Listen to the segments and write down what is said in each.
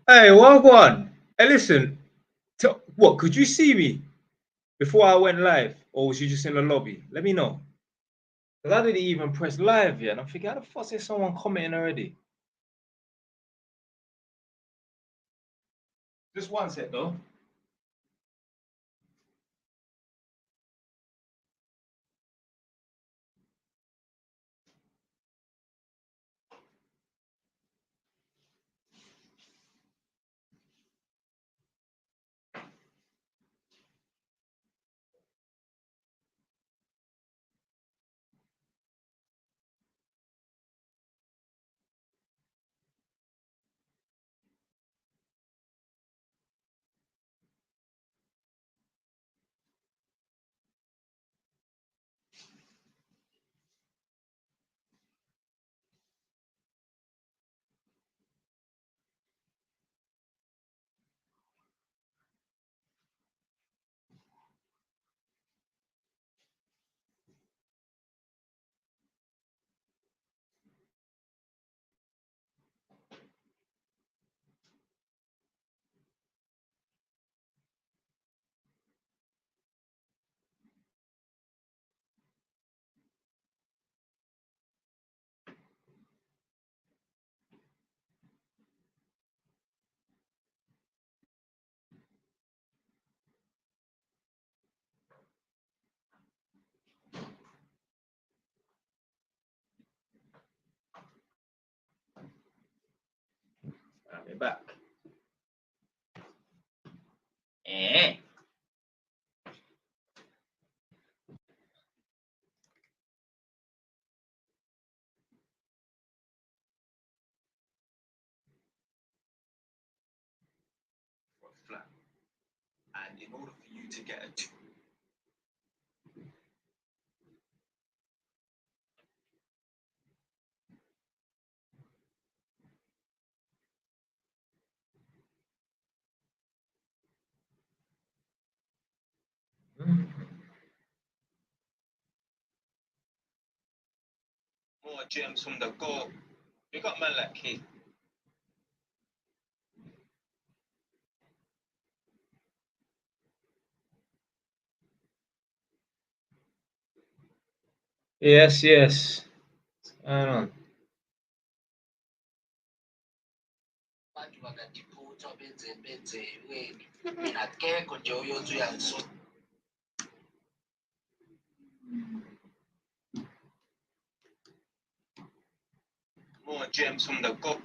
Hey, Wagwan. Hey, listen. What, could you see me before I went live? Or was you just in the lobby? Let me know. Because I didn't even press live yet. And I'm thinking, how the fuck is someone commenting already? Just one sec, though. I'll be back. Eh. Flat. And in order for you to get a two. More gems from the go. We got man like Keith. Yes, yes. I know. More gems from the go.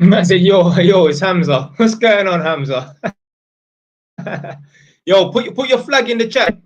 I said, yo, it's Hamza. What's going on, Hamza? Yo, put your flag in the chat.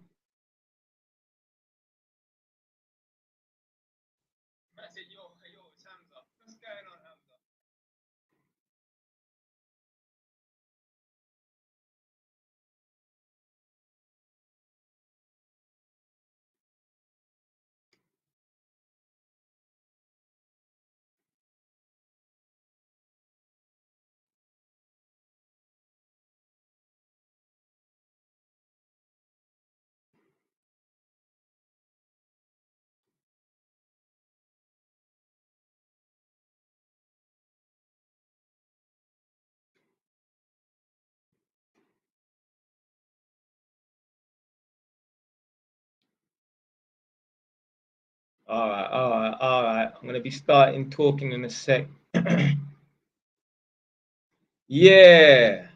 All right, all right, all right. I'm gonna be starting talking in a sec. Yeah.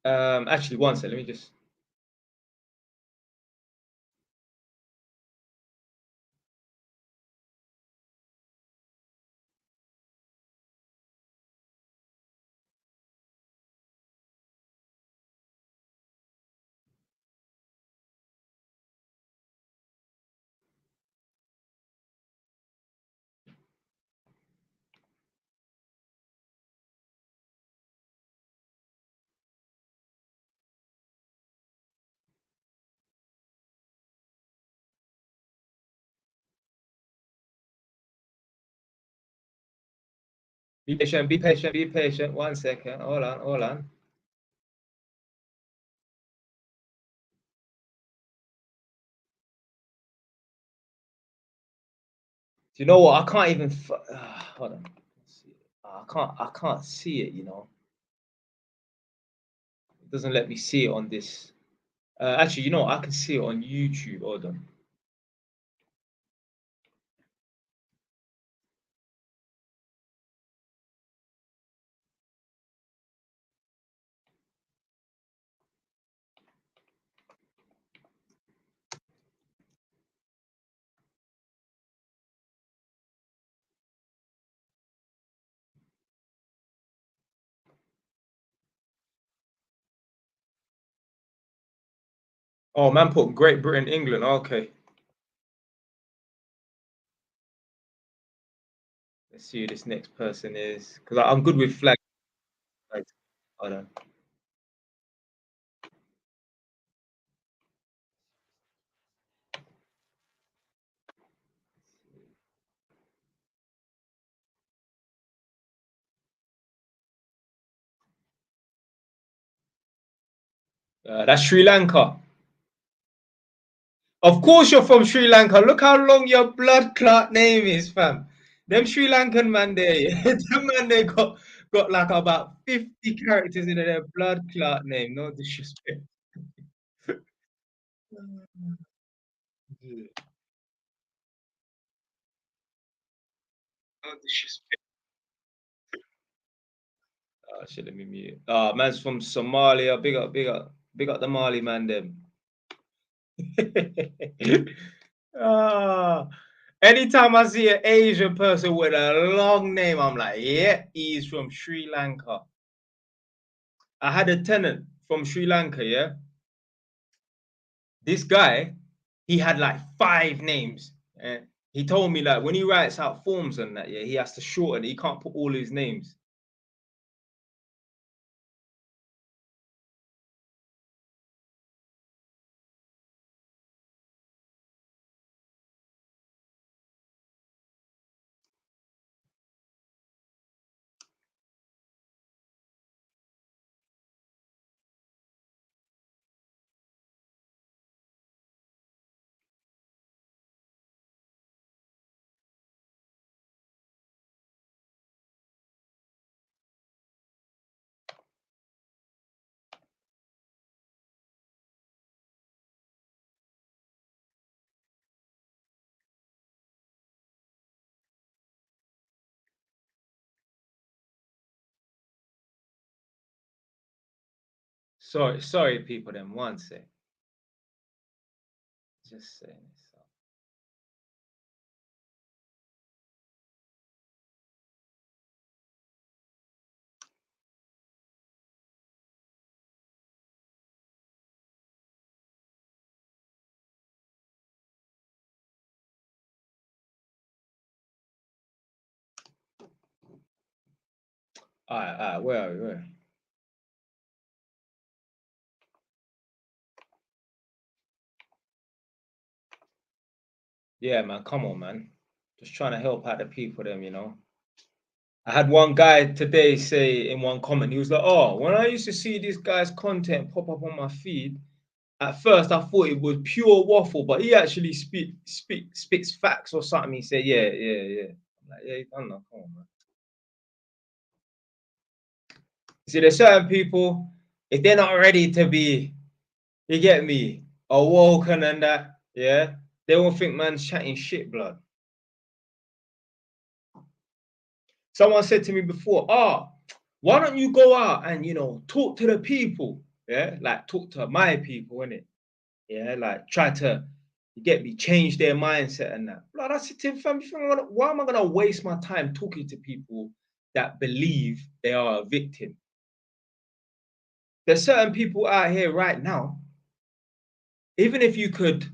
Actually, one sec. Let me just. Be patient. Be patient. Be patient. 1 second. Hold on. Hold on. Do you know what? I can't even. Hold on. Let's see. I can't. I can't see it. You know, it doesn't let me see it on this. Actually, you know, I can see it on YouTube. Hold on. Oh man, put Great Britain, England. Okay. Let's see who this next person is, because I'm good with flags. Hold on. That's Sri Lanka. Of course, you're from Sri Lanka. Look how long your blood clot name is, fam. Them Sri Lankan man there, them man they got like about 50 characters in their blood clot name. No disrespect. No disrespect. Oh, shit, let me mute. Man's from Somalia. Big up the Mali man, them. Ah, anytime I see an Asian person with a long name, I'm like, yeah, he's from Sri Lanka. I had a tenant from Sri Lanka, yeah. This guy, he had like 5 names. And he told me like when he writes out forms and that, yeah, he has to shorten. He can't put all his names. Sorry, people. Then one sec. Just saying this. All right. Where are we? Where? Yeah, man. Come on, man. Just trying to help out the people. Them, you know. I had one guy today say in one comment, he was like, "Oh, when I used to see this guy's content pop up on my feed, at first I thought it was pure waffle, but he actually spits facts or something." He said, "Yeah." I'm like, yeah, you done that. Come on, man. See, there's certain people, if they're not ready to be, you get me, awoken and that, yeah, they won't think man's chatting shit, blood. Someone said to me before, why don't you go out and, you know, talk to the people? Yeah, like talk to my people, innit? Yeah, like try to, you get me, change their mindset and that. Blood, I said to him, fam, why am I gonna waste my time talking to people that believe they are a victim? There's certain people out here right now, even if you could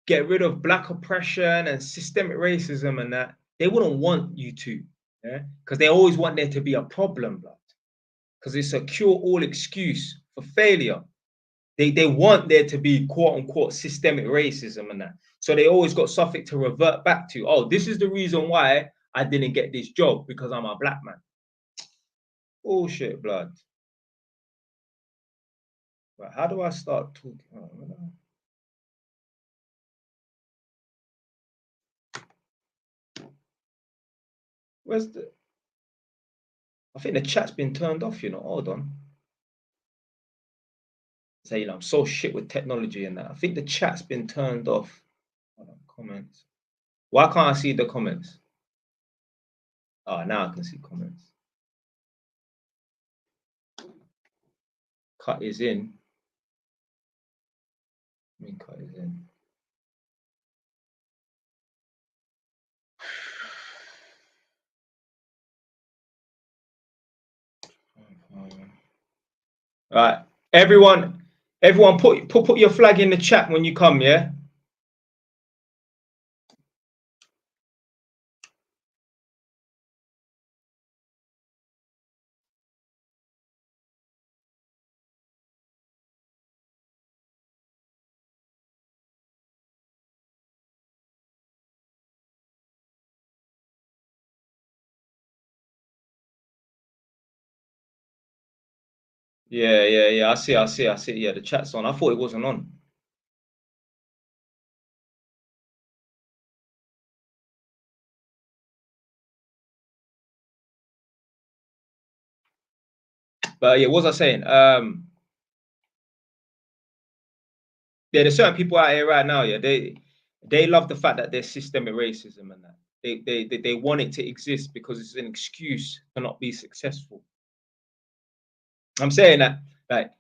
get rid of black oppression and systemic racism and that, they wouldn't want you to, yeah, because they always want there to be a problem, blood, because it's a cure-all excuse for failure. They want there to be quote unquote systemic racism and that. So they always got something to revert back to. Oh, this is the reason why I didn't get this job, because I'm a black man. Bullshit, blood. But how do I start talking? Oh, where's the? I think the chat's been turned off, you know. Hold on. Saying I'm so shit with technology and that. I think the chat's been turned off. Comments. Why can't I see the comments? Oh, now I can see comments. Cut is in. I mean, cut is in. Right, everyone put your flag in the chat when you come, yeah. Yeah. I see. Yeah, the chat's on. I thought it wasn't on. But yeah, what was I saying? Yeah, there's certain people out here right now. Yeah, they love the fact that there's systemic racism and that they want it to exist because it's an excuse to not be successful. I'm saying that, like,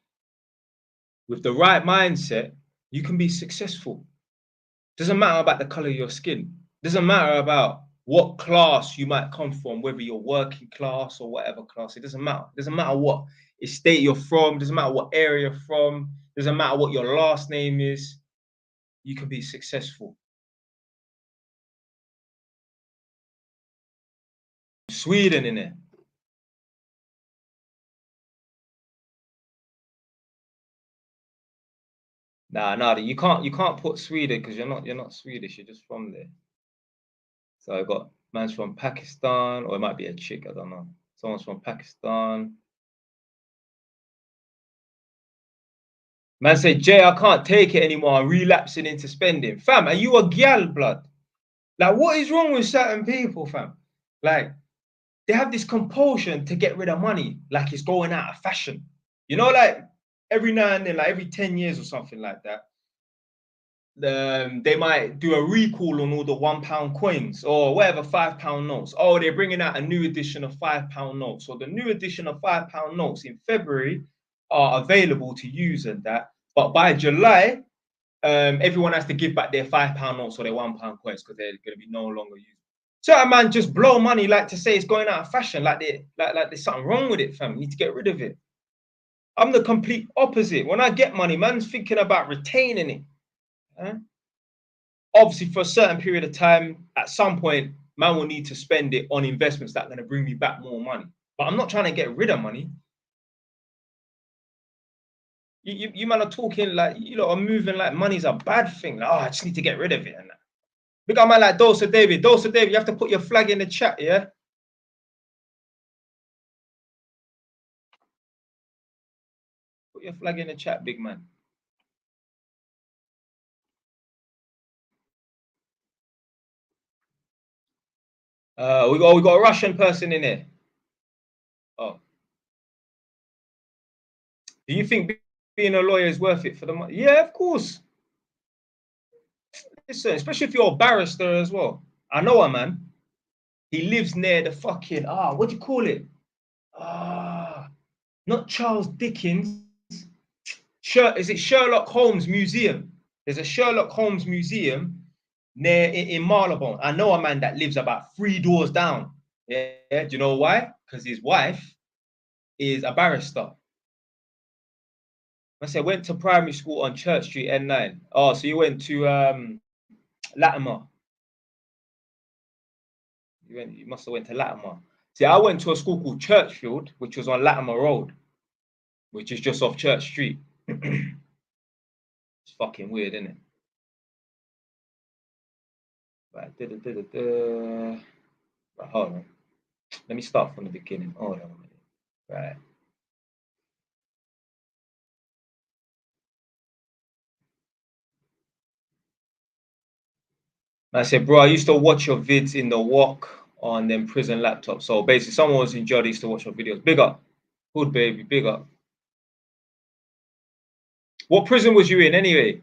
with the right mindset, you can be successful. Doesn't matter about the color of your skin. Doesn't matter about what class you might come from, whether you're working class or whatever class. It doesn't matter. It doesn't matter what state you're from. It doesn't matter what area you're from. It doesn't matter what your last name is. You can be successful. Sweden in it. Nah, you can't put Sweden because you're not Swedish. You're just from there. So I got man's from Pakistan, or it might be a chick. I don't know. Someone's from Pakistan. Man said, Jay, I can't take it anymore. I'm relapsing into spending. Fam, are you a gal, blood? Like, what is wrong with certain people, fam? Like, they have this compulsion to get rid of money, like it's going out of fashion. You know, like every now and then, like every 10 years or something like that, they might do a recall on all the £1 coins or whatever £5 notes. Oh, they're bringing out a new edition of £5 notes. So the new edition of £5 notes in February are available to use and that. But by July, everyone has to give back their £5 notes or their £1 coins because they're going to be no longer used. Certain man just blow money like to say it's going out of fashion, like there's something wrong with it, fam. You need to get rid of it. I'm the complete opposite. When I get money, man's thinking about retaining it. Obviously, for a certain period of time, at some point, man will need to spend it on investments that are going to bring me back more money. But I'm not trying to get rid of money. You man are talking like, you lot are moving like money's a bad thing. Like, oh, I just need to get rid of it. And that. Big up man like Dosa David. Dosa David, you have to put your flag in the chat, yeah? Put your flag in the chat, big man. We got a Russian person in here. Oh. Do you think being a lawyer is worth it for the money? Yeah, of course. Listen, especially if you're a barrister as well. I know a man. He lives near the fucking, what do you call it? Not Charles Dickens. Is it Sherlock Holmes Museum? There's a Sherlock Holmes Museum near in Marylebone. I know a man that lives about 3 doors down. Yeah, do you know why? Because his wife is a barrister. I said went to primary school on Church Street, N9. Oh, so you went to Latimer. You must have went to Latimer. See, I went to a school called Churchfield, which was on Latimer Road, which is just off Church Street. It's fucking weird, isn't it? Right, Right, hold on. Let me start from the beginning. Hold on a minute. Right. I said, bro, I used to watch your vids in the walk on them prison laptops. So basically, someone was in jail, they used to watch your videos. Big up. Good, baby. Big up. What prison was you in anyway?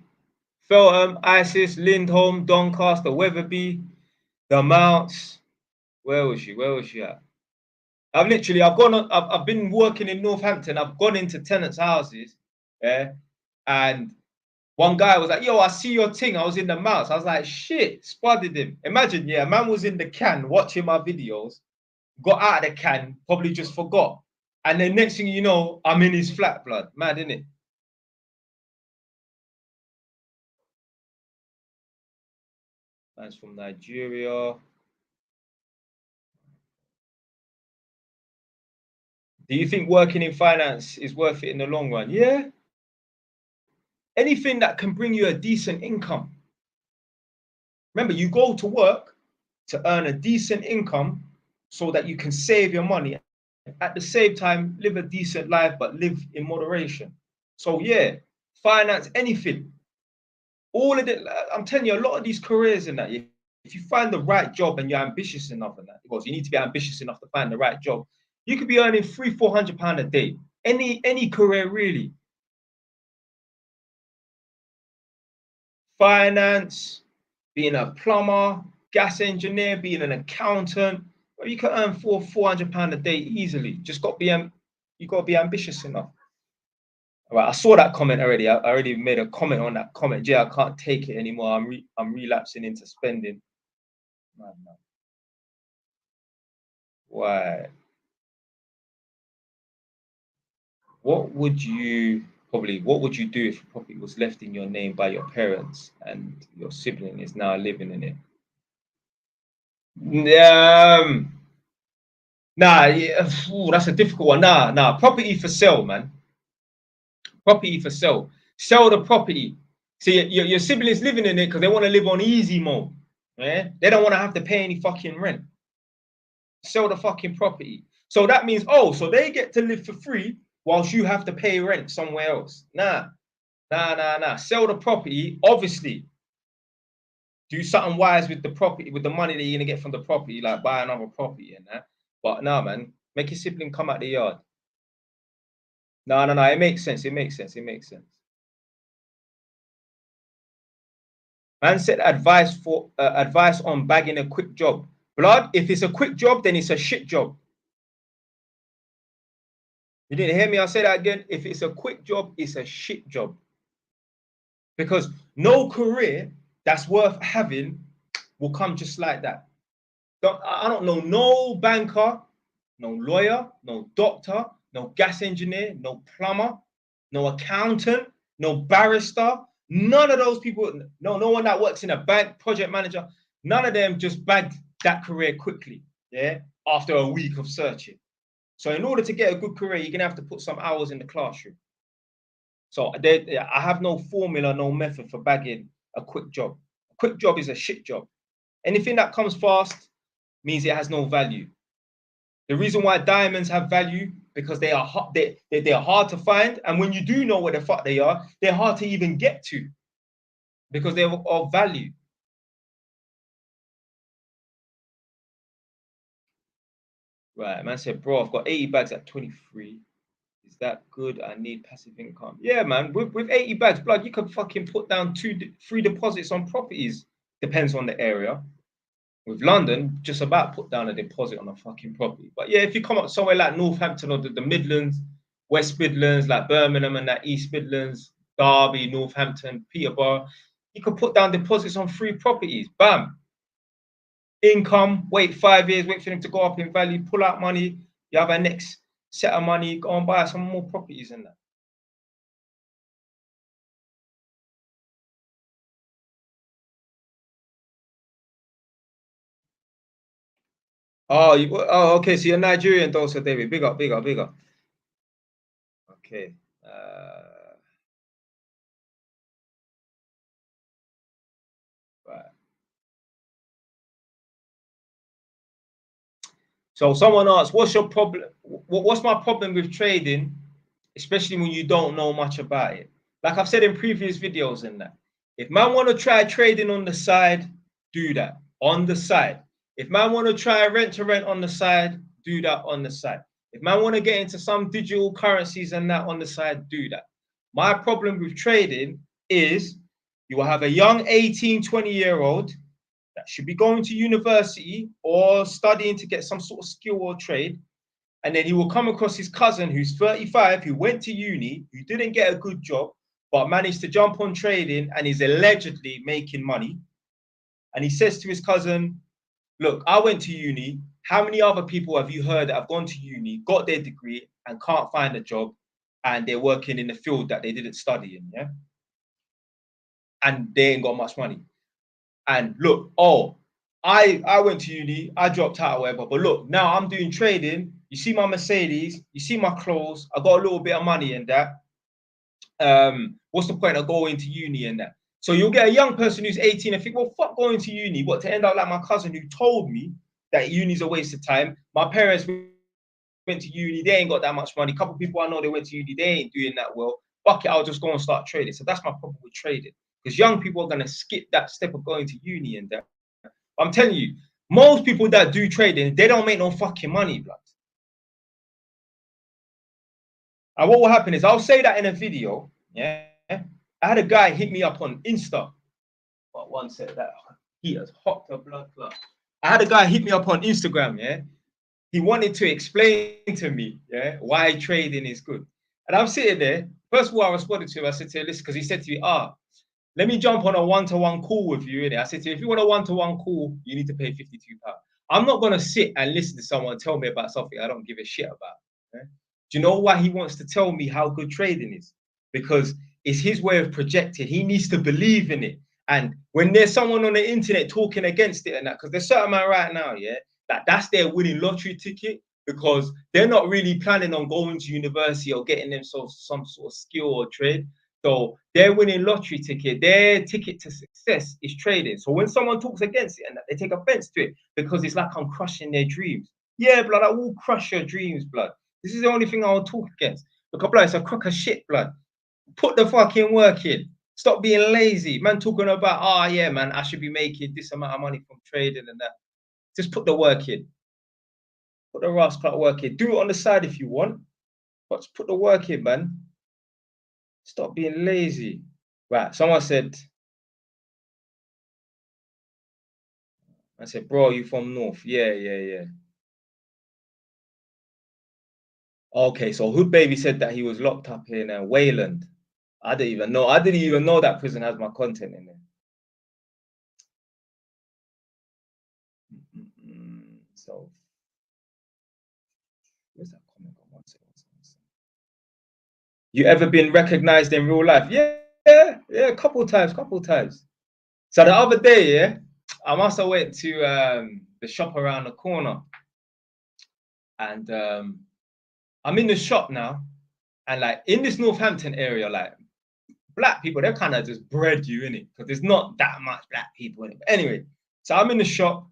Feltham, Isis, Lindholm, Doncaster, Wetherby, the Mounts. Where was she? Where was she at? I've been working in Northampton. I've gone into tenants' houses, yeah, and one guy was like, yo, I see your thing. I was in the Mounts. I was like, shit, spotted him. Imagine, yeah, a man was in the can watching my videos, got out of the can, probably just forgot. And then next thing you know, I'm in his flat, blood. Mad, innit? Man's from Nigeria. Do you think working in finance is worth it in the long run? Yeah. Anything that can bring you a decent income. Remember, you go to work to earn a decent income so that you can save your money. At the same time, live a decent life, but live in moderation. So yeah, finance, anything. All of it, I'm telling you, a lot of these careers in that, if you find the right job and you're ambitious enough in that, because you need to be ambitious enough to find the right job, you could be earning £300-400 a day. Any career really. Finance, being a plumber, gas engineer, being an accountant, you can earn £400 a day easily. Just got to be you got to be ambitious enough. All right, I saw that comment already. I already made a comment on that comment. Yeah, I can't take it anymore. I'm relapsing into spending. Man. Why? What would you do if property was left in your name by your parents and your sibling is now living in it? Nah, yeah, that's a difficult one. Nah. Property for sale, man. Property for sale. Sell the property. See, your siblings living in it because they want to live on easy mode. Yeah, they don't want to have to pay any fucking rent. Sell the fucking property. So that means, so they get to live for free whilst you have to pay rent somewhere else. Nah. Sell the property. Obviously, do something wise with the property, with the money that you're gonna get from the property, like buy another property and that. But nah, man, make your sibling come out the yard. No. It makes sense. It makes sense. Man said advice on bagging a quick job. Blood, if it's a quick job, then it's a shit job. You didn't hear me? I'll say that again. If it's a quick job, it's a shit job. Because no career that's worth having will come just like that. I don't know no banker, no lawyer, no doctor, no gas engineer, no plumber, no accountant, no barrister. None of those people, no one that works in a bank, project manager, none of them just bagged that career quickly, yeah, after a week of searching. So in order to get a good career, you're gonna have to put some hours in the classroom. So I have no formula, no method for bagging a quick job. A quick job is a shit job. Anything that comes fast means it has no value. The reason why diamonds have value because they are hard to find, and when you do know where the fuck they are, they're hard to even get to because they're of value. Right, man said, bro, I've got 80 bags at 23. Is that good? I need passive income. Yeah, man. With 80 bags, blood, you can fucking put down 2-3 deposits on properties. Depends on the area. With London, just about put down a deposit on a fucking property. But yeah, if you come up somewhere like Northampton or the Midlands, West Midlands, like Birmingham and that East Midlands, Derby, Northampton, Peterborough, you could put down deposits on 3 properties. Bam. Income, wait 5 years, wait for them to go up in value, pull out money, you have a next set of money, go and buy some more properties in that. Oh, okay. So you're Nigerian, though, so David. Big up, big up, big up. Okay. Right. So someone asked, what's your problem? What's my problem with trading, especially when you don't know much about it? Like I've said in previous videos and that, if man want to try trading on the side, do that on the side. If man want to try rent to rent on the side, do that on the side. If man want to get into some digital currencies and that on the side, do that. My problem with trading is you will have a young 18, 20-year-old that should be going to university or studying to get some sort of skill or trade. And then he will come across his cousin who's 35, who went to uni, who didn't get a good job, but managed to jump on trading and is allegedly making money. And he says to his cousin, look, I went to uni. How many other people have you heard that have gone to uni, got their degree, and can't find a job, and they're working in the field that they didn't study in, yeah? And they ain't got much money. And look, oh, I went to uni, I dropped out or whatever, but look, now I'm doing trading. You see my Mercedes, you see my clothes, I got a little bit of money in that. What's the point of going to uni and that? So you'll get a young person who's 18 and think, well, fuck going to uni. What, to end up like my cousin who told me that uni's a waste of time. My parents went to uni, they ain't got that much money. A couple of people I know, they went to uni, they ain't doing that well. Fuck it, I'll just go and start trading. So that's my problem with trading. Because young people are going to skip that step of going to uni and that. I'm telling you, most people that do trading, they don't make no fucking money, blood. And what will happen is, I'll say that in a video, yeah? I had a guy hit me up on Insta. But one said that he has hot the blood clot. I had a guy hit me up on Instagram, yeah? He wanted to explain to me, yeah, why trading is good. And I'm sitting there. First of all, I responded to him. I said to him, listen, because he said to me, let me jump on a one-to-one call with you. Innit? I said to him, if you want a one-to-one call, you need to pay £52. I'm not going to sit and listen to someone tell me about something I don't give a shit about. Yeah? Do you know why he wants to tell me how good trading is? Because it's his way of projecting. He needs to believe in it. And when there's someone on the internet talking against it and that, because there's certain man right now, yeah, that's their winning lottery ticket, because they're not really planning on going to university or getting themselves some sort of skill or trade. So their winning lottery ticket, their ticket to success is trading. So when someone talks against it and that, they take offense to it because it's like I'm crushing their dreams. Yeah, blood, I will crush your dreams, blood. This is the only thing I will talk against. Look, blood, it's a crock of shit, blood. Put the fucking work in. Stop being lazy. Man talking about, oh yeah, man, I should be making this amount of money from trading and that. Just put the work in. Put the rascal work in. Do it on the side if you want, but put the work in, man. Stop being lazy. Right, someone said, I said, bro, you from North? Yeah. Okay, so Hood Baby said that he was locked up in Wayland. I didn't even know. I didn't even know that prison has my content in there. So, where's that comment? You ever been recognized in real life? Yeah, a couple times. So the other day, yeah, I must have went to the shop around the corner, and I'm in the shop now, and like in this Northampton area, like black people, they're kind of just bred you in it because there's not that much black people in it. But anyway, so I'm in the shop,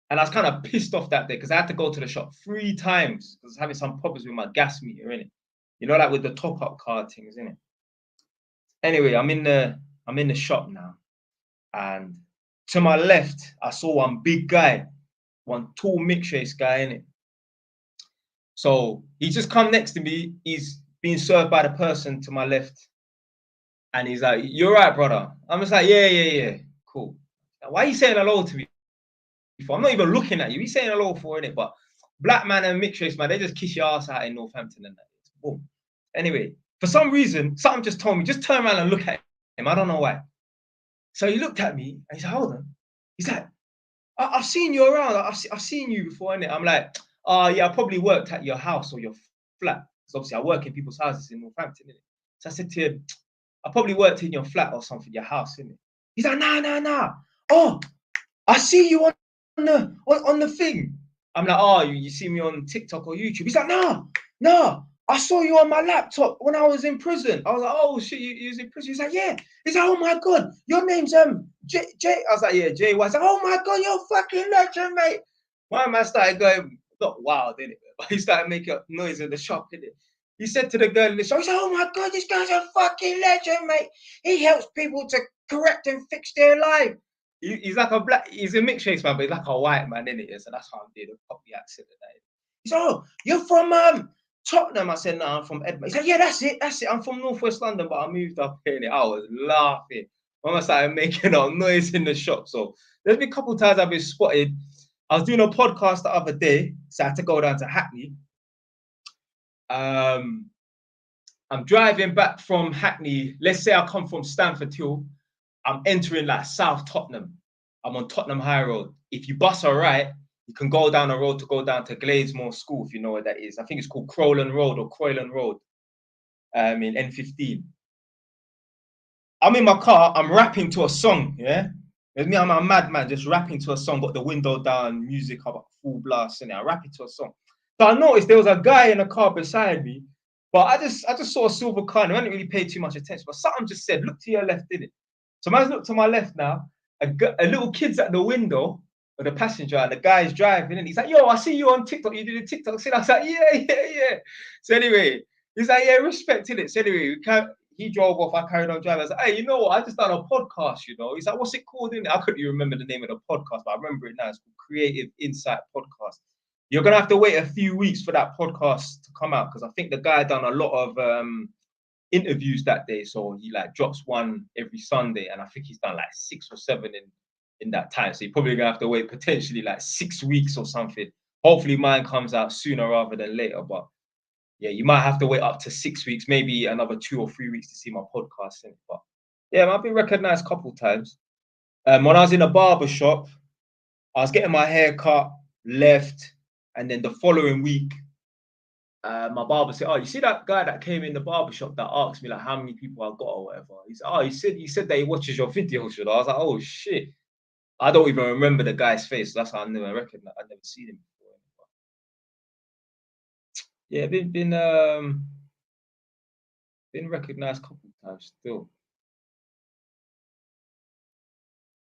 and I was kind of pissed off that day because I had to go to the shop 3 times because I was having some problems with my gas meter in it. You know, like with the top-up card things, in it. Anyway, I'm in the shop now, and to my left, I saw one big guy, one tall mixed-race guy in it. So he just come next to me. He's being served by the person to my left, and he's like, "You're right, brother." I'm just like, "Yeah, cool." Why are you saying hello to me? I'm not even looking at you. He's saying hello for it, but black man and mixed race man, they just kiss your ass out in Northampton and that. Boom. Anyway, for some reason, something just told me, just turn around and look at him. I don't know why. So he looked at me and he said, hold on. He's like, I've seen you around. I've seen you before, innit? I'm like, oh, yeah, I probably worked at your house or your flat. Because obviously I work in people's houses in Northampton, innit? So I said to him, I probably worked in your flat or something, your house, innit? He's like, nah. Oh, I see you on the thing. I'm like, oh, you see me on TikTok or YouTube? He's like, no. I saw you on my laptop when I was in prison. I was like, oh shit, you was in prison. He's like, yeah. He's like, oh my god, your name's J. I was like, yeah, J. I was like, oh my god, you're fucking legend, mate. My man started going, not wild, innit? But he started making noise in the shop, innit? He said to the girl in the shop, he's like, oh my god, this guy's a fucking legend, mate. He helps people to correct and fix their life. He's like a black, he's a mixed race man, but he's like a white man, innit? So that's how I'm doing a Cockney accent today. He's like, oh, you're from Tottenham. I said, no, I'm from Edinburgh. He's like, yeah, that's it. I'm from Northwest London, but I moved up here. I was laughing. When I started making a noise in the shop. So there's been a couple of times I've been spotted. I was doing a podcast the other day, so I had to go down to Hackney. I'm driving back from Hackney. Let's say I come from Stamford Hill. I'm entering like South Tottenham. I'm on Tottenham High Road. If you bus a right, you can go down the road to go down to Gladesmore School, if you know where that is. I think it's called Croyland Road or Croyland Road in N15. I'm in my car, I'm rapping to a song, yeah? With me, I'm a madman, just rapping to a song, got the window down, music up, full blast, and I'm rapping to a song. So I noticed there was a guy in a car beside me, but I just saw a silver car and I didn't really pay too much attention. But something just said, look to your left, didn't it? So man's look to my left now, a little kid's at the window, or the passenger, and the guy's driving, and he's like, yo, I see you on TikTok. You did a TikTok. So I was like, yeah. So anyway, he's like, yeah, respect it. So anyway, he drove off. I carried on driving. I was like, hey, you know what? I just done a podcast, you know. He's like, what's it called? I couldn't even remember the name of the podcast, but I remember it now. It's called Creative Insight Podcast. You're going to have to wait a few weeks for that podcast to come out because I think the guy done a lot of interviews that day. So he like drops one every Sunday. And I think he's done like 6 or 7 in that time. So you're probably going to have to wait potentially like 6 weeks or something. Hopefully mine comes out sooner rather than later. But yeah, you might have to wait up to 6 weeks, maybe another 2 or 3 weeks to see my podcast. But yeah, I've been recognized a couple of times. When I was in a barber shop, I was getting my hair cut, left, and then the following week, my barber said, "Oh, you see that guy that came in the barber shop that asked me like how many people I got or whatever?" He said, "Oh, he said that he watches your videos." You know, I was like, "Oh shit!" I don't even remember the guy's face. So that's how I never recognized. I'd never seen him before. But yeah, been recognized a couple of times still.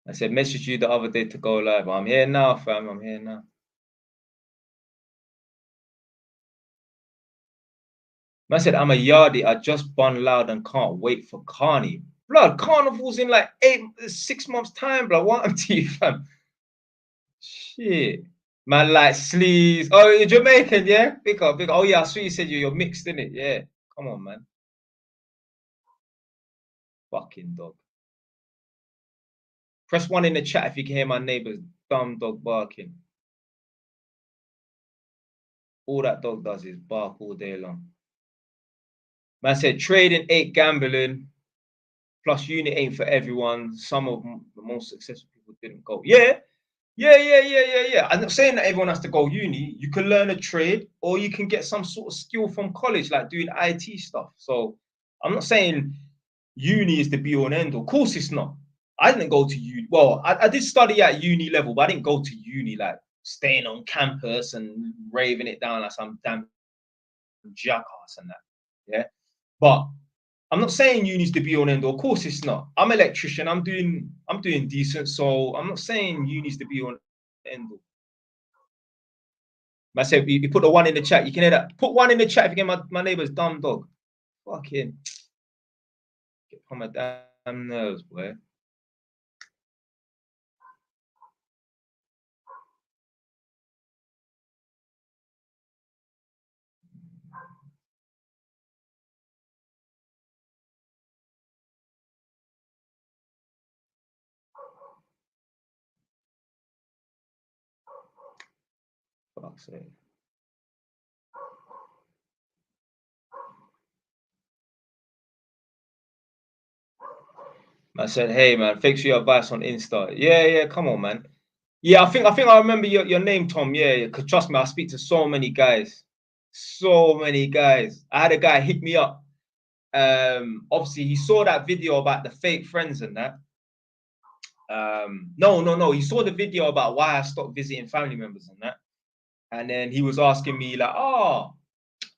I said, message you the other day to go live. I'm here now, fam. I'm here now. I said, I'm a yardie. I just bun loud and can't wait for Carney. Blood, carnival's in like 6 months' time, blood. What am to you, fam? Shit. Man, like sleaze. Oh, you're Jamaican, yeah? Big up. Oh, yeah, I saw you said you're mixed, innit? Yeah. Come on, man. Fucking dog. Press 1 in the chat if you can hear my neighbor's dumb dog barking. All that dog does is bark all day long. Man said trading ain't gambling. Plus, uni ain't for everyone. Some of the most successful people didn't go. Yeah. I'm not saying that everyone has to go uni. You can learn a trade or you can get some sort of skill from college, like doing IT stuff. So I'm not saying uni is the be all and end all. Of course it's not. I didn't go to uni. Well, I did study at uni level, but I didn't go to uni like staying on campus and raving it down like some damn jackass and that. Yeah. But I'm not saying uni is the be all and end all. Of course it's not. I'm an electrician. I'm doing decent. So I'm not saying uni is the be all and end all. I said, you put the 1 in the chat. You can hear that. Put 1 in the chat if you get my neighbor's dumb dog. Fucking get on my damn nerves, boy. Fuck's sake. I said, hey man, thanks for your advice on Insta. Yeah, come on, man. Yeah, I think I remember your name, Tom. Yeah, because trust me, I speak to so many guys. So many guys. I had a guy hit me up. Obviously he saw that video about the fake friends and that. No. He saw the video about why I stopped visiting family members and that. And then he was asking me like,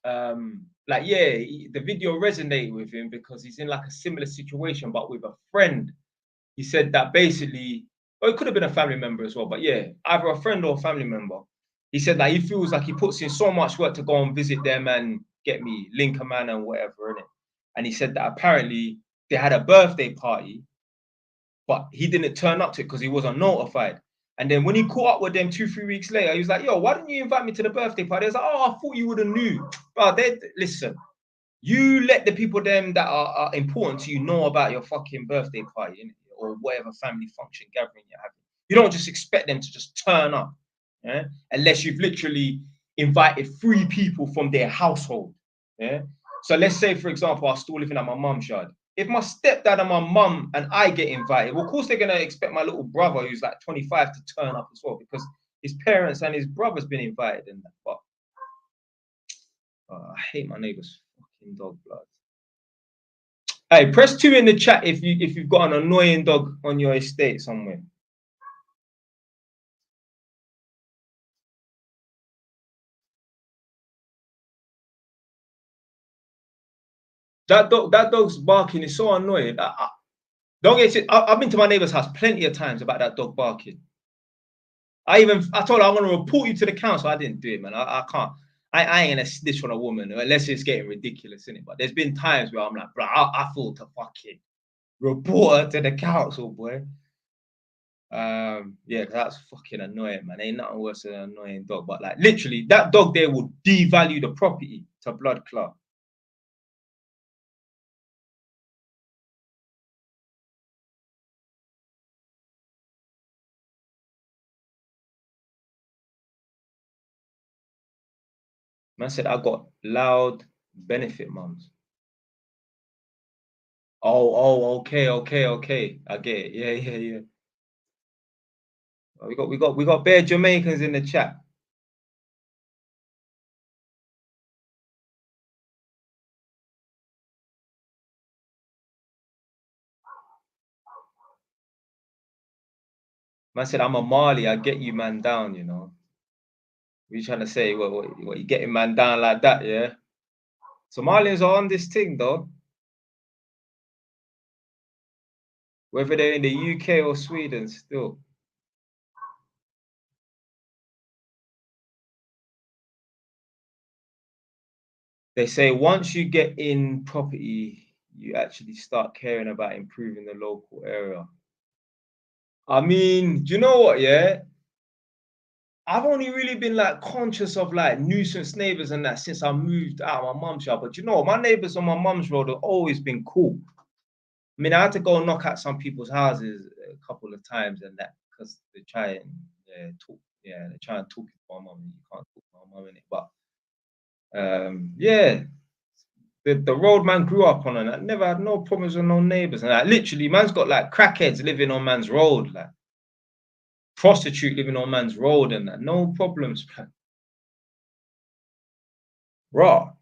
the video resonated with him because he's in like a similar situation, but with a friend. He said that basically, or it could have been a family member as well, but yeah, either a friend or a family member. He said that he feels like he puts in so much work to go and visit them and get me link a man and whatever in it. And he said that apparently they had a birthday party, but he didn't turn up to it because he wasn't notified. And then when he caught up with them 2, 3 weeks later, he was like, "Yo, why didn't you invite me to the birthday party?" I was like, "Oh, I thought you would have knew." Bro, listen. You let the people them that are important to you know about your fucking birthday party, innit? Or whatever family function gathering you're having. You don't just expect them to just turn up, yeah? Unless you've literally invited 3 people from their household, yeah. So let's say, for example, I'm still living at my mum's yard. If my stepdad and my mum and I get invited, well, of course they're gonna expect my little brother, who's like 25, to turn up as well because his parents and his brother's been invited in that. But I hate my neighbor's fucking dog blood. Hey, press 2 in the chat if you've got an annoying dog on your estate somewhere. That dog's barking is so annoying. Don't get it. I've been to my neighbor's house plenty of times about that dog barking. I told her I'm gonna report you to the council. I didn't do it, man. I can't. I ain't gonna snitch on a woman unless it's getting ridiculous, innit? But there's been times where I'm like, bro, I feel to fucking report her to the council, boy. Yeah, that's fucking annoying, man. Ain't nothing worse than an annoying dog. But like literally, that dog there will devalue the property to blood clot. Man said I got loud benefit mums. Okay. I get it. Yeah. We got bare Jamaicans in the chat. Man said I'm a Mali. I get you, man, down. You know. What you trying to say? What you getting man down like that? Yeah. Somalians are on this thing though. Whether they're in the UK or Sweden, still. They say once you get in property, you actually start caring about improving the local area. I mean, do you know what? Yeah, I've only really been like conscious of like nuisance neighbors and that since I moved out of my mum's yard. But you know, my neighbors on my mum's road have always been cool. I mean, I had to go knock at some people's houses a couple of times and that because they try and talk. Yeah, they try and talk to my mum. And you can't talk to my mum in it, but yeah, the road man grew up on, and I never had no problems with no neighbors. And like, literally, man's got like crackheads living on man's road, like prostitute living on man's road, and that. No problems, man. Raw.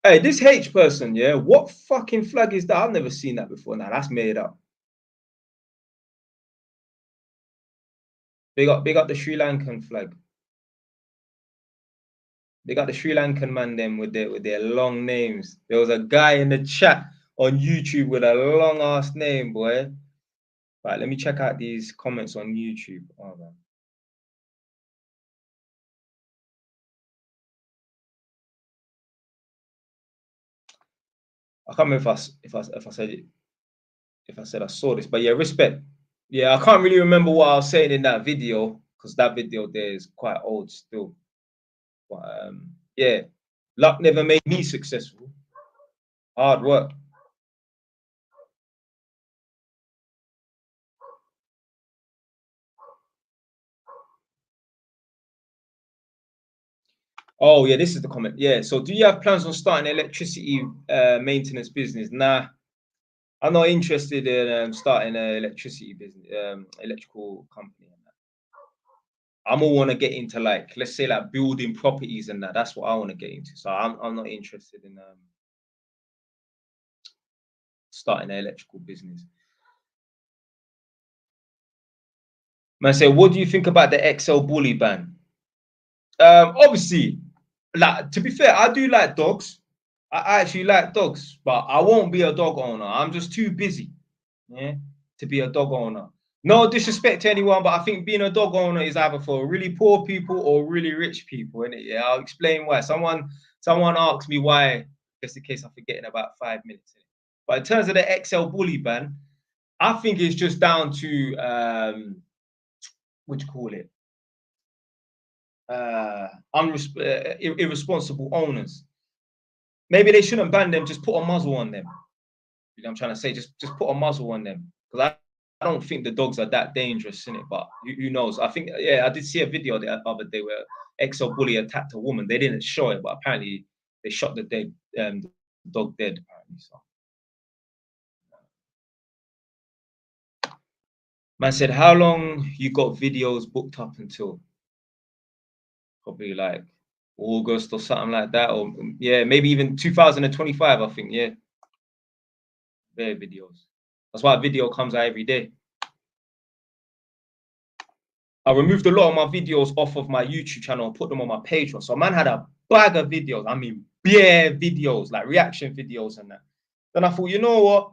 Hey, this H person, yeah, what fucking flag is that? I've never seen that before. Now that's made up. Big up the Sri Lankan flag. They got the Sri Lankan man them with their long names. There was a guy in the chat on YouTube with a long ass name, boy. Right, let me check out these comments on YouTube. Oh man. I can't remember if I said it, if I said I saw this, but yeah, respect. Yeah, I can't really remember what I was saying in that video because that video there is quite old still. But yeah, luck never made me successful. Hard work. Oh yeah, this is the comment. Yeah. So do you have plans on starting an electricity maintenance business? Nah, I'm not interested in starting an electricity business, electrical company. I'm all want to get into, like, let's say like building properties and that. That's what I want to get into. So I'm not interested in starting an electrical business. Man, say, what do you think about the XL bully ban? Obviously, like, to be fair, I do like dogs. I actually like dogs, but I won't be a dog owner. I'm just too busy, yeah, to be a dog owner. No disrespect to anyone, but I think being a dog owner is either for really poor people or really rich people. And yeah, I'll explain why. Someone asked me why, just in case I forget in about 5 minutes. But in terms of the XL bully ban, I think it's just down to what do you call it? Irresponsible owners. Maybe they shouldn't ban them. Just put a muzzle on them. You know what I'm trying to say? Just put a muzzle on them, because I don't think the dogs are that dangerous, in it. But who knows? I think, yeah, I did see a video the other day where XL bully attacked a woman. They didn't show it, but apparently they shot the dog dead. Apparently, so. Man said, how long you got videos booked up until? Probably like August or something like that, or yeah, maybe even 2025. I think, yeah, bare videos. That's why a video comes out every day. I removed a lot of my videos off of my YouTube channel and put them on my Patreon. So man had a bag of videos. I mean, bare videos, like reaction videos and that. Then I thought, you know what?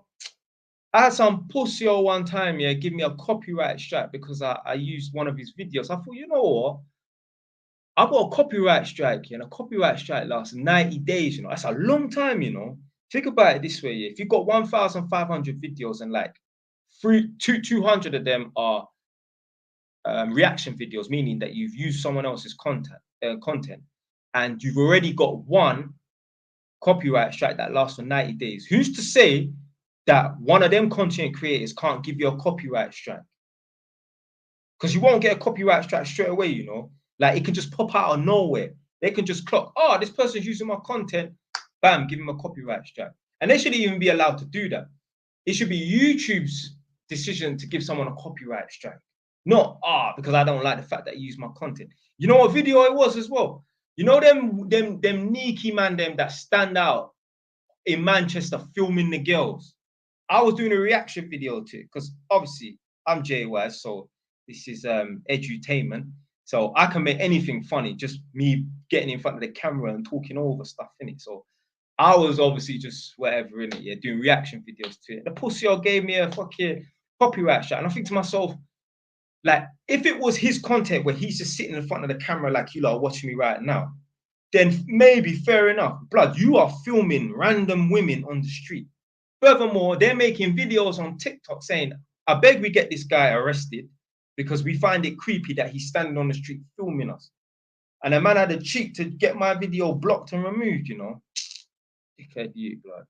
I had some pussy one time, yeah, give me a copyright strike because I used one of his videos. I thought, you know what? I got a copyright strike, and a copyright strike lasts 90 days, you know. That's a long time, you know. Think about it this way, yeah. If you got 1,500 videos and like 200 of them are reaction videos, meaning that you've used someone else's content, and you've already got one copyright strike that lasts for 90 days. Who's to say that one of them content creators can't give you a copyright strike? Because you won't get a copyright strike straight away, you know. Like, it can just pop out of nowhere. They can just clock, oh, this person's using my content, bam, give him a copyright strike. And they shouldn't even be allowed to do that. It should be YouTube's decision to give someone a copyright strike. Not, because I don't like the fact that you use my content. You know what video it was as well? You know them sneaky man, them that stand out in Manchester filming the girls. I was doing a reaction video to it because obviously I'm JY, so this is edutainment. So I can make anything funny, just me getting in front of the camera and talking over stuff in it. So I was obviously just whatever in it, yeah, doing reaction videos to it. The pussy gave me a fucking copyright shot, and I think to myself, like, if it was his content where he's just sitting in front of the camera like you lot are watching me right now, then maybe fair enough. Blood, you are filming random women on the street. Furthermore, they're making videos on TikTok saying, I beg we get this guy arrested because we find it creepy that he's standing on the street filming us. And a man had the cheek to get my video blocked and removed, you know. Dickhead you, blood.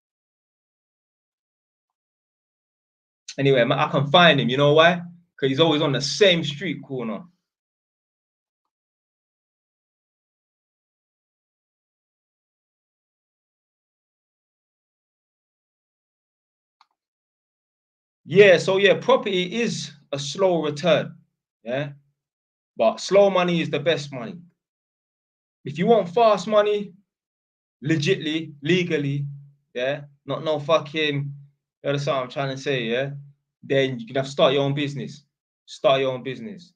Anyway, I can find him, you know why? Because he's always on the same street corner. Yeah, so yeah, property is a slow return, yeah, but slow money is the best money. If you want fast money, legitly, legally, yeah, not no fucking, you understand what I'm trying to say, yeah, then you can have to start your own business. Start your own business.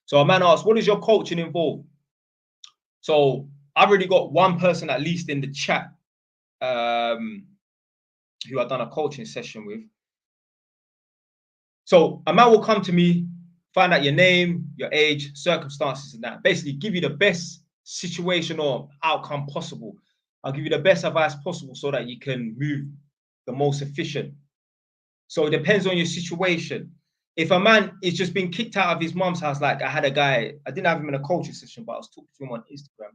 So a man asked, what is your coaching involved? So I've already got one person at least in the chat who I've done a coaching session with. So a man will come to me, find out your name, your age, circumstances, and that. Basically, give you the best situation or outcome possible. I'll give you the best advice possible so that you can move the most efficient. So it depends on your situation. If a man is just being kicked out of his mom's house, like I had a guy, I didn't have him in a coaching session, but I was talking to him on Instagram.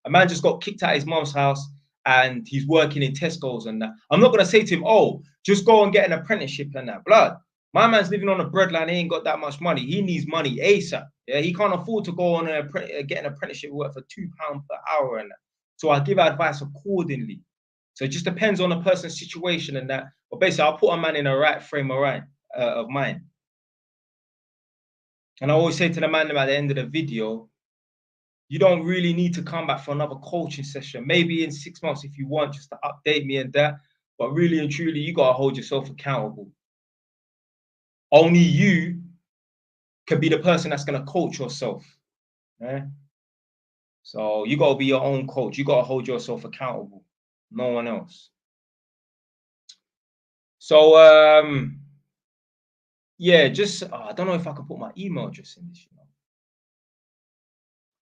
A man just got kicked out of his mom's house and he's working in Tesco's and that. I'm not going to say to him, oh, just go and get an apprenticeship and that. Blood. My man's living on a breadline. He ain't got that much money. He needs money ASAP. Yeah, he can't afford to go on get an apprenticeship work for £2 per hour and that. So I give advice accordingly. So it just depends on the person's situation and that. But basically, I'll put a man in the right frame of mind. And I always say to the man at the end of the video, you don't really need to come back for another coaching session. Maybe in 6 months if you want, just to update me and that. But really and truly, you got to hold yourself accountable. Only you can be the person that's going to coach yourself. Yeah? So you got to be your own coach. You got to hold yourself accountable. No one else. So, yeah, just, I don't know if I can put my email address in this, you know.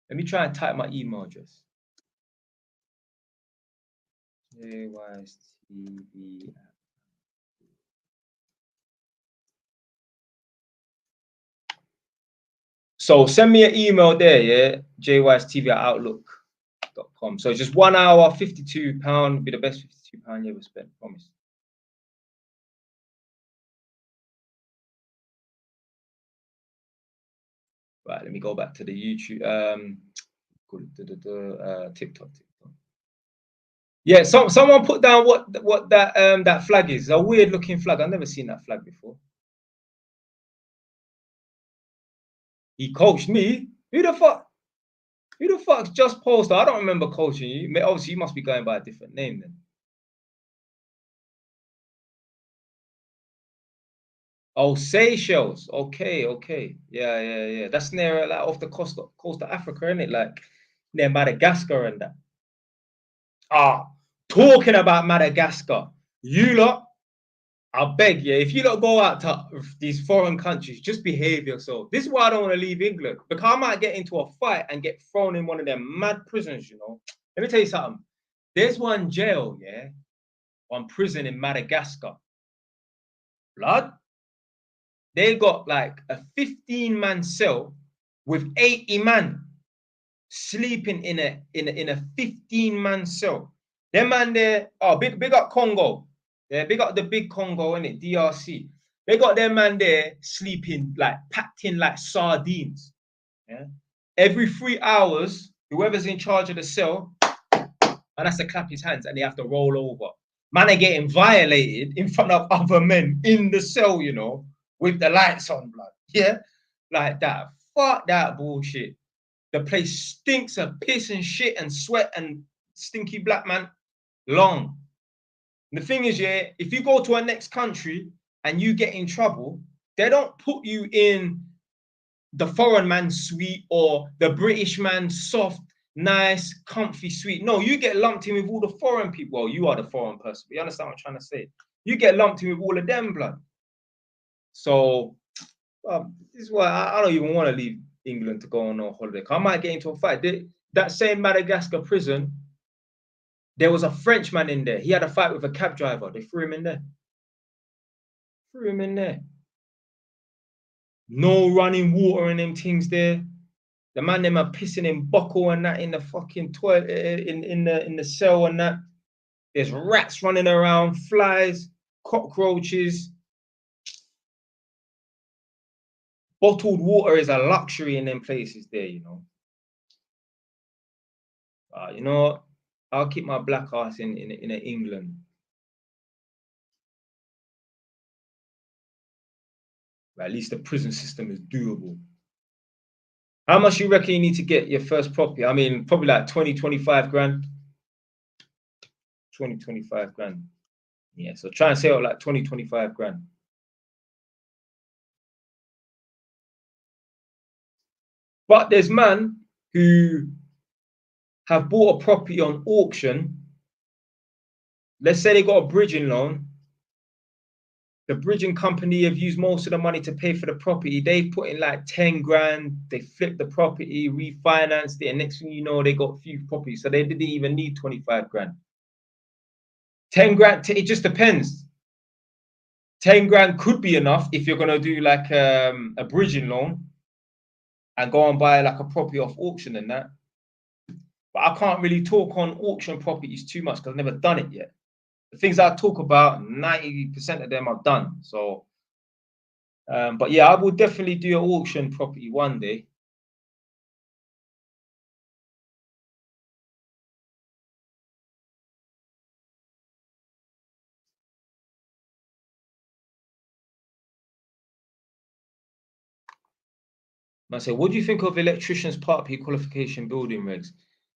Let me try and type my email address. JYSTV. So send me an email there, yeah, jystv@outlook.com. So just 1 hour, £52, be the best £52 you ever spent, promise. Right, let me go back to the YouTube, TikTok. Yeah, someone put down what that flag is. A weird looking flag. I've never seen that flag before. He coached me. Who the fuck just posted? I don't remember coaching you. Obviously, you must be going by a different name then. Oh, Seychelles. Okay. Yeah. That's near like off the coast of Africa, isn't it? Like near Madagascar and that. Talking about Madagascar, you lot, I beg you, if you lot go out to these foreign countries, just behave yourself. This is why I don't want to leave England, because I might get into a fight and get thrown in one of them mad prisons, you know. Let me tell you something. There's one jail, yeah, one prison in Madagascar. Blood. They got like a 15-man cell with 80 men sleeping in a 15-man cell. Them man there, big up Congo. Yeah, big up the big Congo, innit? DRC. They got their man there sleeping like packed in like sardines. Yeah. Every 3 hours, whoever's in charge of the cell, and has to clap his hands and they have to roll over. Man are getting violated in front of other men in the cell, you know, with the lights on, blood. Yeah, like that. Fuck that bullshit. The place stinks of piss and shit and sweat and stinky black man. Long. And the thing is, yeah, if you go to a next country and you get in trouble, they don't put you in the foreign man's suite or the British man's soft, nice, comfy suite. No, you get lumped in with all the foreign people. Well, you are the foreign person, but you understand what I'm trying to say? You get lumped in with all of them, blood. So this is why I don't even want to leave England to go on a holiday. I might get into a fight. That same Madagascar prison, there was a Frenchman in there. He had a fight with a cab driver. They threw him in there. No running water in them things there. The man them are pissing in buckle and that in the fucking toilet, in the cell and that. There's rats running around, flies, cockroaches. Bottled water is a luxury in them places there, you know. You know what? I'll keep my black ass in England. But at least the prison system is doable. How much you reckon you need to get your first property? I mean, probably like 20, 25 grand. 20, 25 grand. Yeah, so try and save up like 20, 25 grand. But there's man who have bought a property on auction. Let's say they got a bridging loan. The bridging company have used most of the money to pay for the property. They put in like 10 grand. They flipped the property, refinanced it, and next thing you know, they got a few properties. So they didn't even need 25 grand. 10 grand, it just depends. 10 grand could be enough if you're going to do like a bridging loan and go and buy like a property off auction and that. But I can't really talk on auction properties too much because I've never done it yet. The things I talk about, 90% of them I've done. So, but yeah, I will definitely do an auction property one day. I say, what do you think of electricians Part P qualification building regs?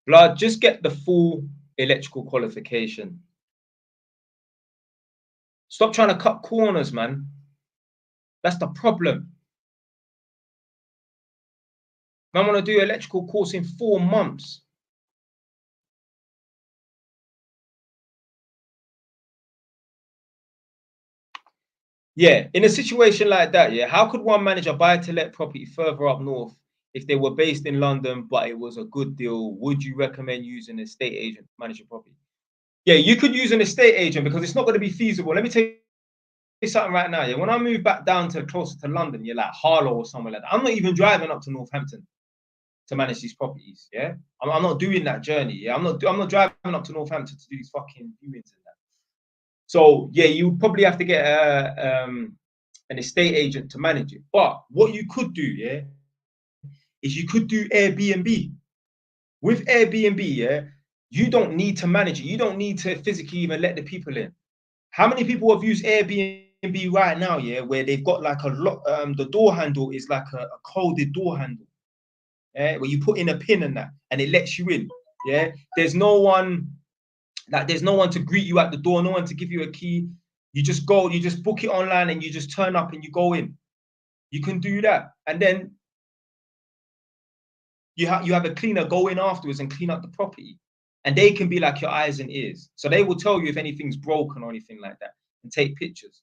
Blood, just get the full electrical qualification. Stop trying to cut corners, man. That's the problem. Man want to do electrical course in 4 months. Yeah, in a situation like that, yeah, how could one manage a buy-to-let property further up north if they were based in London, but it was a good deal? Would you recommend using an estate agent to manage a property? Yeah, you could use an estate agent because it's not going to be feasible. Let me tell you something right now. Yeah, when I move back down to closer to London, yeah, like Harlow or somewhere like that, I'm not even driving up to Northampton to manage these properties. Yeah, I'm not doing that journey. Yeah, I'm not driving up to Northampton to do these fucking viewings and that. So yeah, you probably have to get an estate agent to manage it. But what you could do, yeah, is you could do Airbnb. With Airbnb, yeah, you don't need to manage it. You don't need to physically even let the people in. How many people have used Airbnb right now, yeah, where they've got like a lot, the door handle is like a coded door handle, yeah, where you put in a pin and that, and it lets you in, yeah. There's no one to greet you at the door, no one to give you a key. You just go, you just book it online and you just turn up and you go in. You can do that. And then you have a cleaner go in afterwards and clean up the property. And they can be like your eyes and ears. So they will tell you if anything's broken or anything like that and take pictures.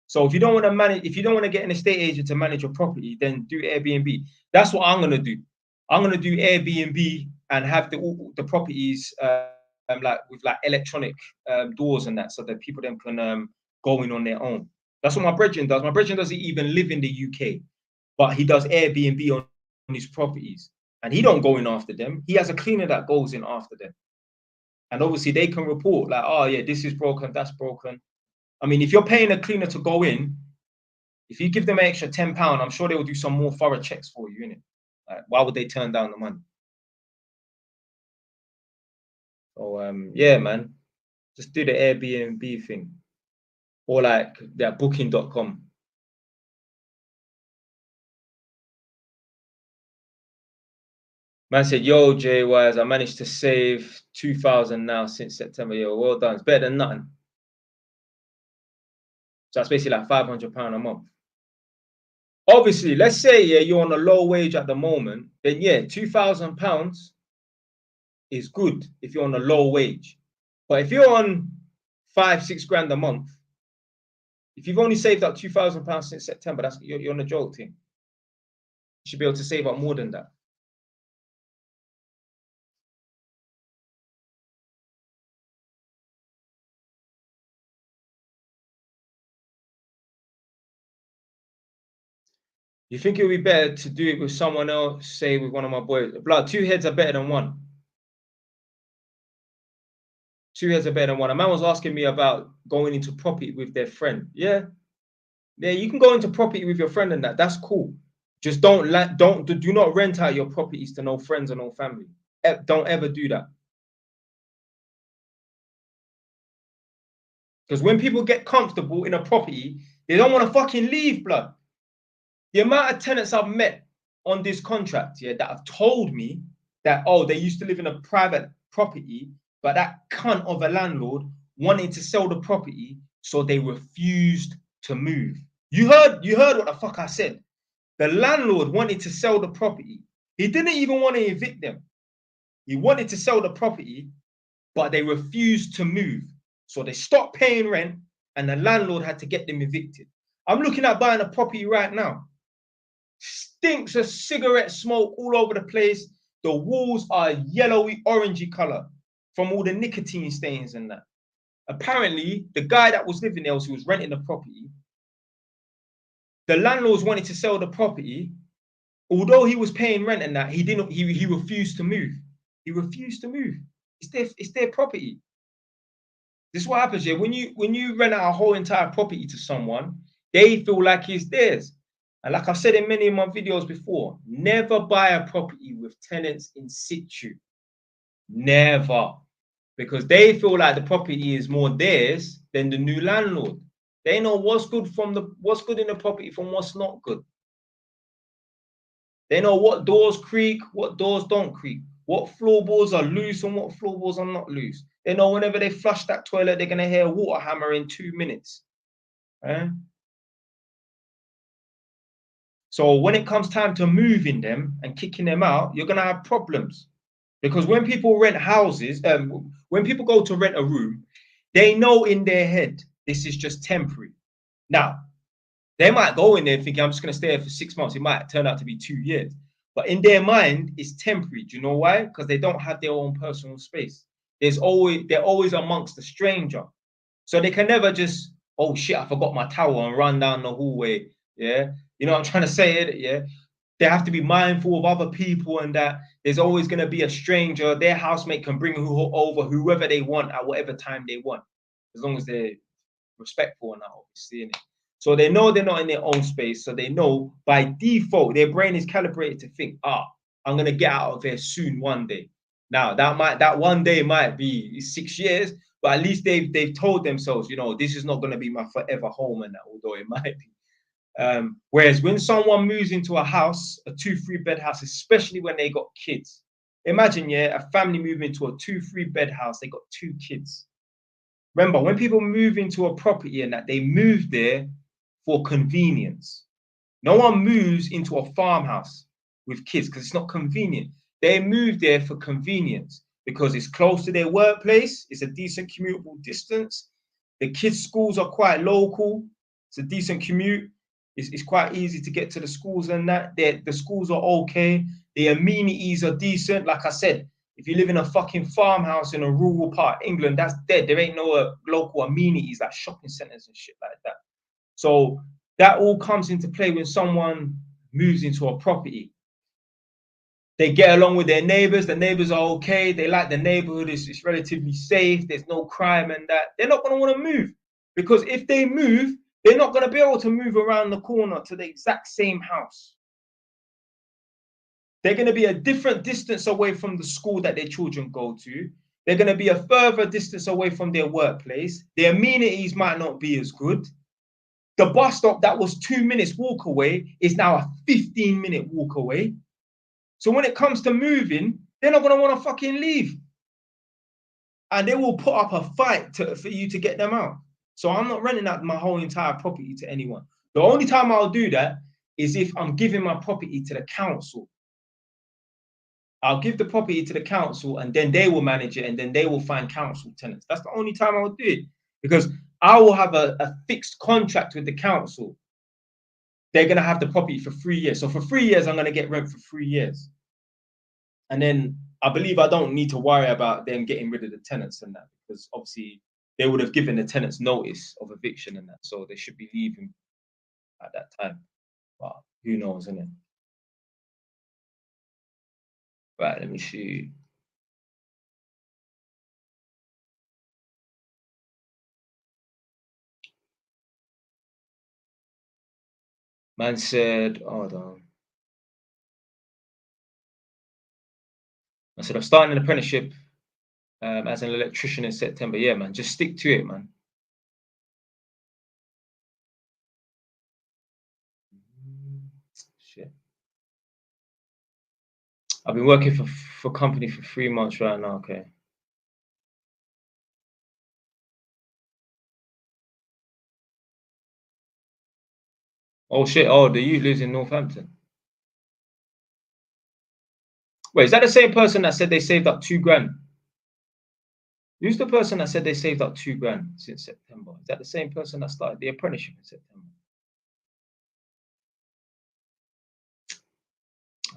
So if you don't want to manage, if you don't want to get an estate agent to manage your property, then do Airbnb. That's what I'm gonna do. I'm gonna do Airbnb and have the properties like with like electronic doors and that, so that people then can go in on their own. That's what my brethren does. My brethren doesn't even live in the UK, but he does Airbnb on his properties, and he don't go in after them. He has a cleaner that goes in after them, and obviously they can report like, oh yeah, this is broken, that's broken. I mean, if you're paying a cleaner to go in, if you give them an extra £10, I'm sure they will do some more thorough checks for you, innit? Like, why would they turn down the money? So yeah, man, just do the Airbnb thing, or like that booking.com. Man said, yo, Jay Wise, I managed to save 2,000 now since September. Yo, well done. It's better than nothing. So that's basically like £500 a month. Obviously, let's say yeah, you're on a low wage at the moment, then yeah, £2,000 is good if you're on a low wage. But if you're on 5-6 grand a month, if you've only saved up £2,000 since September, that's you're on a joke thing. You should be able to save up more than that. You think it would be better to do it with someone else, say with one of my boys? Blood, 2 heads are better than one. 2 heads are better than one. A man was asking me about going into property with their friend. Yeah, yeah, you can go into property with your friend and that. That's cool. Just do not rent out your properties to no friends or no family. Don't ever do that. Because when people get comfortable in a property, they don't want to fucking leave, blood. The amount of tenants I've met on this contract, yeah, that have told me that, oh, they used to live in a private property, but that cunt of a landlord wanted to sell the property, so they refused to move. You heard what the fuck I said. The landlord wanted to sell the property. He didn't even want to evict them. He wanted to sell the property, but they refused to move. So they stopped paying rent and the landlord had to get them evicted. I'm looking at buying a property right now. Stinks of cigarette smoke all over the place. The walls are yellowy, orangey color from all the nicotine stains and that. Apparently, the guy that was living there, who was renting the property, the landlords wanted to sell the property. Although he was paying rent and that, he refused to move. He refused to move. It's their property. This is what happens here. When you rent out a whole entire property to someone, they feel like it's theirs. And like I've said in many of my videos before, never buy a property with tenants in situ. Never. Because they feel like the property is more theirs than the new landlord. They know what's good in the property from what's not good. They know what doors creak, what doors don't creak, what floorboards are loose and what floorboards are not loose. They know whenever they flush that toilet, they're going to hear a water hammer in 2 minutes. Right? So when it comes time to moving them and kicking them out, you're going to have problems. Because when people rent houses, when people go to rent a room, they know in their head, this is just temporary. Now, they might go in there thinking, I'm just going to stay here for 6 months. It might turn out to be 2 years. But in their mind, it's temporary. Do you know why? Because they don't have their own personal space. They're always amongst a stranger. So they can never just, oh shit, I forgot my towel and run down the hallway. Yeah. You know what I'm trying to say? Yeah. They have to be mindful of other people and that there's always going to be a stranger. Their housemate can bring over whoever they want at whatever time they want, as long as they're respectful and that, obviously. So they know they're not in their own space. So they know by default, their brain is calibrated to think, I'm going to get out of here soon one day. Now, that one day might be 6 years, but at least they've told themselves, this is not going to be my forever home and that, although it might be. Whereas when someone moves into a house, a 2-3 bed house, especially when they got kids, imagine, a family moving into a 2-3 bed house, they got 2 kids. Remember, when people move into a property and that, they move there for convenience. No one moves into a farmhouse with kids because it's not convenient. They move there for convenience because it's close to their workplace. It's a decent commutable distance. The kids' schools are quite local. It's a decent commute. It's quite easy to get to the schools and that. The schools are okay. The amenities are decent. Like I said, if you live in a fucking farmhouse in a rural part of England, that's dead. There ain't no local amenities like shopping centers and shit like that. So that all comes into play when someone moves into a property. They get along with their neighbors. The neighbors are okay. They like the neighborhood. It's relatively safe. There's no crime and that. They're not going to want to move because if they move, they're not going to be able to move around the corner to the exact same house. They're going to be a different distance away from the school that their children go to. They're going to be a further distance away from their workplace. Their amenities might not be as good. The bus stop that was 2 minutes walk away is now a 15-minute walk away. So when it comes to moving, they're not going to want to fucking leave. And they will put up a fight for you to get them out. So I'm not renting out my whole entire property to anyone. The only time I'll do that is if I'm giving my property to the council. I'll give the property to the council and then they will manage it and then they will find council tenants. That's the only time I'll do it because I will have a fixed contract with the council. They're going to have the property for 3 years. So for 3 years, I'm going to get rent for 3 years. And then I believe I don't need to worry about them getting rid of the tenants and that because obviously they would have given the tenants notice of eviction and that. So they should be leaving at that time. But who knows, innit? Right, let me see. Man said, hold on. I said, I'm starting an apprenticeship as an electrician in September. Yeah, man, just stick to it, man. Shit. I've been working for a company for 3 months right now. Okay. Oh shit. Oh, the youth lives in Northampton. Wait, is that the same person that said they saved up 2 grand? Who's the person that said they saved up 2 grand since September? Is that the same person that started the apprenticeship in September?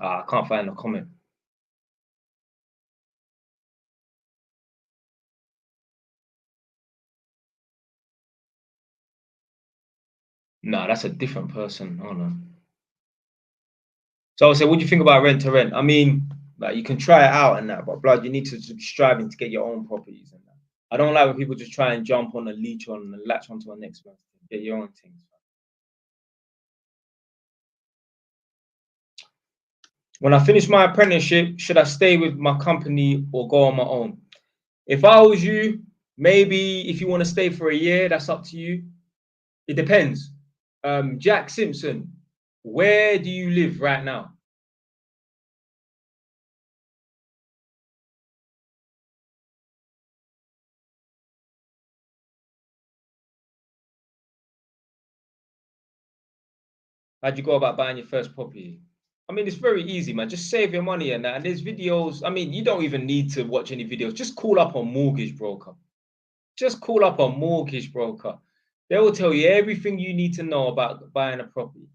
I can't find a comment. No, that's a different person. Oh no. So I said, what do you think about rent to rent? I mean, like you can try it out and that, but blood, you need to be striving to get your own properties and that. I don't like when people just try and jump on a leech on and latch onto a next one. Get your own things. When I finish my apprenticeship, should I stay with my company or go on my own? If I was you, maybe if you want to stay for a year, that's up to you. It depends. Jack Simpson, where do you live right now? How'd you go about buying your first property? I mean, it's very easy, man. Just save your money and that. And there's videos. I mean, you don't even need to watch any videos. Just call up a mortgage broker. Just call up a mortgage broker. They will tell you everything you need to know about buying a property.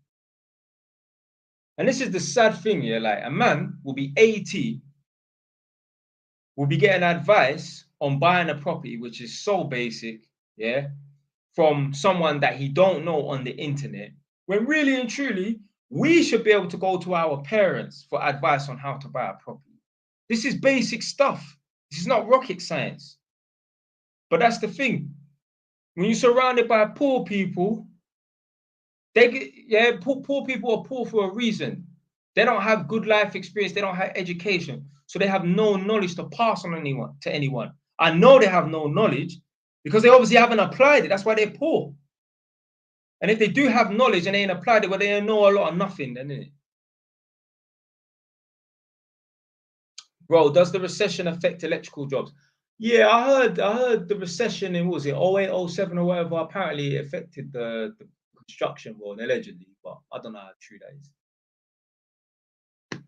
And this is the sad thing here. Like, a man will be 80, will be getting advice on buying a property, which is so basic, yeah, from someone that he don't know on the internet, when really and truly, we should be able to go to our parents for advice on how to buy a property. This is basic stuff. This is not rocket science. But that's the thing. When you're surrounded by poor people, poor people are poor for a reason. They don't have good life experience. They don't have education. So they have no knowledge to pass on to anyone. I know they have no knowledge because they obviously haven't applied it. That's why they're poor. And if they do have knowledge and they ain't applied it, well, they know a lot of nothing, then, innit? Bro, does the recession affect electrical jobs? Yeah, I heard the recession in, what was it, 08, 07 or whatever, apparently it affected the construction world, allegedly, but I don't know how true that is.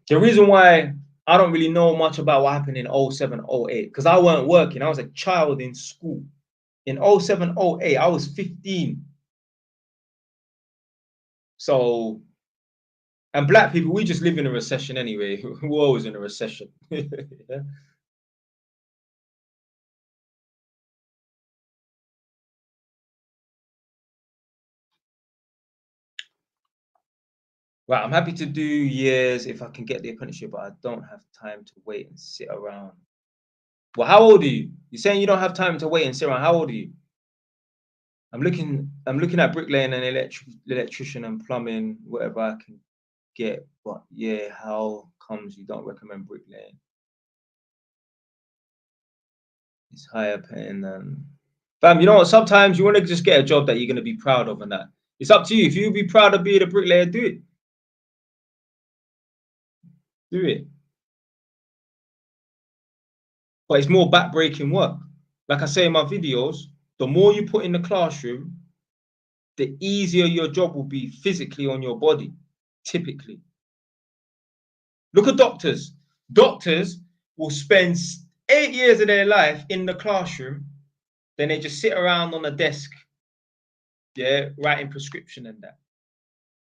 The reason why I don't really know much about what happened in 07, 08, because I weren't working. I was a child in school. In 07, 08, I was 15. So, and black people, we just live in a recession anyway. We're always in a recession. Yeah. Right, I'm happy to do years if I can get the apprenticeship, but I don't have time to wait and sit around. Well, how old are you? You're saying you don't have time to wait and sit around. How old are you? I'm looking at bricklaying and electrician and plumbing, whatever I can get. But yeah, how comes you don't recommend bricklaying? It's higher paying than. Fam, you know what? Sometimes you want to just get a job that you're going to be proud of and that. It's up to you. If you be proud of being a bricklayer, do it. Do it. But it's more back-breaking work. Like I say in my videos, the more you put in the classroom, the easier your job will be physically on your body, typically. Look at doctors. Doctors will spend 8 years of their life in the classroom, then they just sit around on a desk, yeah, writing prescription and that.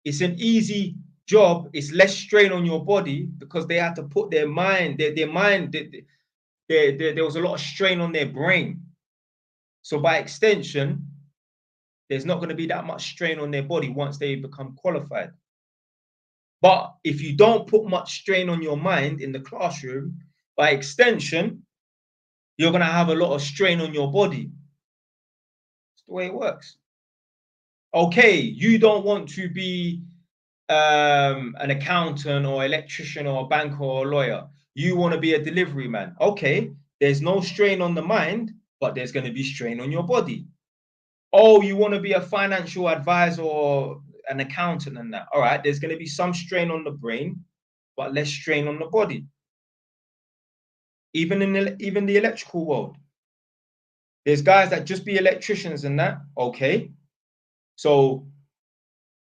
It's an easy job. It's less strain on your body because they had to put their mind, there was a lot of strain on their brain. So by extension, there's not going to be that much strain on their body once they become qualified. But if you don't put much strain on your mind in the classroom, by extension, you're going to have a lot of strain on your body. It's the way it works. Okay, you don't want to be an accountant or electrician or a banker or a lawyer. You want to be a delivery man. Okay, there's no strain on the mind, but there's going to be strain on your body. Oh, you want to be a financial advisor or an accountant and that. All right, there's going to be some strain on the brain, but less strain on the body. Even in the electrical world, there's guys that just be electricians and that. Okay, so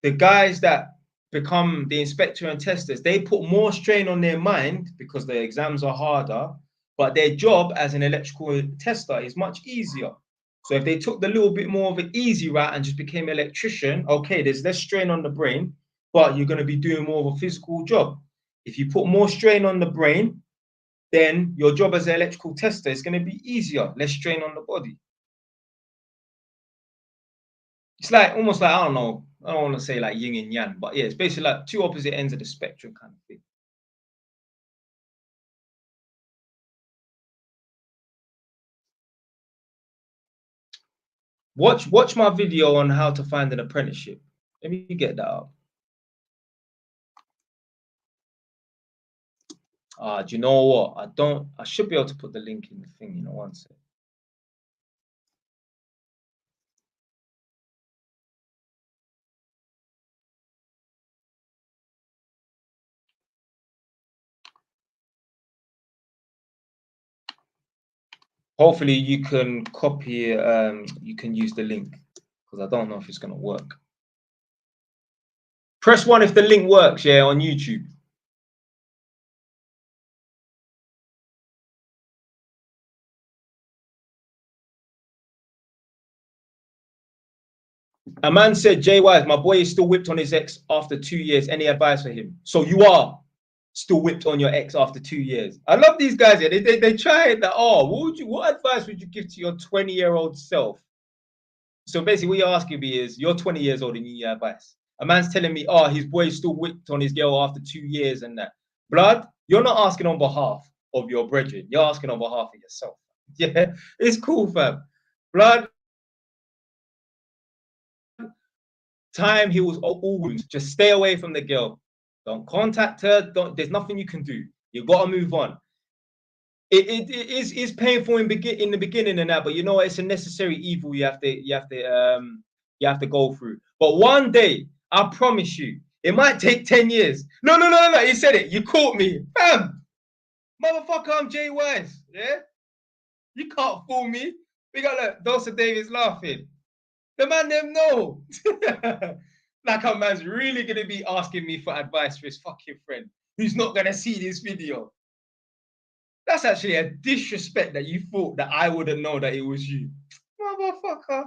the guys that become the inspector and testers, they put more strain on their mind because their exams are harder, but their job as an electrical tester is much easier. So if they took the little bit more of an easy route and just became an electrician, okay, there's less strain on the brain, but you're going to be doing more of a physical job. If you put more strain on the brain, then your job as an electrical tester is going to be easier, less strain on the body. It's like almost like, I don't know, I don't want to say like yin and yang, but yeah, it's basically like two opposite ends of the spectrum kind of thing. Watch my video on how to find an apprenticeship. Let me get that up. Do you know what? I should be able to put the link in the thing, you know, one sec. Hopefully you can copy it, you can use the link because I don't know if it's going to work. Press 1 if the link works, yeah, on YouTube. A man said, Jay Wise, my boy is still whipped on his ex after 2 years. Any advice for him? So you are still whipped on your ex after 2 years. I love these guys. Yeah, they try that. Oh, what advice would you give to your 20-year-old self? So basically, what you're asking me is, you're 20 years old and you need advice. A man's telling me, oh, his boy is still whipped on his girl after 2 years and that. Blood, you're not asking on behalf of your brethren. You're asking on behalf of yourself. Yeah, it's cool, fam. Blood, time heals all wounds. Just stay away from the girl. Don't contact her. There's nothing you can do. You gotta move on. It is painful in the beginning and that, but you know it's a necessary evil you have to go through. But one day, I promise you, it might take 10 years. No. You said it. You caught me, fam. Motherfucker, I'm Jay Wise. Yeah, you can't fool me. We got Dawson Davis laughing. The man them know. Like a man's really gonna be asking me for advice for his fucking friend who's not gonna see this video. That's actually a disrespect that you thought that I wouldn't know that it was you. Motherfucker.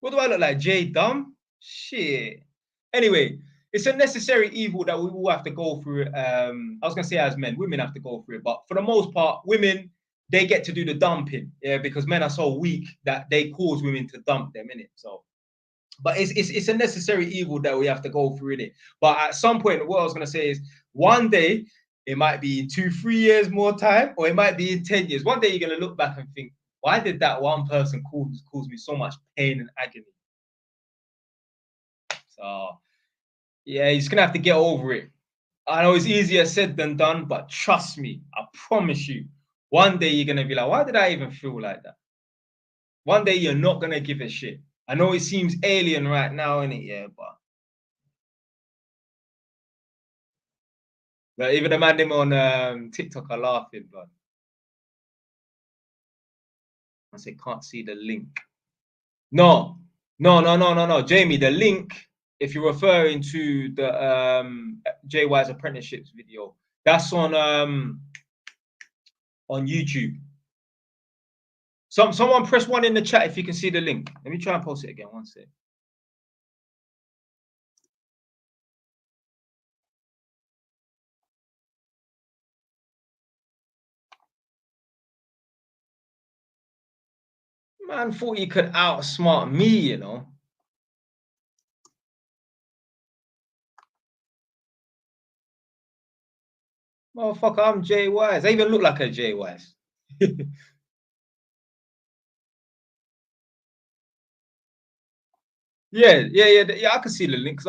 What do I look like? Jay Dumb? Shit. Anyway, it's a necessary evil that we all have to go through. I was gonna say as men, women have to go through it, but for the most part, women, they get to do the dumping, yeah, because men are so weak that they cause women to dump them, innit? So, but it's a necessary evil that we have to go through, innit? But at some point, what I was gonna say is, one day it might be in 2-3 years more time, or it might be in 10 years. One day you're gonna look back and think, why did that one person cause me so much pain and agony? So yeah, you're just gonna have to get over it. I know it's easier said than done, but trust me, I promise you, one day you're gonna be like, why did I even feel like that? One day you're not gonna give a shit. I know it seems alien right now, innit? Yeah, but even the man them on TikTok are laughing, but I say can't see the link. No, Jamie, the link, if you're referring to the Jay Wise Apprenticeships video, that's on YouTube. Someone press 1 in the chat if you can see the link. Let me try and post it again. One sec. Man thought he could outsmart me, you know. Motherfucker, I'm Jay Wise. I even look like a Jay Wise. Yeah, I can see the link because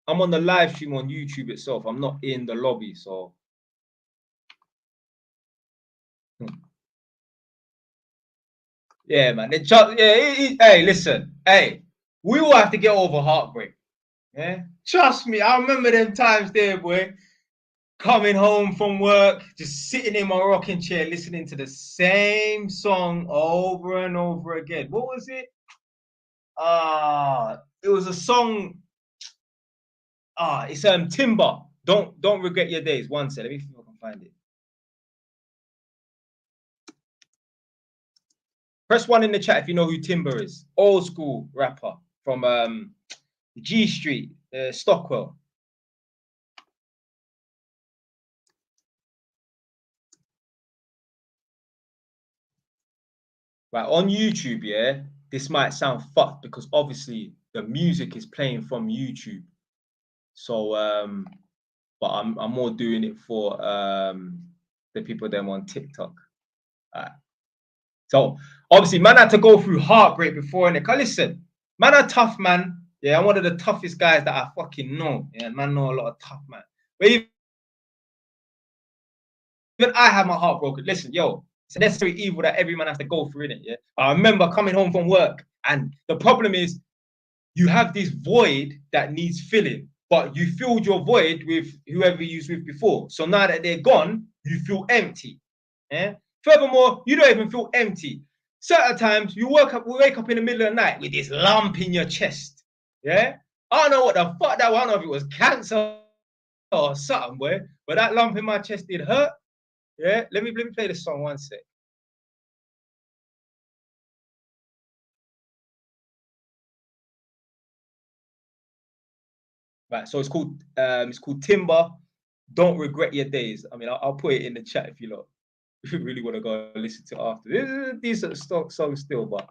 I'm on the live stream on YouTube itself. I'm not in the lobby, so. Yeah, man. Hey, listen. Hey, we all have to get over heartbreak. Yeah, trust me. I remember them times there, boy. Coming home from work, just sitting in my rocking chair, listening to the same song over and over again. What was it? It was a song. It's Timber. Don't regret your days. One sec. Let me see if I can find it. Press 1 in the chat if you know who Timber is. Old school rapper from G Street, Stockwell. Right, on YouTube, yeah, this might sound fucked because obviously the music is playing from YouTube. So, but I'm more doing it for the people them on TikTok. So obviously, man had to go through heartbreak before, and listen, man are tough, man. Yeah, I'm one of the toughest guys that I fucking know. Yeah, man, know a lot of tough man. But even I have my heart broken. Listen, yo, it's a necessary evil that every man has to go through, innit? Yeah. I remember coming home from work, and the problem is, you have this void that needs filling, but you filled your void with whoever you was with before. So now that they're gone, you feel empty. Yeah. Furthermore, you don't even feel empty. Certain times you wake up in the middle of the night with this lump in your chest. Yeah. I don't know what the fuck that was. I don't know if it was cancer or something, boy. But that lump in my chest did hurt. Yeah, let me play the song one sec. Right, so it's called Timber. Don't regret your days. I mean, I'll put it in the chat if you lot if you really want to go and listen to it after. This is a decent song still, but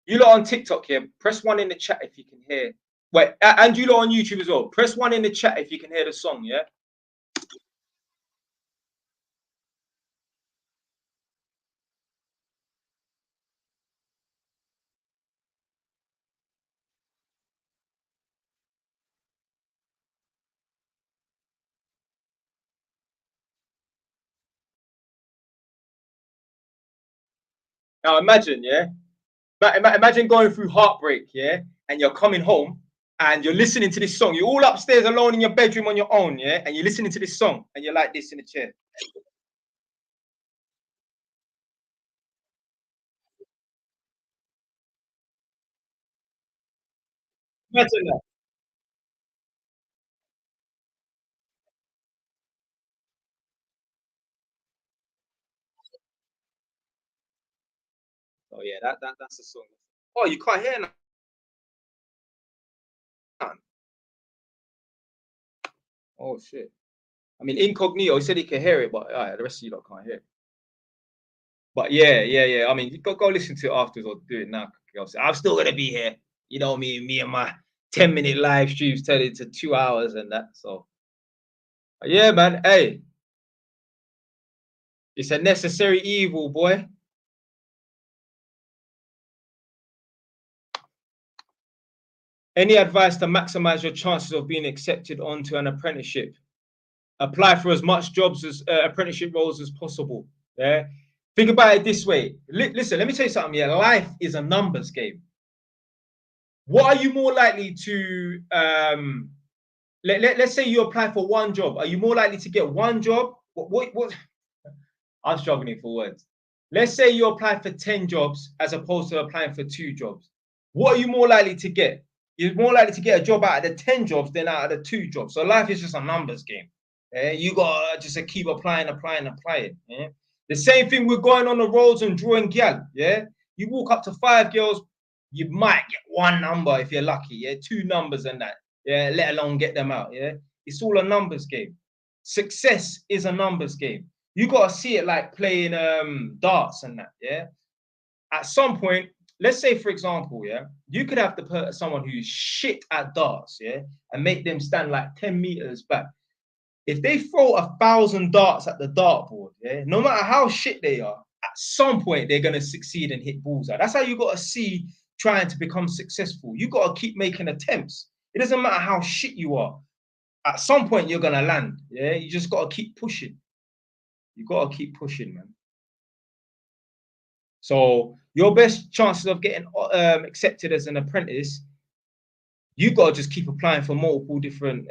you lot on TikTok here, press 1 in the chat if you can hear. Wait, and you lot on YouTube as well. Press 1 in the chat if you can hear the song, yeah? Now imagine, yeah? Imagine going through heartbreak, yeah? And you're coming home and you're listening to this song. You're all upstairs alone in your bedroom on your own, yeah? And you're listening to this song and you're like this in the chair. Imagine that. Oh yeah, that's the song. Oh, you can't hear nothing. Oh shit. I mean, incognito. He said he can hear it, but the rest of you lot can't hear it. But yeah. I mean, you go listen to it afterwards or do it now. I'm still gonna be here. You know me and my 10-minute live streams turn into 2 hours and that. So yeah, man. Hey, it's a necessary evil, boy. Any advice to maximize your chances of being accepted onto an apprenticeship? Apply for as much jobs as apprenticeship roles as possible. Yeah. Think about it this way. Listen, let me tell you something. Yeah, life is a numbers game. What are you more likely to let's say you apply for one job? Are you more likely to get one job? What I'm struggling for words. Let's say you apply for 10 jobs as opposed to applying for 2 jobs. What are you more likely to get? You're more likely to get a job out of the 10 jobs than out of the 2 jobs. So life is just a numbers game. You got just to keep applying. Yeah? The same thing with going on the roads and drawing gal. Yeah, you walk up to 5 girls, you might get 1 number if you're lucky. Yeah, 2 numbers and that. Yeah, let alone get them out. Yeah, it's all a numbers game. Success is a numbers game. You got to see it like playing darts and that. Yeah, at some point, let's say for example, yeah, you could have to put someone who's shit at darts, yeah, and make them stand like 10 meters back. If they throw 1,000 darts at the dartboard, yeah, no matter how shit they are, at some point they're gonna succeed and hit bullseye. That's how you got to see trying to become successful. You got to keep making attempts. It doesn't matter how shit you are. At some point you're gonna land. Yeah, you just got to keep pushing. You got to keep pushing, man. So your best chances of getting accepted as an apprentice, you got to just keep applying for multiple different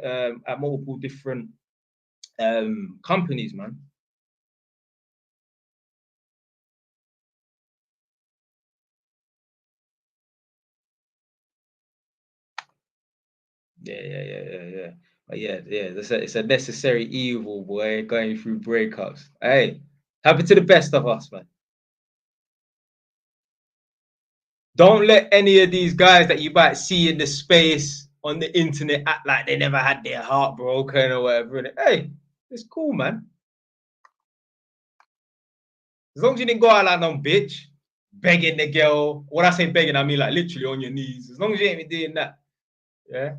companies, man. Yeah. But yeah. It's a necessary evil, boy, going through breakups. Hey, happen to the best of us, man. Don't let any of these guys that you might see in the space on the internet act like they never had their heart broken or whatever. Hey, it's cool, man. As long as you didn't go out like no bitch, begging the girl. When I say begging, I mean like literally on your knees. As long as you ain't doing that, yeah.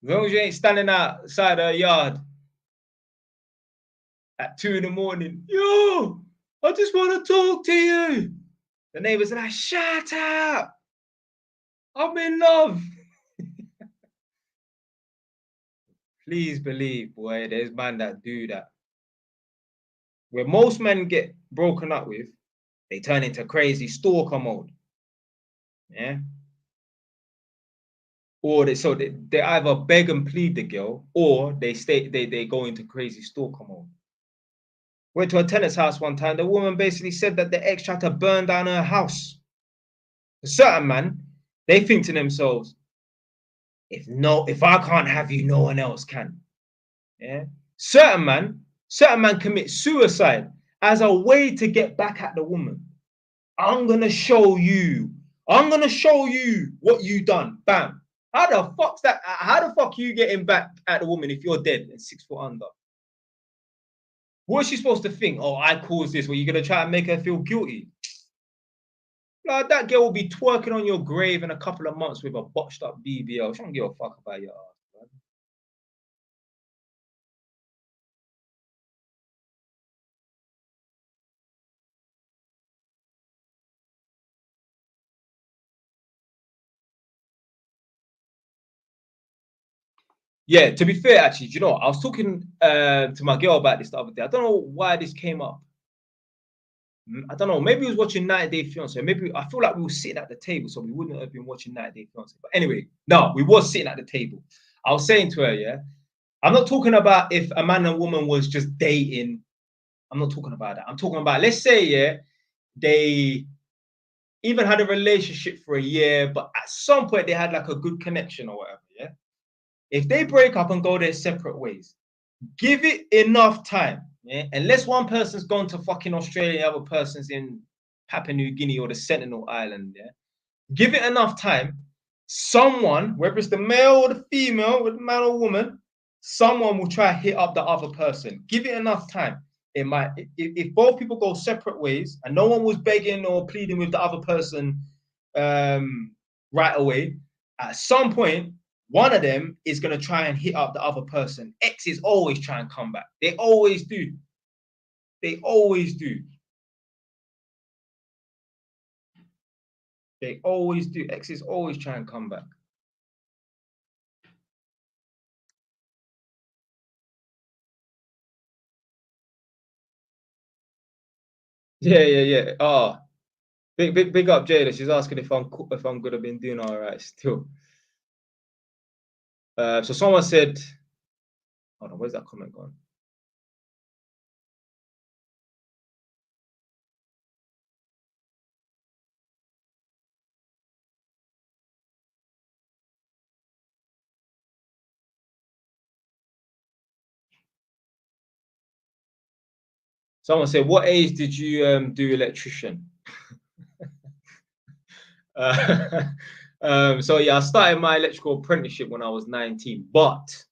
As long as you ain't standing outside her yard at 2 in the morning, yo, I just want to talk to you. The neighbors are like, shut up. I'm in love. Please believe, boy, there's men that do that. Where most men get broken up with, they turn into crazy stalker mode. Yeah. or they either beg and plead the girl, or they go into crazy stalker mode. Went to a tenant's house one time. The woman basically said that the ex tried to burn down her house. A certain man, they think to themselves, if I can't have you, no one else can. Yeah. Certain man commit suicide as a way to get back at the woman. I'm gonna show you what you done. Bam. How the fuck's that? How the fuck you getting back at the woman if you're dead and 6 foot under? What's she supposed to think? Oh, I caused this. Well, you're gonna try and make her feel guilty. Like, that girl will be twerking on your grave in a couple of months with a botched up BBL. She don't give a fuck about your ass, man. Yeah, to be fair, actually, do you know what? I was talking to my girl about this the other day. I don't know why this came up. I don't know. Maybe we was watching 90 Day Fiance. Maybe I feel like we were sitting at the table, so we wouldn't have been watching 90 Day Fiance. But anyway, no, we was sitting at the table. I was saying to her, yeah, I'm not talking about if a man and woman was just dating. I'm not talking about that. I'm talking about, let's say, yeah, they even had a relationship for a year, but at some point they had like a good connection or whatever, yeah. If they break up and go their separate ways, give it enough time, yeah. Unless one person's gone to fucking Australia, the other person's in Papua New Guinea or the Sentinel Island, yeah. Give it enough time. Someone, whether it's the male or the female, with man or woman, someone will try to hit up the other person. Give it enough time. It might, if both people go separate ways and no one was begging or pleading with the other person right away, at some point, one of them is going to try and hit up the other person. Exes always try and come back. They always do. They always do. They always do. Exes always try and come back. Yeah. Oh, big up Jada. She's asking if I'm gonna been doing all right still. So someone said, hold on, where's that comment gone? Someone said, what age did you do electrician? So yeah, I started my electrical apprenticeship when I was 19, but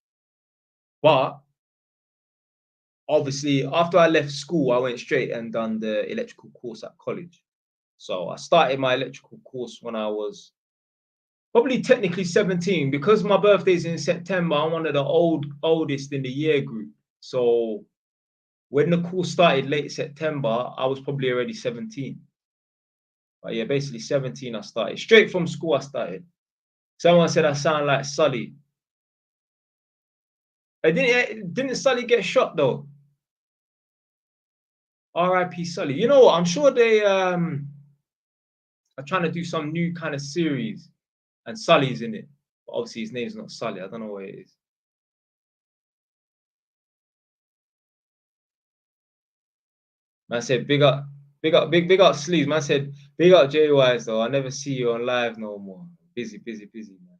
obviously after I left school, I went straight and done the electrical course at college. So I started my electrical course when I was probably technically 17, because my birthday's in September. I'm one of the oldest in the year group. So when the course started late September, I was probably already 17. But yeah, basically 17 I started. Straight from school I started. Someone said I sound like Sully. Didn't Sully get shot though? R.I.P. Sully. You know what? I'm sure they are trying to do some new kind of series and Sully's in it. But obviously his name's not Sully. I don't know what it is. Man said big up Sleeves. Man said big up JYs though. I never see you on live no more. Busy, man.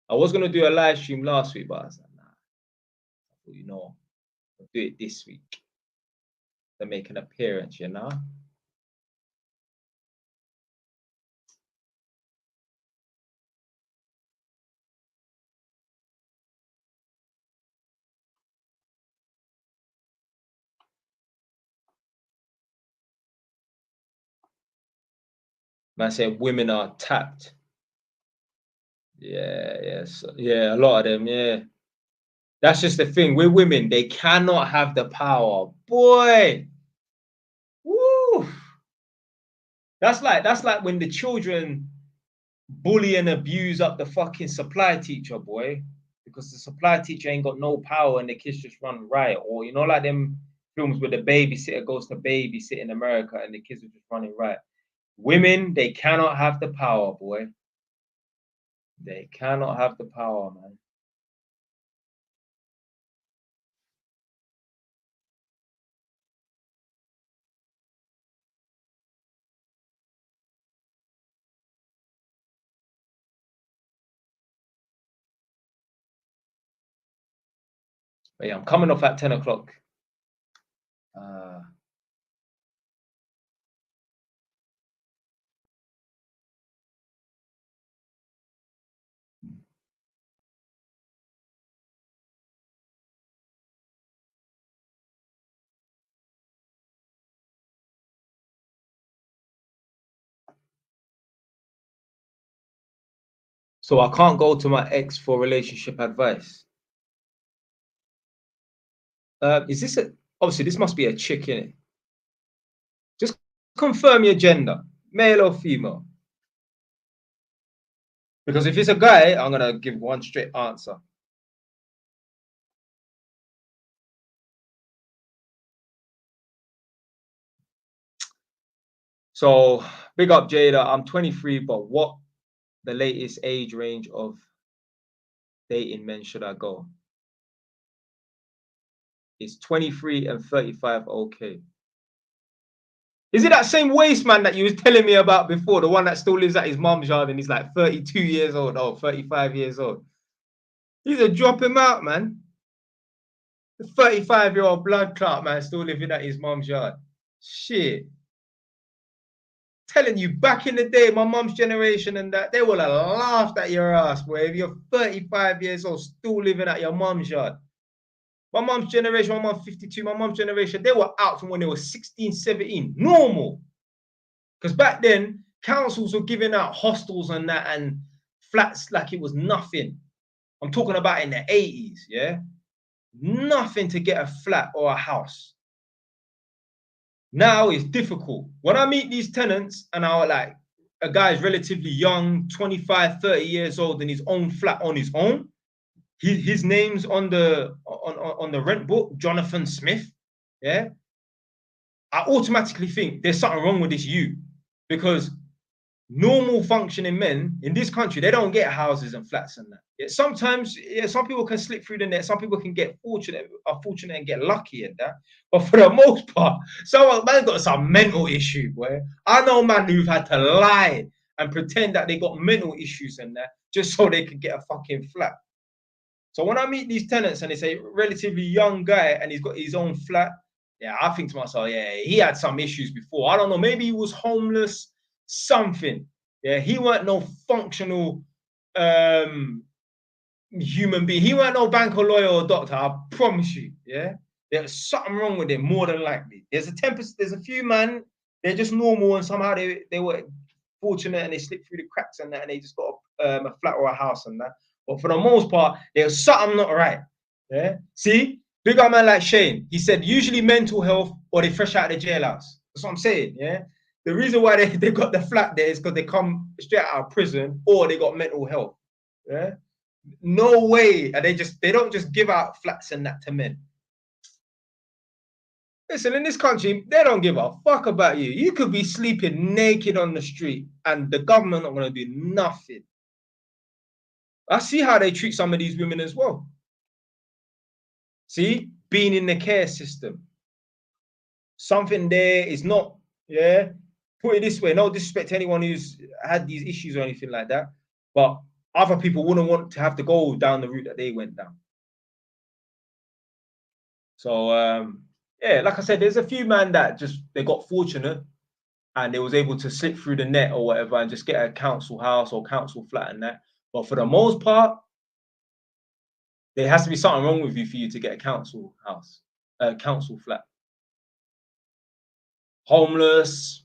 I was gonna do a live stream last week, but I was like, nah. You know, I'll do it this week to make an appearance, you know. Man said women are tapped. Yeah, a lot of them, yeah. That's just the thing. With women, they cannot have the power. Boy. Woo. That's like when the children bully and abuse up the fucking supply teacher, boy. Because the supply teacher ain't got no power and the kids just run riot. Or you know, like them films where the babysitter goes to babysit in America and the kids are just running riot. Women, they cannot have the power, boy. They cannot have the power, man. But yeah, I'm coming off at 10 o'clock. So I can't go to my ex for relationship advice. Is this obviously this must be a chick, innit? Just confirm your gender, male or female. Because if it's a guy, I'm gonna give one straight answer. So big up Jada. I'm 23, but what the latest age range of dating men should I go? Is 23 and 35 okay? Is it that same waste man that you was telling me about before? The one that still lives at his mum's yard and he's like 32 years old or 35 years old? He's a drop him out, man. The 35-year-old blood clot man still living at his mum's yard. Shit. Telling you, back in the day, my mum's generation and that, they would have laughed at your ass, boy. If you're 35 years old, still living at your mum's yard. My mum's generation, my mum's 52, my mum's generation, they were out from when they were 16, 17. Normal. Because back then, councils were giving out hostels and that and flats like it was nothing. I'm talking about in the 80s, yeah? Nothing to get a flat or a house. Now it's difficult. When I meet these tenants and I like, a guy's relatively young, 25, 30 years old, in his own flat on his own, his name's on the rent book, Jonathan Smith, yeah? I automatically think there's something wrong with this you, because normal functioning men in this country, they don't get houses and flats and that. Yeah, sometimes, yeah, some people can slip through the net. Some people can get fortunate and get lucky at that. But for the most part, some man got some mental issue, boy. I know man who've had to lie and pretend that they got mental issues and that just so they could get a fucking flat. So when I meet these tenants and it's a relatively young guy and he's got his own flat, yeah, I think to myself, yeah, he had some issues before. I don't know, maybe he was homeless, something. Yeah, he weren't no functional human being. He weren't no banker, lawyer, or doctor. I promise you. Yeah, there's something wrong with him, more than likely. There's a few man, they're just normal and somehow they were fortunate and they slipped through the cracks and that and they just got a flat or a house and that. But for the most part, there's something not right. Yeah. See, big up man like Shane. He said usually mental health or they fresh out of the jailhouse. That's what I'm saying. Yeah. The reason why they got the flat there is because they come straight out of prison or they got mental health. Yeah. No way. And they don't just give out flats and that to men. Listen, in this country, they don't give a fuck about you. You could be sleeping naked on the street and the government not going to do nothing. I see how they treat some of these women as well. See, being in the care system. Something there is not, yeah. Put it this way, no disrespect to anyone who's had these issues or anything like that, but other people wouldn't want to have to go down the route that they went down. So, yeah, like I said, there's a few men that just, they got fortunate and they was able to slip through the net or whatever and just get a council house or council flat and that. But for the most part, there has to be something wrong with you for you to get a council house, a council flat. Homeless,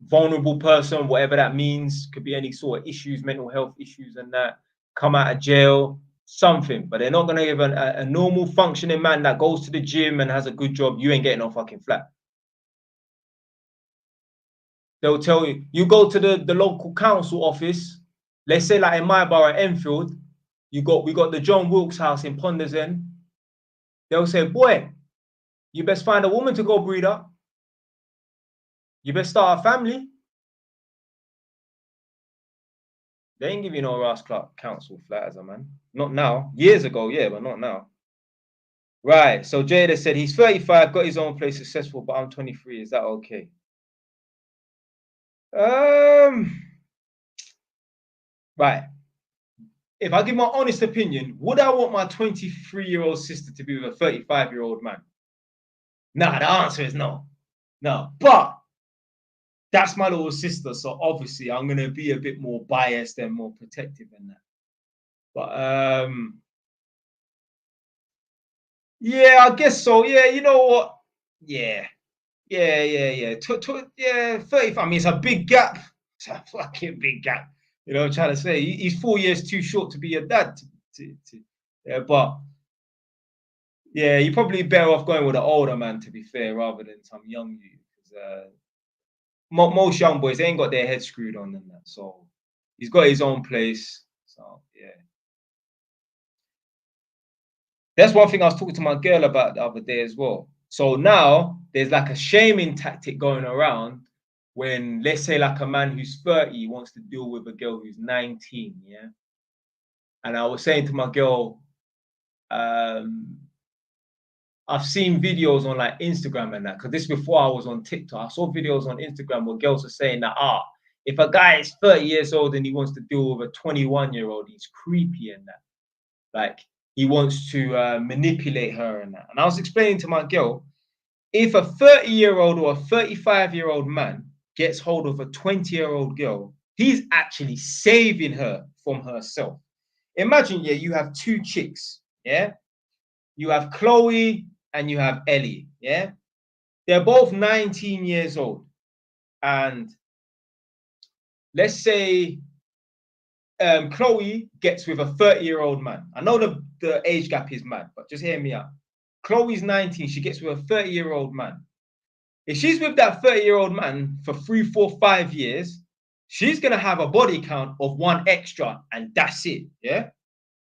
vulnerable person, whatever that means, could be any sort of issues, mental health issues and that, come out of jail, something. But they're not going to give a normal functioning man that goes to the gym and has a good job, you ain't getting no fucking flat. They'll tell you, you go to the local council office, let's say like in my borough, Enfield, we got the John Wilkes house in Ponders End. They'll say, boy, you best find a woman to go breed up. You best start a family. They ain't give you no Ross Clark Council flat as a man. Not now. Years ago, yeah, but not now. Right. So Jada said he's 35, got his own place, successful, but I'm 23. Is that okay? Right. If I give my honest opinion, would I want my 23-year-old sister to be with a 35-year-old man? Nah, the answer is no. No. But that's my little sister, so obviously I'm gonna be a bit more biased and more protective in that. But yeah, I guess so. Yeah, you know what? Yeah. Yeah. 35. I mean, it's a big gap. It's a fucking big gap. You know what I'm trying to say? He's 4 years too short to be a dad. Yeah, but yeah, you're probably better off going with an older man, to be fair, rather than some young you. Most young boys, they ain't got their head screwed on and that. So he's got his own place. So yeah. That's one thing I was talking to my girl about the other day as well. So now there's like a shaming tactic going around when, let's say, like a man who's 30 wants to deal with a girl who's 19, yeah? And I was saying to my girl, I've seen videos on like Instagram and that, because this before I was on TikTok. I saw videos on Instagram where girls are saying that, if a guy is 30 years old and he wants to deal with a 21-year-old, he's creepy and that. Like, he wants to manipulate her and that. And I was explaining to my girl, if a 30-year-old or a 35-year-old man gets hold of a 20-year-old girl, he's actually saving her from herself. Imagine, yeah, you have two chicks, yeah? You have Chloe and you have Ellie, yeah? They're both 19 years old. And let's say Chloe gets with a 30-year-old man. I know the age gap is mad, but just hear me out. Chloe's 19, she gets with a 30-year-old man. If she's with that 30-year-old man for 3, 4, 5 years, she's going to have a body count of 1 extra, and that's it, yeah?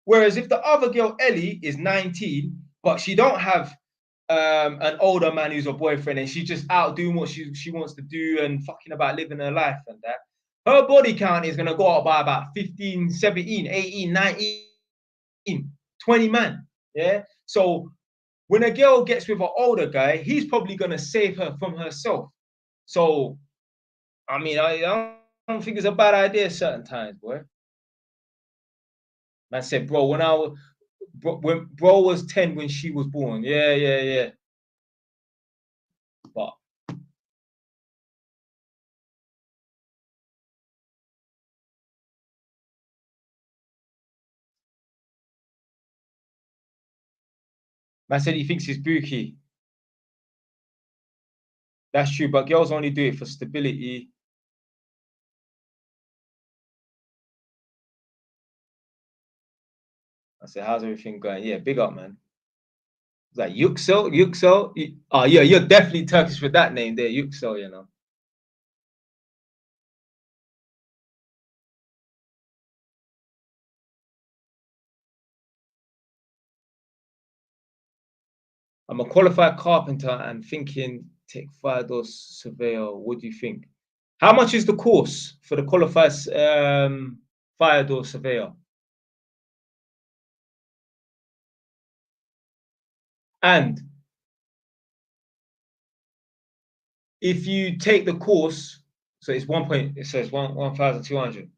Whereas if the other girl, Ellie, is 19, but she don't have an older man who's a boyfriend, and she's just out doing what she wants to do and fucking about living her life and that, her body count is going to go up by about 15, 17, 18, 19, 20 man, yeah? So when a girl gets with an older guy, he's probably going to save her from herself. So, I mean, I don't think it's a bad idea certain times, boy. Man said, bro, when bro was 10 when she was born. Yeah. But man said he thinks he's bookie. That's true, but girls only do it for stability. I said, how's everything going? Yeah, big up, man. It's like Yüksel. Oh, yeah, you're definitely Turkish with that name there, Yüksel, you know. I'm a qualified carpenter and thinking take fire door surveyor. What do you think? How much is the course for the qualified fire door surveyor? And if you take the course, so it's it says 1,200.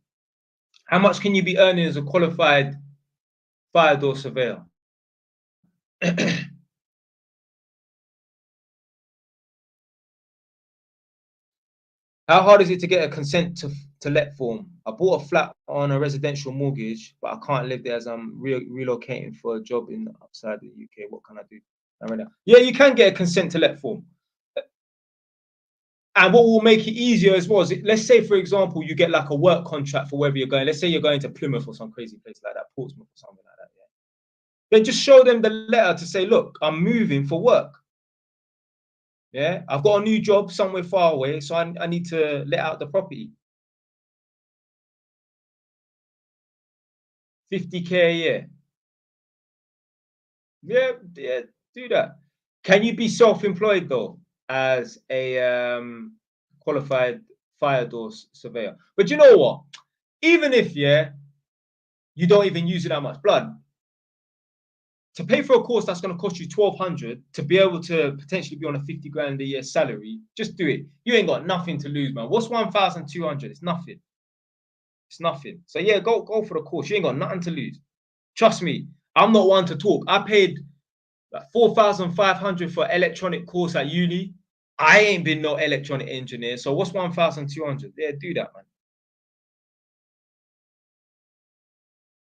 How much can you be earning as a qualified fire door surveyor? How hard is it to get a consent to let form? I bought a flat on a residential mortgage, but I can't live there as I'm relocating for a job outside the UK. What can I do? Yeah, you can get a consent to let form. And what will make it easier as well is, let's say, for example, you get like a work contract for wherever you're going. Let's say you're going to Plymouth or some crazy place like that, Portsmouth or something like that. Yeah. Then just show them the letter to say, look, I'm moving for work. Yeah, I've got a new job somewhere far away, so I need to let out the property. 50K a year. Yeah, do that. Can you be self-employed though as a qualified fire door surveyor? But you know what? even if, yeah, you don't even use it that much, blood, to pay for a course that's going to cost you 1,200 to be able to potentially be on a 50 grand a year salary, just do it. You ain't got nothing to lose, man. What's 1,200? It's nothing. It's nothing. So yeah, go for the course. You ain't got nothing to lose. Trust me, I'm not one to talk. I paid like 4,500 for electronic course at uni. I ain't been no electronic engineer. So what's 1,200? Yeah, do that, man.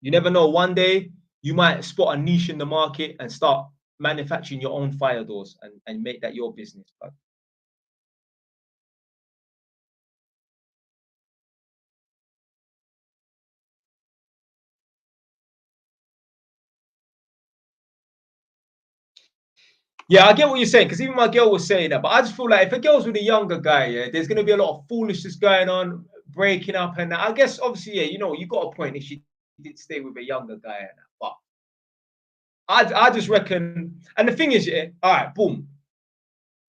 You never know. One day you might spot a niche in the market and start manufacturing your own fire doors and make that your business. But yeah, I get what you're saying, because even my girl was saying that. But I just feel like if a girl's with a younger guy, yeah, there's going to be a lot of foolishness going on, breaking up. And I guess, obviously, yeah, you know, you got a point if she did stay with a younger guy. And that. But I just reckon, and the thing is, yeah, all right, boom.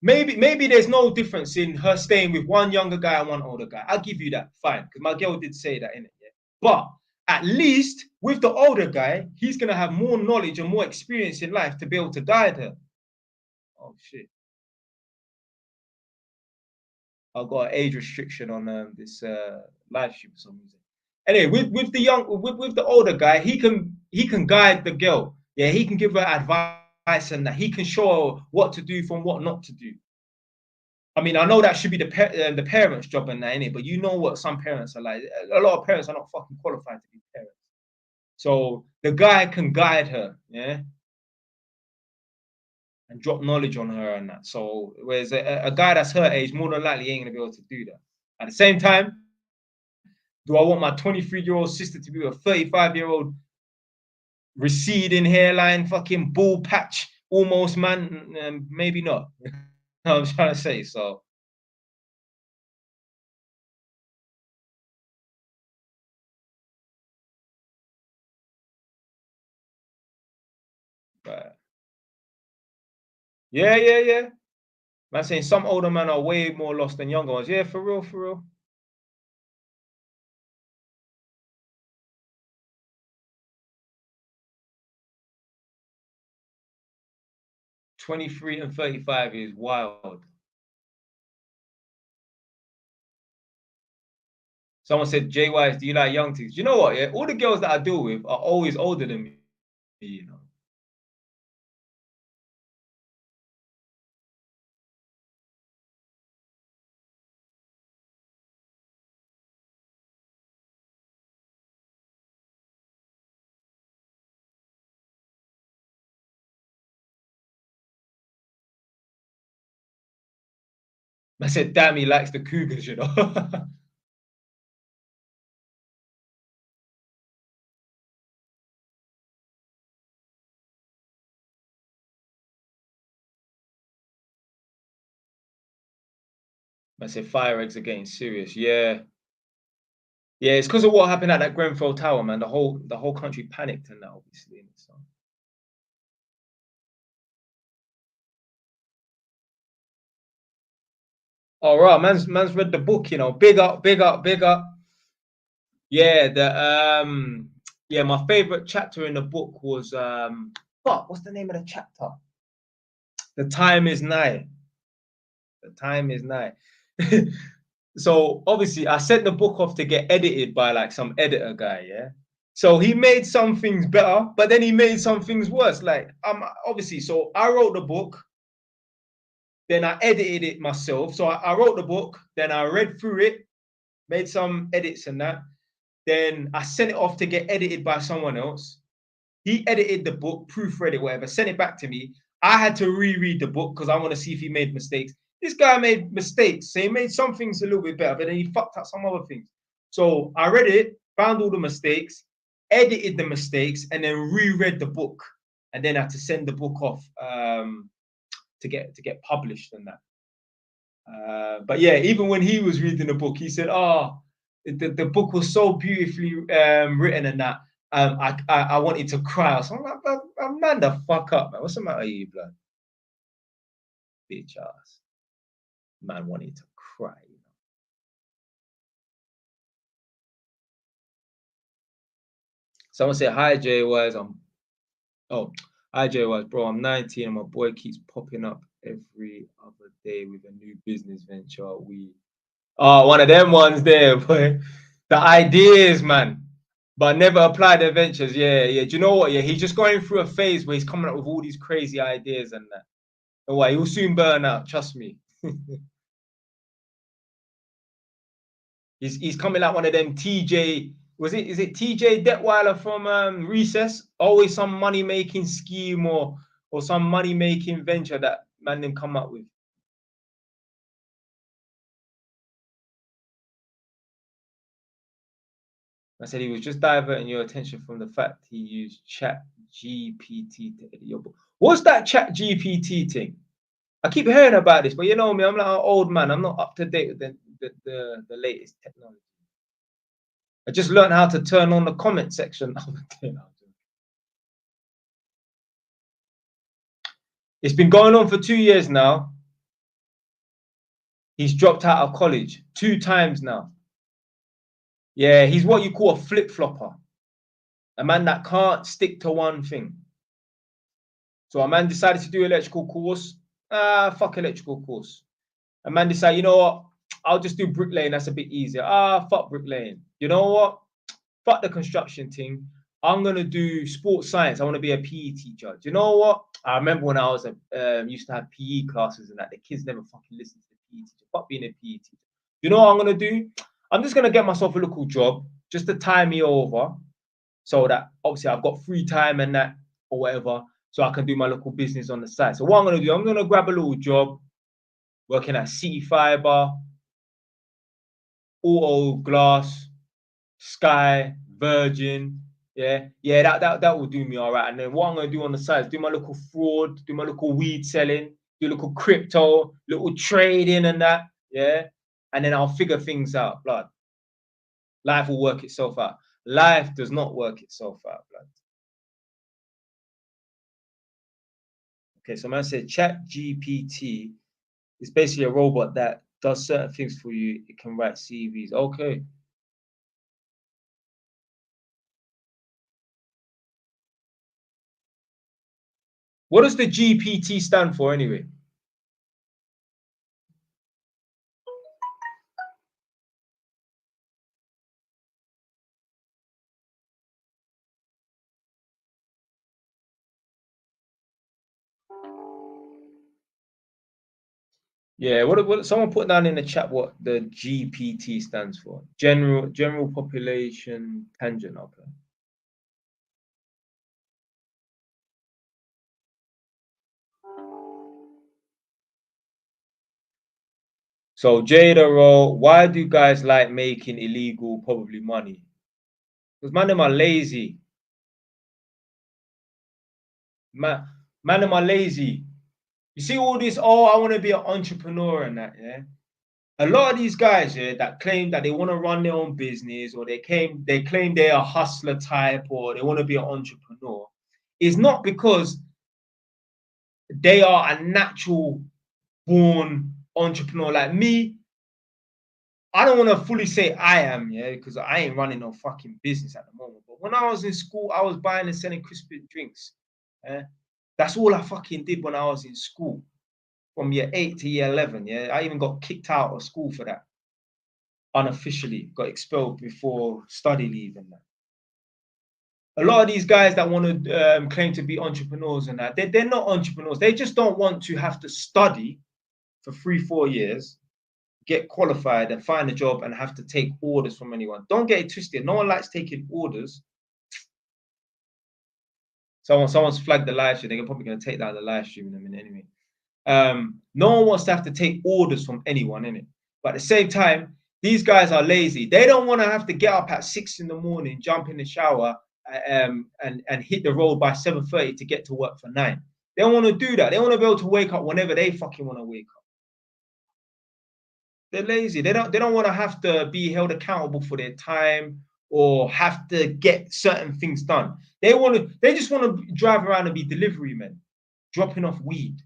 Maybe there's no difference in her staying with one younger guy and one older guy. I'll give you that, fine, because my girl did say that in it. Yeah? But at least with the older guy, he's going to have more knowledge and more experience in life to be able to guide her. Oh, shit. I've got an age restriction on this live stream for some reason. Anyway, with the older guy, he can guide the girl. Yeah, he can give her advice and that he can show her what to do from what not to do. I mean, I know that should be the parents' job and that, innit? But you know what some parents are like. A lot of parents are not fucking qualified to be parents. So the guy can guide her, yeah, and drop knowledge on her and that. So whereas a guy that's her age, more than likely ain't gonna be able to do that. At the same time, do I want my 23-year-old sister to be a 35-year-old receding hairline, fucking ball patch, almost man? Maybe not. You know what I'm trying to say. So, but yeah, yeah, yeah. Man saying some older men are way more lost than younger ones. Yeah, for real, for real. 23 and 35 is wild. Someone said, Jay Wise, do you like young things? You know what? Yeah, all the girls that I deal with are always older than me, you know. I said, damn, he likes the cougars, you know. I said, fire eggs are getting serious. Yeah. Yeah, it's because of what happened at that Grenfell Tower, man. The whole country panicked and that, obviously. So. All right, man's read the book, you know. Big up, big up, big up. Yeah, yeah, my favorite chapter in the book was what's the name of the chapter? The time is nigh. The time is nigh. So obviously I sent the book off to get edited by like some editor guy, yeah. So he made some things better, but then he made some things worse. Like obviously, so I wrote the book, then I edited it myself. So I wrote the book, then I read through it, made some edits and that. Then I sent it off to get edited by someone else. He edited the book, proofread it, whatever, sent it back to me. I had to reread the book because I want to see if he made mistakes. This guy made mistakes. So he made some things a little bit better, but then he fucked up some other things. So I read it, found all the mistakes, edited the mistakes, and then reread the book. And then I had to send the book off to get published and that. But yeah, even when he was reading the book, he said, "Oh, the book was so beautifully written and that I wanted to cry." So I'm like, man, the fuck up, man. What's the matter with you, blood? Bitch ass. Man wanted to cry. Someone said, hi, Jay Wise. Hi, Jay Wise, bro. I'm 19 and my boy keeps popping up every other day with a new business venture. One of them ones there, boy. The ideas, man. But never apply the ventures. Yeah, yeah. Do you know what? Yeah, he's just going through a phase where he's coming up with all these crazy ideas and that. And why? He'll soon burn out. Trust me. He's coming like one of them TJ. Is it TJ Detweiler from Recess? Always some money making scheme or some money making venture that man didn't come up with. I said he was just diverting your attention from the fact he used Chat GPT to edit your book. What's that Chat GPT thing? I keep hearing about this, but you know me, I'm like an old man. I'm not up to date with the latest technology. I just learned how to turn on the comment section. It's been going on for 2 years now. He's dropped out of college 2 times now. Yeah, he's what you call a flip-flopper. A man that can't stick to one thing. So a man decided to do electrical course. Fuck electrical course. A man decided, you know what? I'll just do bricklaying. That's a bit easier. Fuck bricklaying. You know what? Fuck the construction thing. I'm gonna do sports science. I want to be a PE teacher. Do you know what? I remember when I was used to have PE classes and that the kids never fucking listened to the PE teacher. Fuck being a PE teacher. You know what I'm gonna do? I'm just gonna get myself a local job just to tie me over, so that obviously I've got free time and that or whatever, so I can do my local business on the side. So what I'm gonna do? I'm gonna grab a little job working at City Fiber, Auto Glass, Sky, Virgin. Yeah, that will do me all right. And then what I'm gonna do on the side is do my local fraud, do my local weed selling, do local crypto, little trading and that. Yeah, and then I'll figure things out. Blood. Life will work itself out. Life does not work itself out, blood. Okay, so man said Chat GPT is basically a robot that does certain things for you. It can write CVs. Okay. What does the GPT stand for anyway? Yeah, what someone put down in the chat what the GPT stands for. General population tangent. Okay. So Jada Rowe, why do guys like making illegal probably money? Because man, them are lazy. Man, them are lazy. You see all this, I want to be an entrepreneur and that, yeah. A lot of these guys, yeah, that claim that they want to run their own business or they claim they're a hustler type or they want to be an entrepreneur, is not because they are a natural born entrepreneur like me. I don't want to fully say I am, yeah, because I ain't running no fucking business at the moment. But when I was in school, I was buying and selling crispy drinks. Yeah? That's all I fucking did when I was in school, from year 8 to year 11. Yeah, I even got kicked out of school for that. Unofficially, got expelled before study leave and that. A lot of these guys that want to claim to be entrepreneurs and that, they're not entrepreneurs. They just don't want to have to study for 3-4 years, get qualified and find a job and have to take orders from anyone. Don't get it twisted. No one likes taking orders. Someone's flagged the live stream. They're probably going to take down the live stream in a minute anyway. No one wants to have to take orders from anyone, innit? But at the same time, these guys are lazy. They don't want to have to get up at 6 in the morning, jump in the shower, and hit the road by 7:30 to get to work for 9. They don't want to do that. They want to be able to wake up whenever they fucking want to wake up. They're lazy. They don't want to have to be held accountable for their time or have to get certain things done. They just want to drive around and be delivery men, dropping off weed.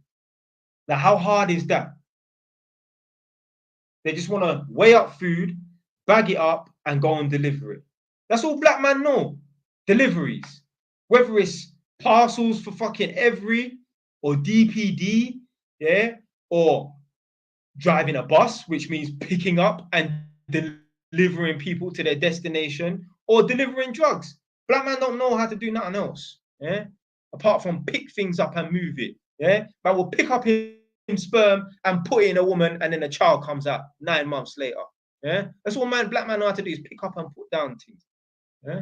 Now, how hard is that? They just want to weigh up food, bag it up, and go and deliver it. That's all black men know. deliveries, whether it's parcels for fucking Every or DPD, yeah, or driving a bus, which means picking up and delivering people to their destination, or delivering drugs. Black man don't know how to do nothing else, yeah, apart from pick things up and move it, yeah. Man will pick up his sperm and put it in a woman, and then a child comes out 9 months later, yeah. That's all black man know how to do, is pick up and put down things, yeah.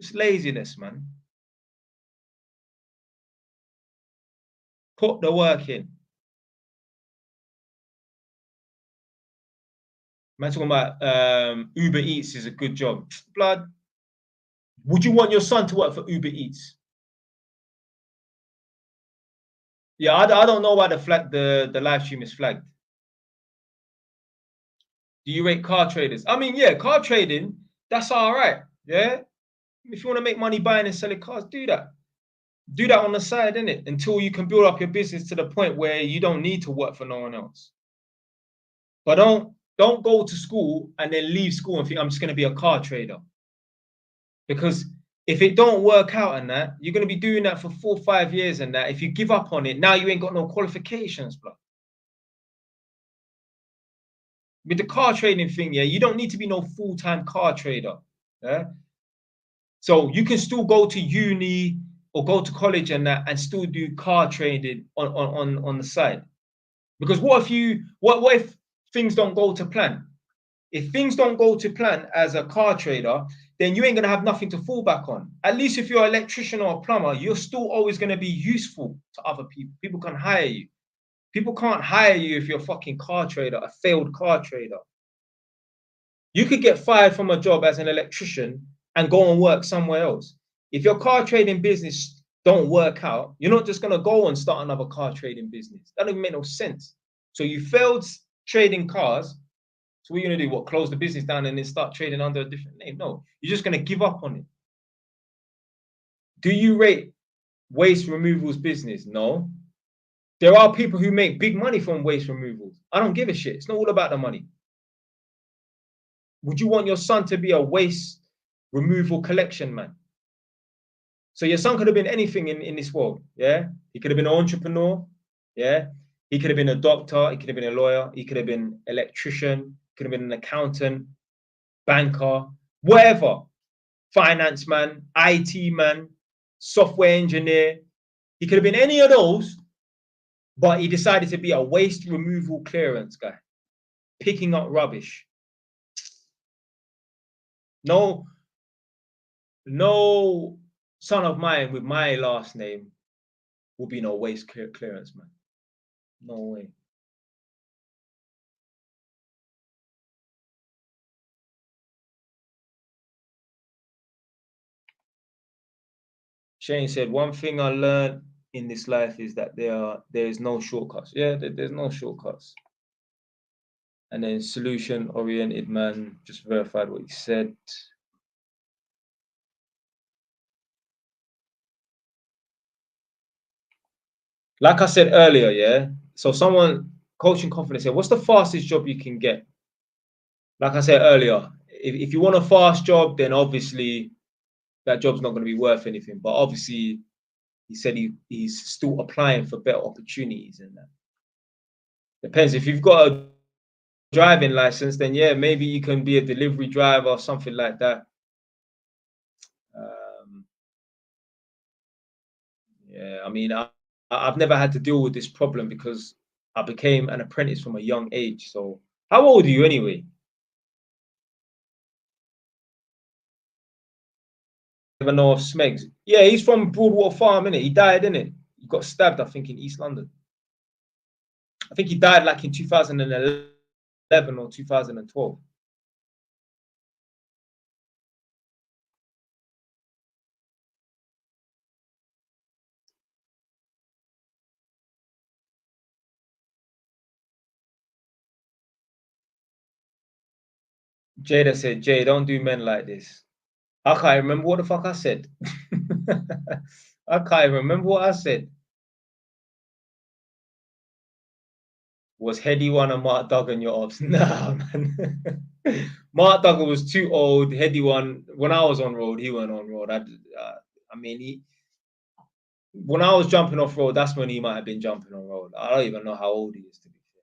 It's laziness, man. Put the work in. Man talking about Uber Eats is a good job. Blood. Would you want your son to work for Uber Eats? Yeah, I don't know why the live stream is flagged. Do you rate car traders? I mean, yeah, car trading, that's all right. Yeah. If you want to make money buying and selling cars, do that. Do that on the side, innit? Until you can build up your business to the point where you don't need to work for no one else. But don't go to school and then leave school and think I'm just going to be a car trader. Because if it don't work out and that, you're going to be doing that for 4 or 5 years and that. If you give up on it, now you ain't got no qualifications, bro. With the car trading thing, yeah, you don't need to be no full-time car trader. Yeah. So you can still go to uni or go to college and that and still do car trading on the side. Because what if things don't go to plan? If things don't go to plan as a car trader, then you ain't gonna have nothing to fall back on. At least if you're an electrician or a plumber, you're still always gonna be useful to other people. People can hire you. People can't hire you if you're a fucking car trader, a failed car trader. You could get fired from a job as an electrician and go and work somewhere else. If your car trading business don't work out, you're not just gonna go and start another car trading business. That doesn't make no sense. So you failed trading cars. So what are you gonna do? What, close the business down and then start trading under a different name? No, you're just gonna give up on it. Do you rate waste removals business? No. There are people who make big money from waste removals. I don't give a shit. It's not all about the money. Would you want your son to be a waste removal collection man? So your son could have been anything in this world, yeah? He could have been an entrepreneur, yeah? He could have been a doctor, he could have been a lawyer, he could have been an electrician, could have been an accountant, banker, whatever. Finance man, IT man, software engineer. He could have been any of those, but he decided to be a waste removal clearance guy, picking up rubbish. No son of mine with my last name will be no waste clearance man. No way. Shane said, one thing I learned in this life is that there is no shortcuts. Yeah, there's no shortcuts. And then solution-oriented man just verified what he said. Like I said earlier, yeah. So someone coaching confidence said, what's the fastest job you can get? Like I said earlier, if you want a fast job, then obviously that job's not going to be worth anything. But obviously, he said he's still applying for better opportunities and that. Depends. If you've got a driving license, then yeah, maybe you can be a delivery driver or something like that. Yeah, I mean, I've never had to deal with this problem because I became an apprentice from a young age. So how old are you anyway? Never know of Smegs. Yeah, he's from Broadwater Farm, innit? He died, innit? He got stabbed, I think, in East London. I think he died like in 2011 or 2012. Jada said, Jay, don't do men like this. I can't remember what the fuck I said. I can't remember what I said. Was Heady One and Mark Duggan your ops? Nah, man. Mark Duggan was too old. Heady One, when I was on road, he went on road. I mean, when I was jumping off road, that's when he might have been jumping on road. I don't even know how old he is, to be fair.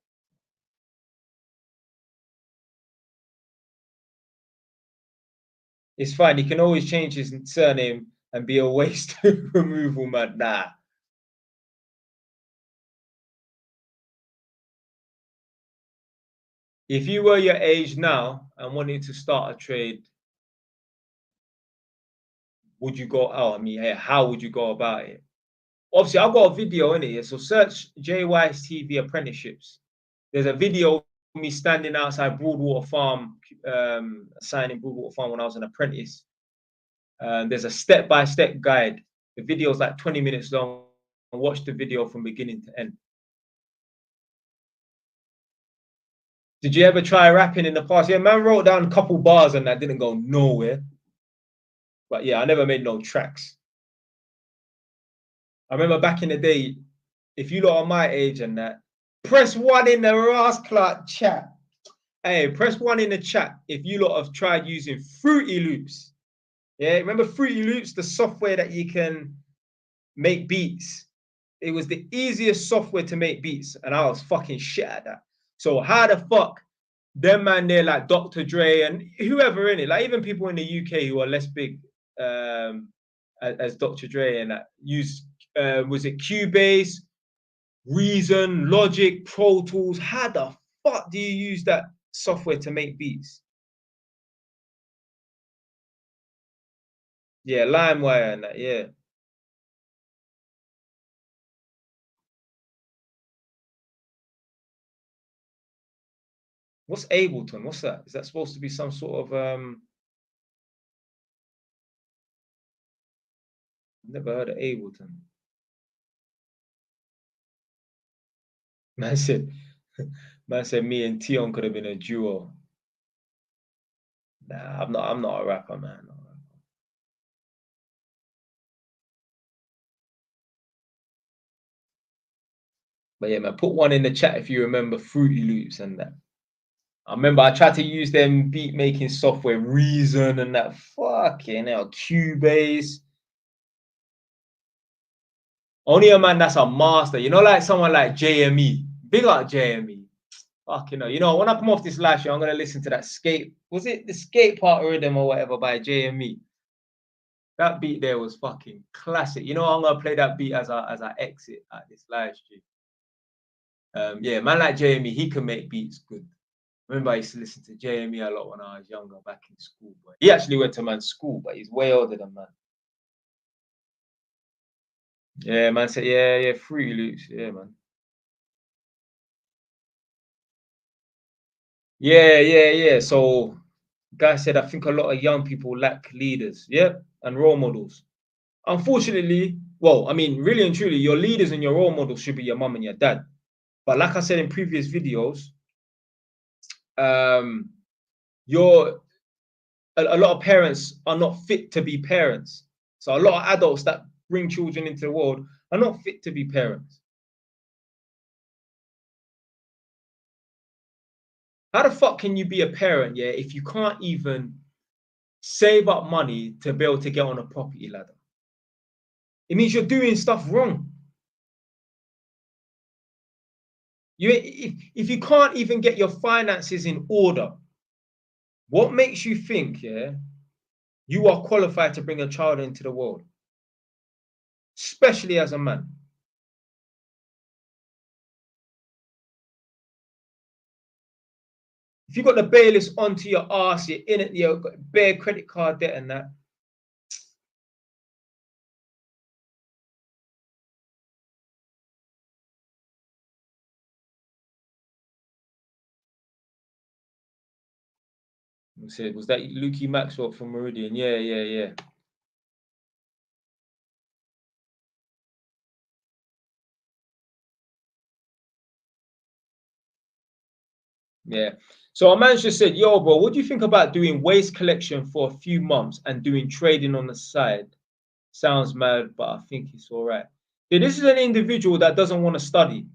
It's fine. He can always change his surname and be a waste removal man. Nah. If you were your age now and wanted to start a trade, would you go? Oh, I mean, hey, how would you go about it? Obviously, I've got a video in it. So search JY's TV apprenticeships. There's a video of me standing outside Broadwater Farm, signing Broadwater Farm when I was an apprentice. There's a step-by-step guide. The video is like 20 minutes long. And watch the video from beginning to end. Did you ever try rapping in the past? Yeah, man wrote down a couple bars and that didn't go nowhere. But yeah, I never made no tracks. I remember back in the day, if you lot are my age and that, press 1 in the Ras Clark chat. Hey, press 1 in the chat if you lot have tried using Fruity Loops. Yeah, remember Fruity Loops, the software that you can make beats? It was the easiest software to make beats, and I was fucking shit at that. So how the fuck them man there like Dr. Dre and whoever in it, like even people in the UK who are less big as Dr. Dre and that use was it Cubase, Reason, Logic, Pro Tools? How the fuck do you use that software to make beats? Yeah, LimeWire and that, yeah. What's Ableton? What's that? Is that supposed to be some sort of never heard of Ableton. Man said, man said me and Tion could have been a duo. Nah, I'm not a rapper, man. But yeah, man, put 1 in the chat if you remember Fruity Loops and that. I remember I tried to use them beat making software, Reason and that. Fucking hell, Cubase. Only a man that's a master. You know, like someone like JME. Big up JME. Fucking hell. You know, when I come off this live show, I'm gonna listen to that skate. Was it the skate part rhythm or whatever by JME? That beat there was fucking classic. You know, I'm gonna play that beat as I exit at this live stream. Yeah, man like JME, he can make beats good. Remember, I used to listen to JME a lot when I was younger, back in school. But he actually went to man's school, but he's way older than man. Yeah, man said, yeah, Fruity Loops, yeah, man. Yeah. So, guy said, I think a lot of young people lack leaders, yeah, and role models. Unfortunately, well, I mean, really and truly, your leaders and your role models should be your mum and your dad. But like I said in previous videos, your a lot of parents are not fit to be parents. So a lot of adults that bring children into the world are not fit to be parents. How the fuck can you be a parent, yeah, if you can't even save up money to be able to get on a property ladder? It means you're doing stuff wrong. If you can't even get your finances in order, what makes you think, yeah, you are qualified to bring a child into the world, especially as a man? If you got the bailiffs onto your ass, you're in it, you've got bare credit card debt and that. Was that Lukey Maxwell from Meridian? Yeah. Yeah. So a man just said, yo, bro, what do you think about doing waste collection for a few months and doing trading on the side? Sounds mad, but I think it's all right. Yeah, this is an individual that doesn't want to study.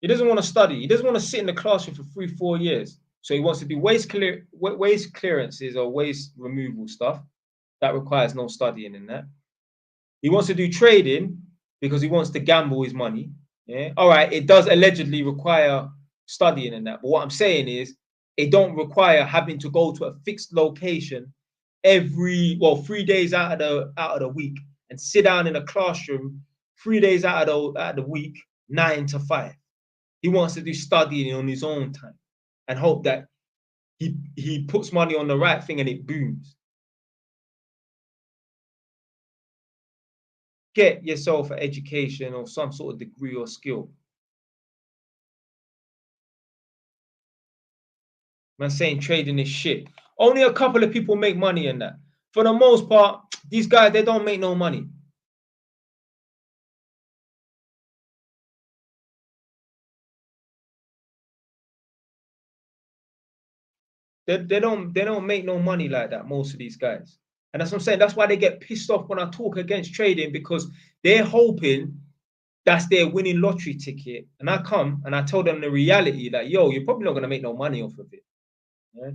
He doesn't want to study. He doesn't want to sit in the classroom for 3-4 years. So he wants to do waste clearances or waste removal stuff that requires no studying in that. He wants to do trading because he wants to gamble his money. Yeah. All right. It does allegedly require studying in that. But what I'm saying is it don't require having to go to a fixed location 3 days out of the week and sit down in a classroom 3 days out of the week, 9 to 5. He wants to do studying on his own time and hope that he puts money on the right thing and it booms. Get yourself an education or some sort of degree or skill. Man saying trading is shit. Only a couple of people make money in that. For the most part, these guys, they don't make no money. They don't make no money like that, most of these guys. And that's what I'm saying. That's why they get pissed off when I talk against trading, because they're hoping that's their winning lottery ticket. And I come and I tell them the reality that, yo, you're probably not going to make no money off of it. Yeah?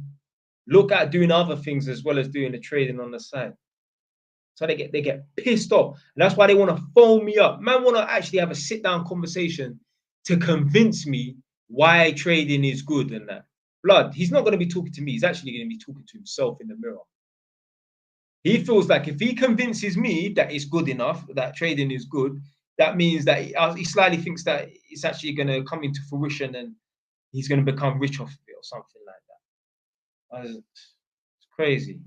Look at doing other things as well as doing the trading on the side. So they get pissed off. And that's why they want to phone me up. Man want to actually have a sit-down conversation to convince me why trading is good and that. Blood, he's not going to be talking to me. He's actually going to be talking to himself in the mirror. He feels like if he convinces me that it's good enough, that trading is good, that means that he slightly thinks that it's actually going to come into fruition and he's going to become rich off of it or something like that. It's crazy.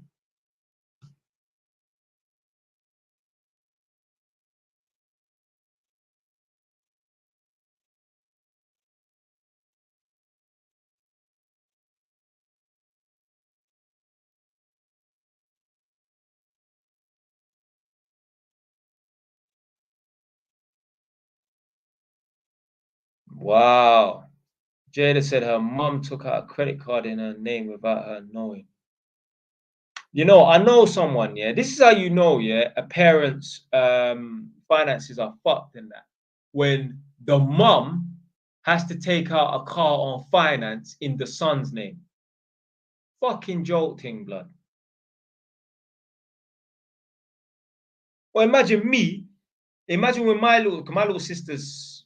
Wow. Jada said her mum took out a credit card in her name without her knowing. You know, I know someone, yeah. This is how you know, yeah, a parent's finances are fucked in that. When the mum has to take out a car on finance in the son's name. Fucking jolting, blood. Well, imagine when my little sister's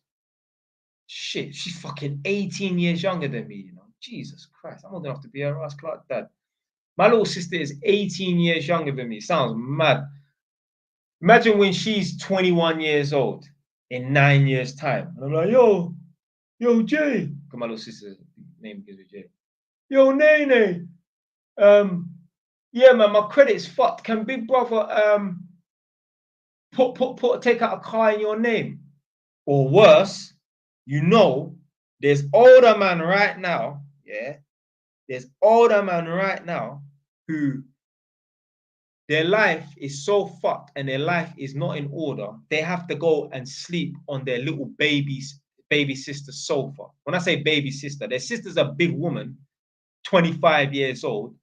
shit, she's fucking 18 years younger than me, you know. Jesus Christ, I'm old enough to be a Ross Clark dad. My little sister is 18 years younger than me. Sounds mad. Imagine when she's 21 years old in 9 years' time. And I'm like, yo, Jay. Because my little sister's name begins with Jay. Yo, Nene. Yeah, man, my credit's fucked. Can Big Brother take out a car in your name? Or worse, you know, there's older man right now, yeah. There's older man right now who their life is so fucked and their life is not in order. They have to go and sleep on their little baby sister's sofa. When I say baby sister, their sister's a big woman, 25 years old.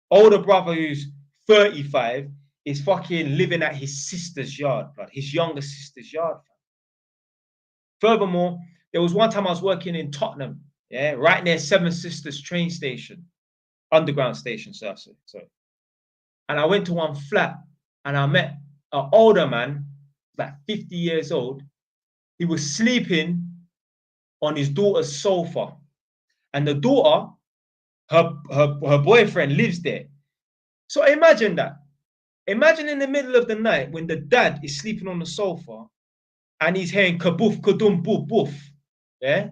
Older brother who's 35 is fucking living at his sister's yard, blood, his younger sister's yard. Furthermore, there was one time I was working in Tottenham, yeah, right near Seven Sisters train station, underground station, sorry. And I went to one flat and I met an older man, like 50 years old. He was sleeping on his daughter's sofa. And the daughter, her boyfriend lives there. So imagine that. Imagine in the middle of the night when the dad is sleeping on the sofa and he's hearing kaboof, kadum, boof, boof. Yeah?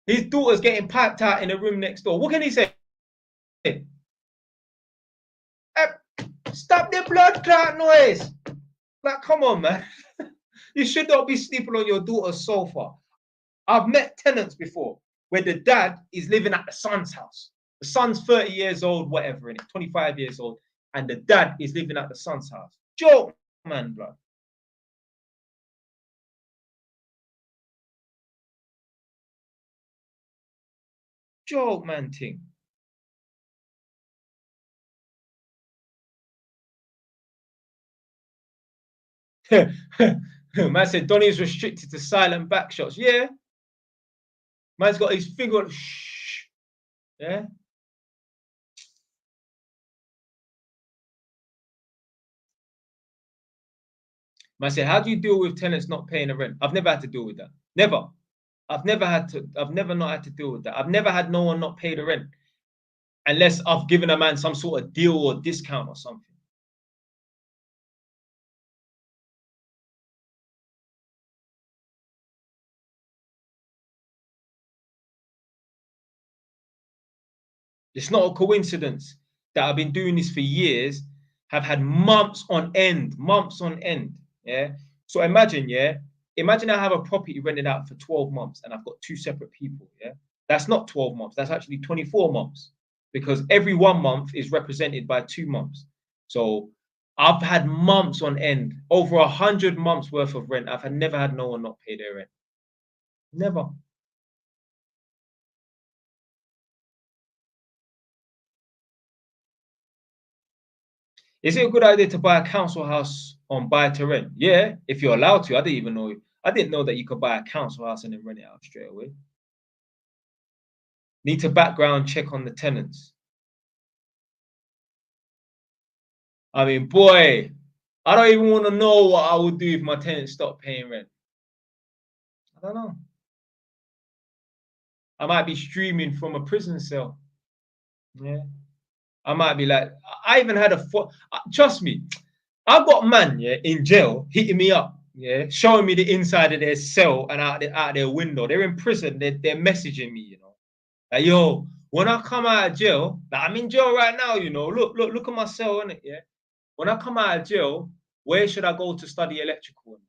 His daughter's getting piped out in the room next door. What can he say? Stop the blood clot noise. Like, come on, man. You should not be sleeping on your daughter's sofa. I've met tenants before where the dad is living at the son's house. The son's 30 years old, whatever, in it, 25 years old, and the dad is living at the son's house. Joke, man, blood. Joke, man, thing. Man said Donny's restricted to silent back shots. Yeah. Man's got his finger on, shh. Yeah. Man said, how do you deal with tenants not paying the rent? I've never had to deal with that. Never. I've never not had to deal with that. I've never had no one not pay the rent unless I've given a man some sort of deal or discount or something. It's not a coincidence that I've been doing this for years, have had months on end, yeah. So imagine, yeah, imagine I have a property rented out for 12 months and I've got 2 separate people, yeah. That's not 12 months, that's actually 24 months because every 1 month is represented by 2 months. So I've had months on end, over 100 months worth of rent. I've never had no one not pay their rent. Never. Is it a good idea to buy a council house on buy to rent? Yeah, if you're allowed to. I didn't even know. I didn't know that you could buy a council house and then rent it out straight away. Need to background check on the tenants. I mean, boy, I don't even want to know what I would do if my tenants stopped paying rent. I don't know. I might be streaming from a prison cell. Yeah. I might be like, I even had trust me, I've got man, yeah, in jail hitting me up, yeah, showing me the inside of their cell and out their window. They're in prison, they're messaging me, you know. Like, yo, when I come out of jail, like I'm in jail right now, you know. Look at my cell, innit, yeah. When I come out of jail, where should I go to study electrical?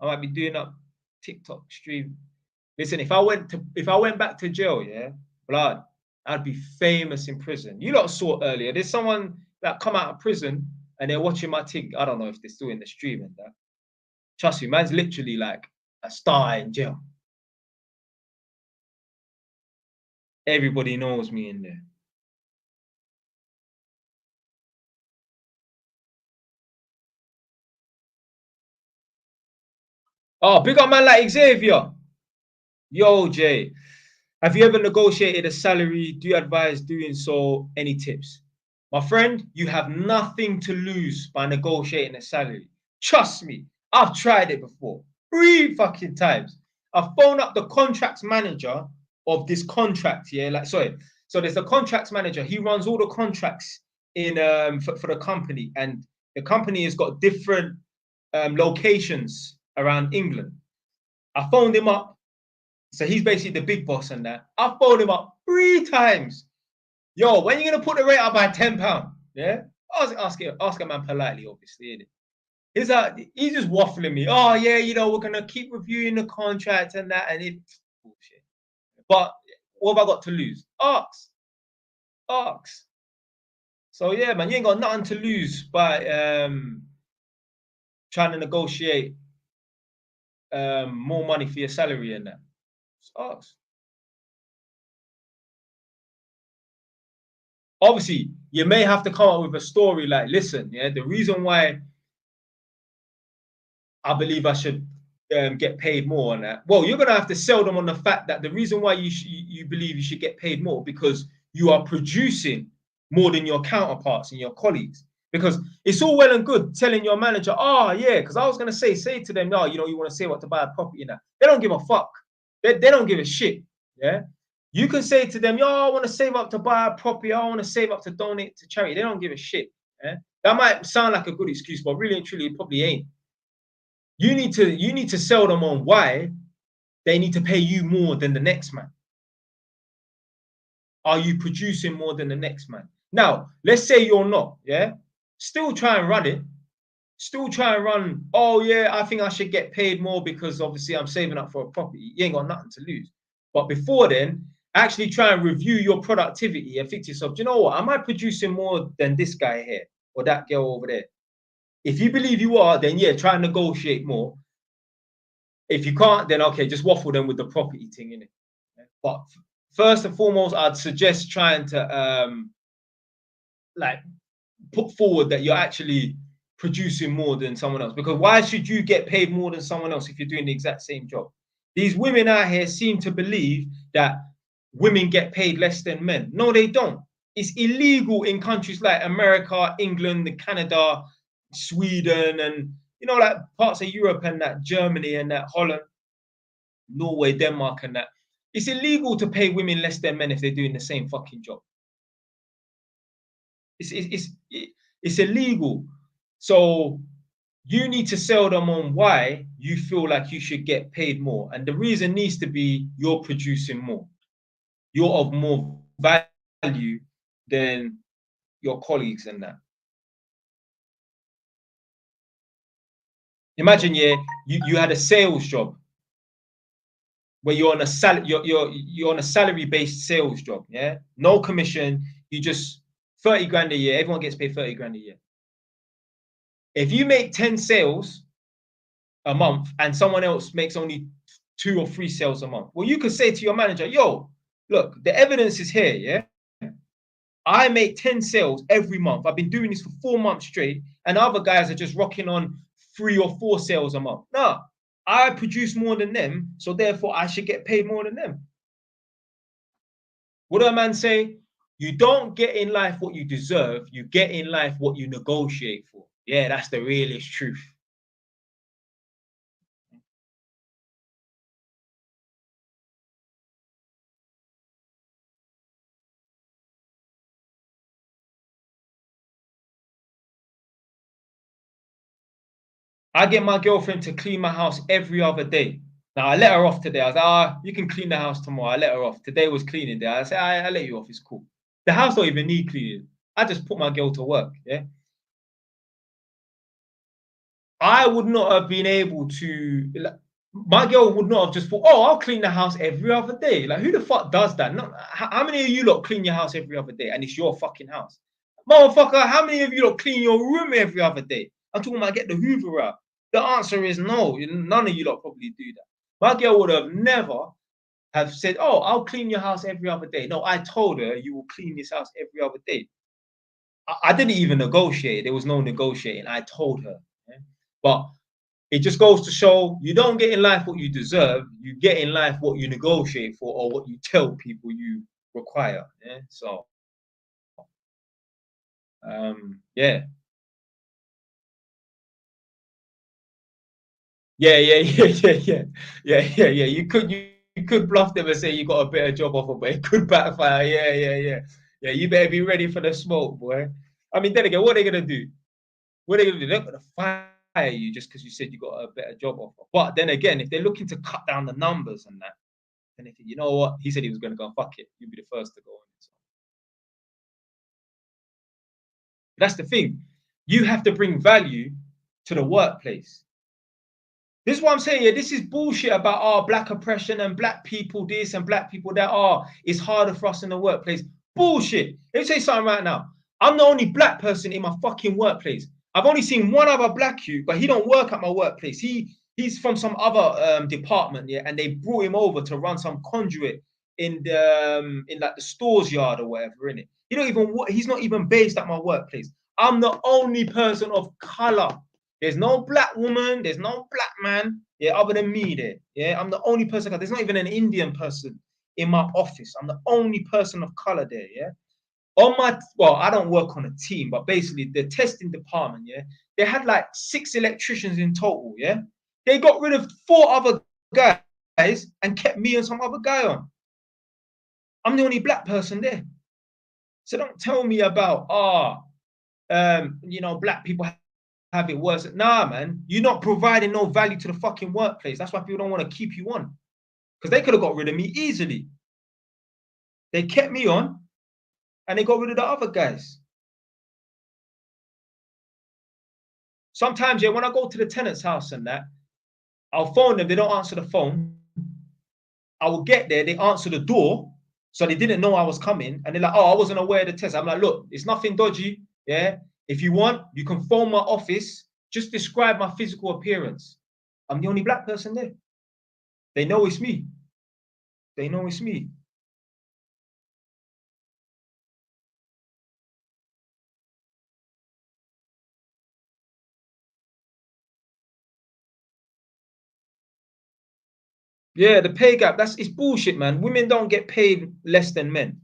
I might be doing up TikTok stream. Listen, if I went back to jail, yeah, blood, I'd be famous in prison. You lot saw earlier. There's someone that come out of prison and they're watching my thing. I don't know if they're still in the stream and that. Trust me, man's literally like a star in jail. Everybody knows me in there. Oh, big up man like Xavier. Yo, Jay. Have you ever negotiated a salary? Do you advise doing so? Any tips? My friend, you have nothing to lose by negotiating a salary. Trust me, I've tried it before. 3 fucking times. I phoned up the contracts manager of this contract, yeah. Like, sorry. So there's the contracts manager. He runs all the contracts in for the company, and the company has got different locations around England. I phoned him up. So he's basically the big boss and that. I phoned him up 3 times. Yo, when are you gonna put the rate up by £10? Yeah. I was ask a man politely, obviously. He's just waffling me. Oh yeah, you know, we're gonna keep reviewing the contract and that, and it's bullshit. But what have I got to lose? Ask. So yeah, man, you ain't got nothing to lose by trying to negotiate more money for your salary and that. Just ask. Obviously, you may have to come up with a story like, listen, yeah, the reason why I believe I should get paid more on that. Well, you're gonna have to sell them on the fact that the reason why you believe you should get paid more because you are producing more than your counterparts and your colleagues. Because it's all well and good telling your manager, oh yeah, because I was gonna say to them, no, you know, you want to say what to buy a property now. They don't give a fuck. They don't give a shit. Yeah. You can say to them, yo, I want to save up to buy a property. I want to save up to donate to charity. They don't give a shit. Yeah? That might sound like a good excuse, but really and truly, it probably ain't. You need to sell them on why they need to pay you more than the next man. Are you producing more than the next man? Now, let's say you're not, yeah? Still try and run it. Still try and run, oh yeah, I think I should get paid more because obviously I'm saving up for a property. You ain't got nothing to lose. But before then, actually try and review your productivity and think to yourself, do you know what? Am I producing more than this guy here or that girl over there? If you believe you are, then yeah, try and negotiate more. If you can't, then okay, just waffle them with the property thing, innit? But first and foremost, I'd suggest trying to like put forward that you're actually producing more than someone else. Because why should you get paid more than someone else if you're doing the exact same job? These women out here seem to believe that women get paid less than men. No, they don't. It's illegal in countries like America, England, Canada, Sweden, and like parts of Europe and that, Germany and that, Holland, Norway, Denmark and that. It's illegal to pay women less than men if they're doing the same fucking job. It's illegal. So you need to sell them on why you feel like you should get paid more. And the reason needs to be you're producing more. You're of more value than your colleagues and that. Imagine, yeah, you had a sales job where you're on a you're on a salary-based sales job, yeah? No commission, you just 30 grand a year. Everyone gets paid 30 grand a year. If you make 10 sales a month and someone else makes only 2 or 3 sales a month, well, you could say to your manager, yo, look, the evidence is here, yeah? I make 10 sales every month. I've been doing this for 4 months straight, and other guys are just rocking on 3 or 4 sales a month. No, I produce more than them, so therefore I should get paid more than them. What do a man say? You don't get in life what you deserve, you get in life what you negotiate for. Yeah, that's the realest truth. I get my girlfriend to clean my house every other day. Now, I let her off today. I was like, you can clean the house tomorrow. I let her off. Today was cleaning day. I said, I let you off. It's cool. The house don't even need cleaning. I just put my girl to work, yeah? I would not have been able to, my girl would not have just thought, oh, I'll clean the house every other day. Like, who the fuck does that? No, how many of you lot clean your house every other day and it's your fucking house? Motherfucker, how many of you lot clean your room every other day? I'm talking about get the Hoover out. The answer is no. None of you lot probably do that. My girl would have never have said, oh, I'll clean your house every other day. No, I told her you will clean this house every other day. I didn't even negotiate. There was no negotiating. I told her. Yeah? But it just goes to show you don't get in life what you deserve. You get in life what you negotiate for or what you tell people you require. Yeah. So, yeah. Yeah. You could bluff them and say you got a better job offer, but it could backfire. Yeah. You better be ready for the smoke, boy. I mean, then again, what are they gonna do? What are they gonna do? They're not gonna fire you just because you said you got a better job offer. But then again, if they're looking to cut down the numbers and that, then they think, you know what? He said he was gonna go, fuck it. You'll be the first to go. So that's the thing. You have to bring value to the workplace. This is what I'm saying. Yeah, this is bullshit about black oppression and black people this and black people that. It's harder for us in the workplace. Bullshit. Let me say something right now. I'm the only black person in my fucking workplace. I've only seen one other black youth, but he don't work at my workplace. He's from some other department, yeah, and they brought him over to run some conduit in like the stores yard or whatever, in it. He's not even based at my workplace. I'm the only person of color. There's no black woman, there's no black man, yeah, other than me there. Yeah, I'm the only person. There's not even an Indian person in my office. I'm the only person of color there, yeah. I don't work on a team, but basically the testing department, yeah, they had like 6 electricians in total, yeah. They got rid of 4 other guys and kept me and some other guy on. I'm the only black person there. So don't tell me about, black people have it worse. Nah, man, you're not providing no value to the fucking workplace. That's why people don't want to keep you on. Because they could have got rid of me easily. They kept me on and they got rid of the other guys. Sometimes, yeah, when I go to the tenant's house and that, I'll phone them, they don't answer the phone. I will get there, they answer the door, so they didn't know I was coming, and they're like, oh, I wasn't aware of the test. I'm like, look, it's nothing dodgy, yeah? If you want, you can phone my office, just describe my physical appearance. I'm the only black person there. They know it's me. They know it's me. Yeah, the pay gap, it's bullshit, man. Women don't get paid less than men.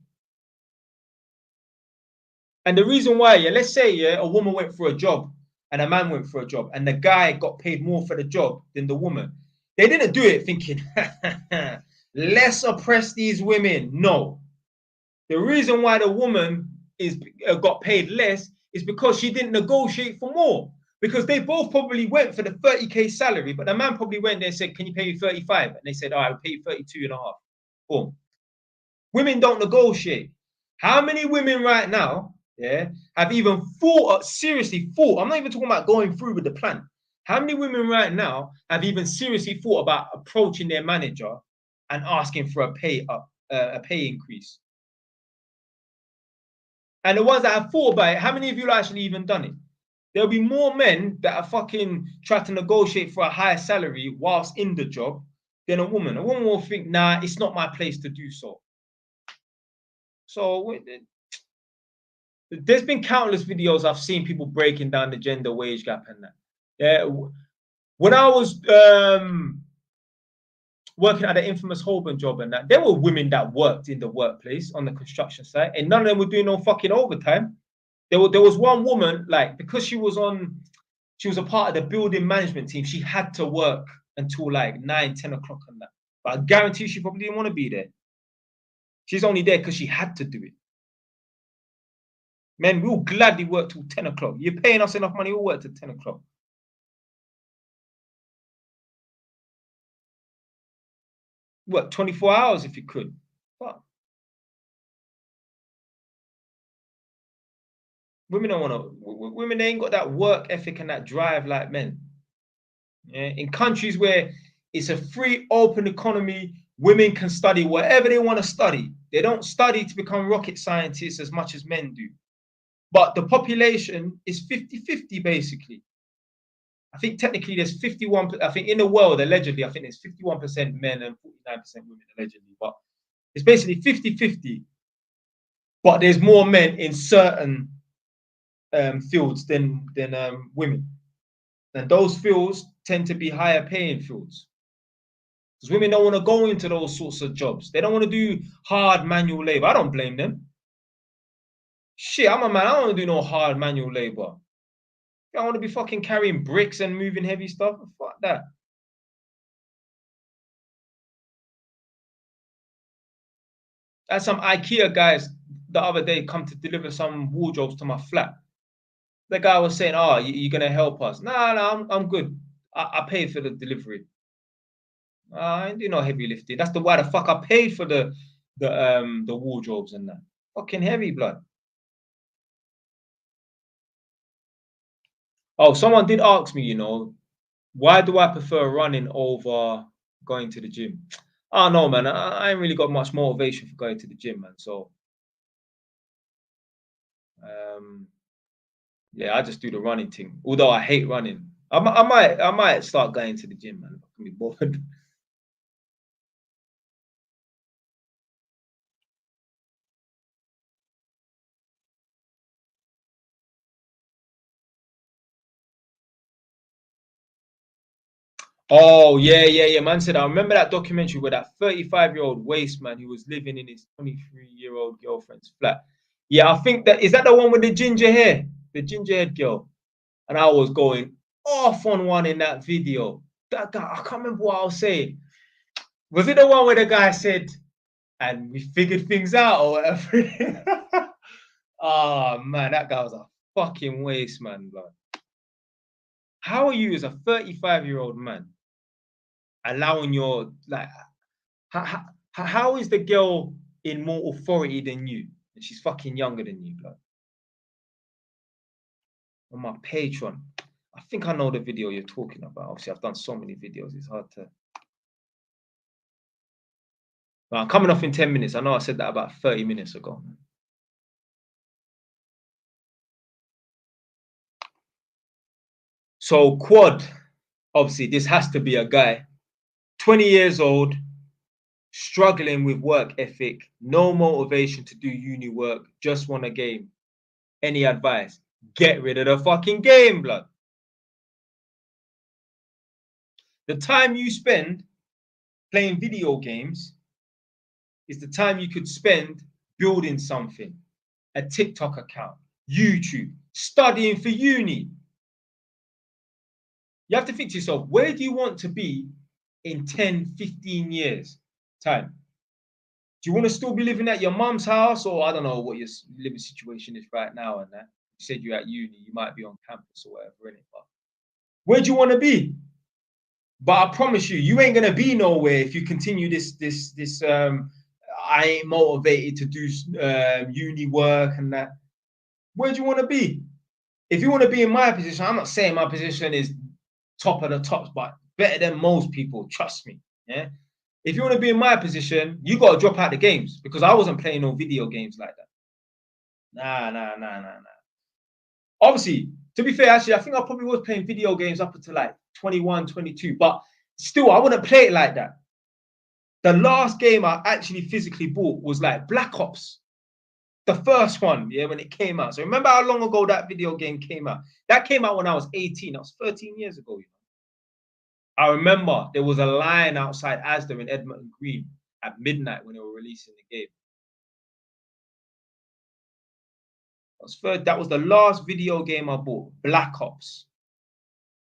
And the reason why, yeah, let's say, yeah, a woman went for a job and a man went for a job and the guy got paid more for the job than the woman. They didn't do it thinking, let's oppress these women. No. The reason why the woman got paid less is because she didn't negotiate for more. Because they both probably went for the 30K salary, but the man probably went there and said, can you pay me 35? And they said, all right, I'll pay you 32 and a half. Boom. Women don't negotiate. How many women right now, yeah, have even thought, seriously thought, I'm not even talking about going through with the plan. How many women right now have even seriously thought about approaching their manager and asking for a pay increase? And the ones that have thought about it, how many of you actually even done it? There'll be more men that are fucking trying to negotiate for a higher salary whilst in the job than a woman. A woman will think, nah, it's not my place to do so. So there's been countless videos I've seen people breaking down the gender wage gap and that. Yeah, when I was working at the infamous Holborn job and that, there were women that worked in the workplace on the construction site, and none of them were doing no fucking overtime. There was one woman, like, because she was a part of the building management team, she had to work until like 9, 10 o'clock and that. But I guarantee she probably didn't want to be there. She's only there because she had to do it. Men, we'll gladly work till 10 o'clock. You're paying us enough money, we'll work till 10 o'clock. Work 24 hours if you could. But women don't want to, women, they ain't got that work ethic and that drive like men. Yeah? In countries where it's a free, open economy, women can study whatever they want to study. They don't study to become rocket scientists as much as men do. But the population is 50-50 basically. I think technically there's 51, I think in the world, allegedly, I think there's 51% men and 49% women, allegedly. But it's basically 50-50. But there's more men in certain fields than women. And those fields tend to be higher paying fields. Because women don't want to go into those sorts of jobs. They don't want to do hard manual labor. I don't blame them. Shit, I'm a man. I don't want to do no hard manual labor. I want to be fucking carrying bricks and moving heavy stuff. Fuck that. I had some IKEA guys the other day come to deliver some wardrobes to my flat. The guy was saying, "Oh, you're gonna help us?" No, I'm good. I paid for the delivery. I ain't do no heavy lifting. That's why the fuck I paid for the wardrobes and that. Fucking heavy, blood. Oh, someone did ask me, why do I prefer running over going to the gym? Oh no, man. I ain't really got much motivation for going to the gym, man. So yeah, I just do the running thing. Although I hate running. I might start going to the gym, man. I can be bothered. Oh, yeah. Man said, I remember that documentary where that 35-year-old waste man who was living in his 23-year-old girlfriend's flat. Yeah, I think is that the one with the ginger hair? The ginger haired girl. And I was going off on one in that video. That guy, I can't remember what I was saying. Was it the one where the guy said, and we figured things out or whatever? Oh, man, that guy was a fucking waste, man, bro. How are you as a 35-year-old man allowing your, like, how is the girl in more authority than you? And she's fucking younger than you, bro. On my Patreon. I think I know the video you're talking about. Obviously, I've done so many videos, it's hard to. Well, I'm coming off in 10 minutes. I know I said that about 30 minutes ago. So, Quad, obviously, this has to be a guy, 20 years old, struggling with work ethic, no motivation to do uni work, just want a game. Any advice? Get rid of the fucking game, blood. The time you spend playing video games is the time you could spend building something, a TikTok account, YouTube, studying for uni. You have to think to yourself, where do you want to be in 10, 15 years time? Do you want to still be living at your mum's house, or I don't know what your living situation is right now and that? You said you're at uni, you might be on campus or whatever, innit? But where do you want to be? But I promise you, you ain't gonna be nowhere if you continue this I ain't motivated to do uni work and that. Where do you want to be? If you want to be in my position, I'm not saying my position is top of the tops, but better than most people, trust me. Yeah. If you want to be in my position, you got to drop out the games, because I wasn't playing no video games like that. Nah. Obviously, to be fair, actually, I think I probably was playing video games up until like 21, 22, but still, I wouldn't play it like that. The last game I actually physically bought was like Black Ops, the first one, yeah, when it came out. So remember how long ago that video game came out? That came out when I was 18. That was 13 years ago. You know? I remember there was a line outside Asda in Edmonton Green at midnight when they were releasing the game. That was the last video game I bought, Black Ops,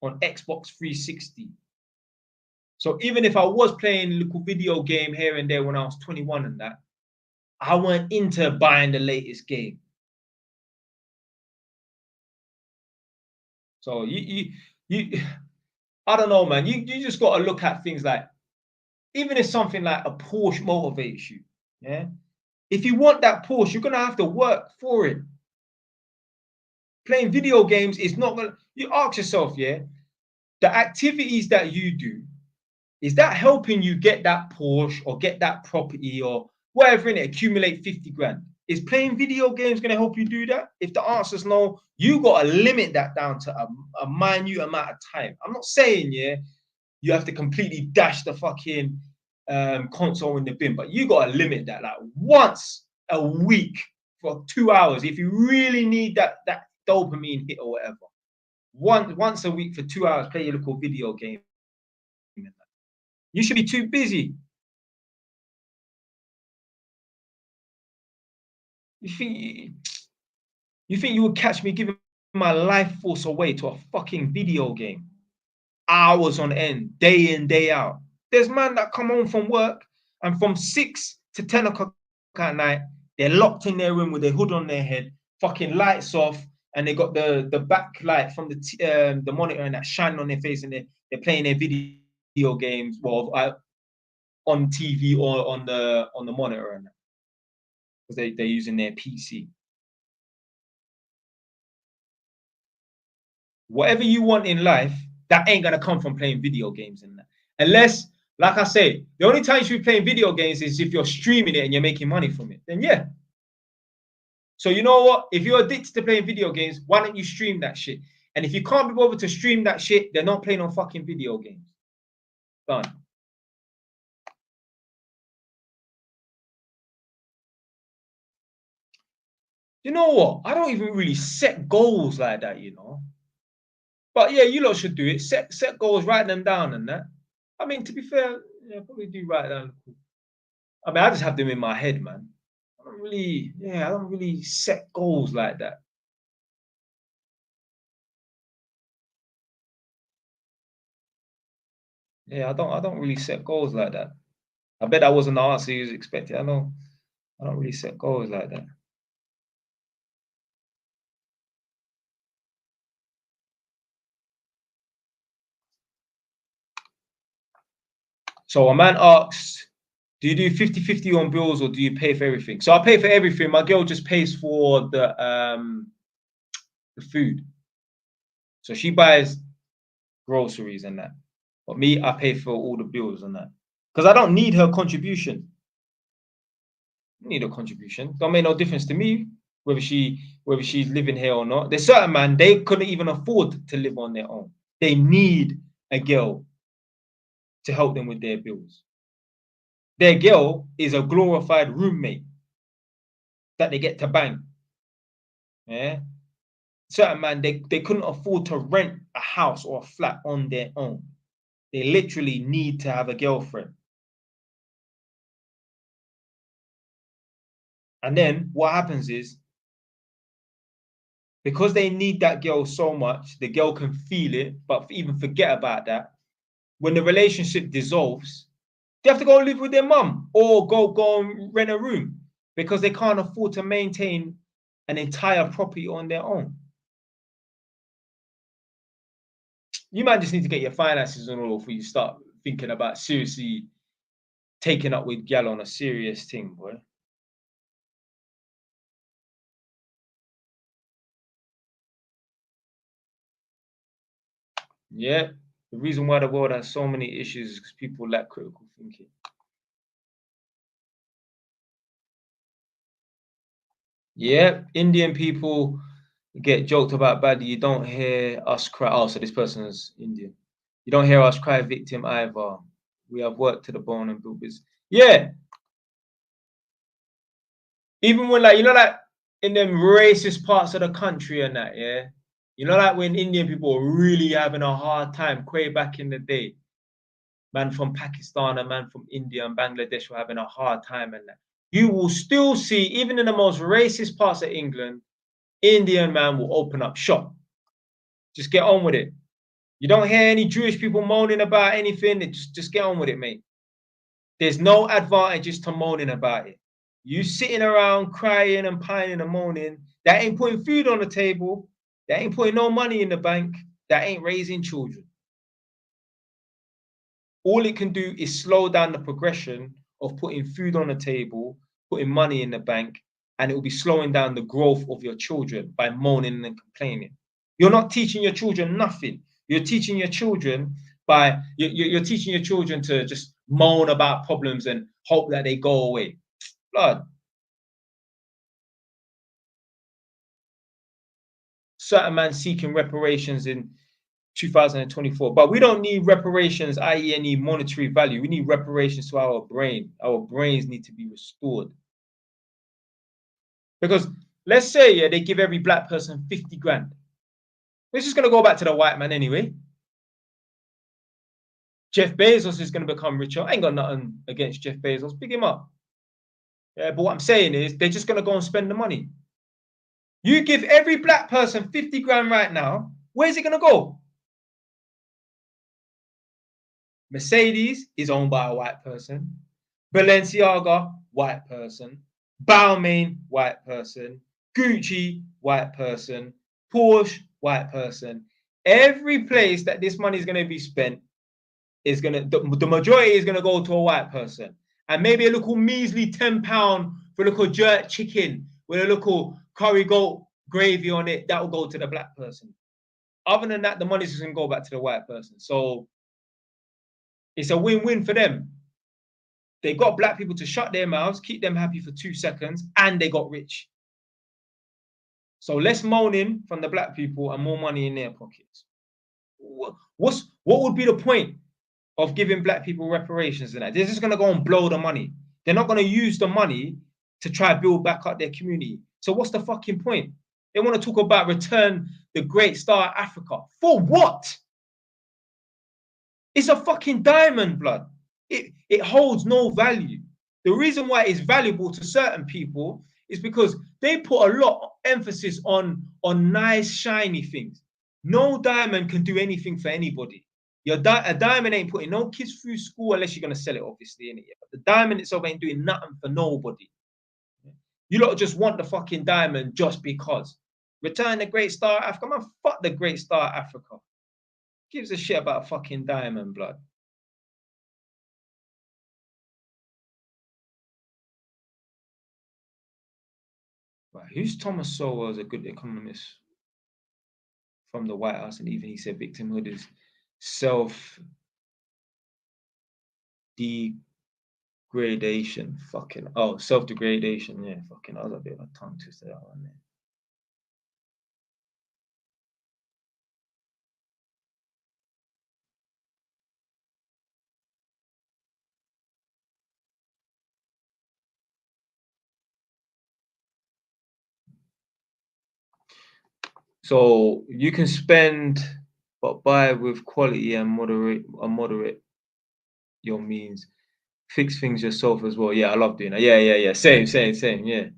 on Xbox 360. So even if I was playing a little video game here and there when I was 21 and that, I went into buying the latest game. So you I don't know, man. You just got to look at things like, even if something like a Porsche motivates you, yeah. If you want that Porsche, you're gonna have to work for it. Playing video games is not gonna. You ask yourself, yeah, the activities that you do, is that helping you get that Porsche or get that property or whatever in it, accumulate 50 grand? Is playing video games going to help you do that? If the answer is no, you got to limit that down to a minute amount of time. I'm not saying, yeah, you have to completely dash the fucking console in the bin, but you got to limit that like once a week for 2 hours. If you really need that dopamine hit or whatever, once a week for 2 hours, play your little video game. You should be too busy. You think you would catch me giving my life force away to a fucking video game? Hours on end, day in, day out. There's man that come home from work and from 6 to 10 o'clock at night, they're locked in their room with their hood on their head, fucking lights off, and they got the backlight from the monitor and that shining on their face, and they're playing their video games, well, on TV or on the monitor, and because they're using their PC. Whatever you want in life, that ain't gonna come from playing video games in that. Unless, like I say, the only time you should be playing video games is if you're streaming it and you're making money from it. Then yeah. So you know what? If you're addicted to playing video games, why don't you stream that shit? And if you can't be bothered to stream that shit, they're not playing on fucking video games. Done. You know what? I don't even really set goals like that, you know. But yeah, you lot should do it. Set goals, write them down and that. I mean, to be fair, yeah, I probably do write down. I mean, I just have them in my head, man. I don't really set goals like that. Yeah, I don't really set goals like that. I bet that wasn't the answer you was expecting. I don't really set goals like that. So a man asks, do you do 50-50 on bills or do you pay for everything? So I pay for everything. My girl just pays for the food. So she buys groceries and that. But me, I pay for all the bills and that. Because I don't need her contribution. I need a contribution. Don't make no difference to me whether she's living here or not. There's certain man, they couldn't even afford to live on their own. They need a girl to help them with their bills. Their girl is a glorified roommate that they get to bang. Yeah. Certain man, they couldn't afford to rent a house or a flat on their own. They literally need to have a girlfriend. And then what happens is, because they need that girl so much, the girl can feel it, but even forget about that. When the relationship dissolves, they have to go live with their mum or go and rent a room because they can't afford to maintain an entire property on their own. You might just need to get your finances in order before you start thinking about seriously taking up with gal on a serious thing, boy. Yeah, the reason why the world has so many issues is because people lack critical thinking. Yeah, Indian people get joked about badly. You don't hear us cry. Oh, so this person is Indian. You don't hear us cry victim either. We have worked to the bone and built business. Yeah, even when, like, you know, like in them racist parts of the country and that, yeah. You know, like when Indian people were really having a hard time, way back in the day, man from Pakistan and man from India and Bangladesh were having a hard time and that. You will still see, even in the most racist parts of England, Indian man will open up shop. Just get on with it. You don't hear any Jewish people moaning about anything. Just get on with it, mate. There's no advantages to moaning about it. You sitting around crying and pining and moaning, that ain't putting food on the table. That ain't putting no money in the bank. That ain't raising children. All it can do is slow down the progression of putting food on the table, putting money in the bank, and it will be slowing down the growth of your children by moaning and complaining. You're not teaching your children nothing. You're teaching your children you're teaching your children to just moan about problems and hope that they go away. Blood. Certain man seeking reparations in 2024. But we don't need reparations, i.e., any monetary value. We need reparations to our brain. Our brains need to be restored. Because let's say, yeah, they give every black person 50 grand. It's just going to go back to the white man anyway. Jeff Bezos is going to become richer. I ain't got nothing against Jeff Bezos. Pick him up. Yeah, but what I'm saying is they're just going to go and spend the money. You give every black person 50 grand right now, where's it going to go? Mercedes is owned by a white person. Balenciaga, white person. Balmain, white person. Gucci, white person. Porsche, white person. Every place that this money is going to be spent is going to, the majority is going to go to a white person. And maybe a little measly £10 for a little jerk chicken with a little curry goat gravy on it, that will go to the black person. Other than that, the money's just going to go back to the white person. So it's a win-win for them. They got black people to shut their mouths, keep them happy for 2 seconds, and they got rich. So less moaning from the black people and more money in their pockets. What would be the point of giving black people reparations and that? They're just going to go and blow the money. They're not going to use the money to try to build back up their community. So what's the fucking point? They want to talk about return the great star Africa. For what? It's a fucking diamond, blood. It holds no value. The reason why it's valuable to certain people is because they put a lot of emphasis on nice, shiny things. No diamond can do anything for anybody. A diamond ain't putting no kids through school unless you're going to sell it, obviously, innit? But the diamond itself ain't doing nothing for nobody. You lot just want the fucking diamond just because. Return the great star Africa. Man, fuck the great star Africa. Gives a shit about a fucking diamond, blood. Right, who's Thomas Sowell as a good economist from the White House? And even he said victimhood is self-degradation. Fucking, oh, self-degradation. Yeah, fucking, I was a bit of a tongue twister, that one there. So you can spend, but buy with quality and moderate your means. Fix things yourself as well. Yeah, I love doing that. Yeah. Same. Yeah.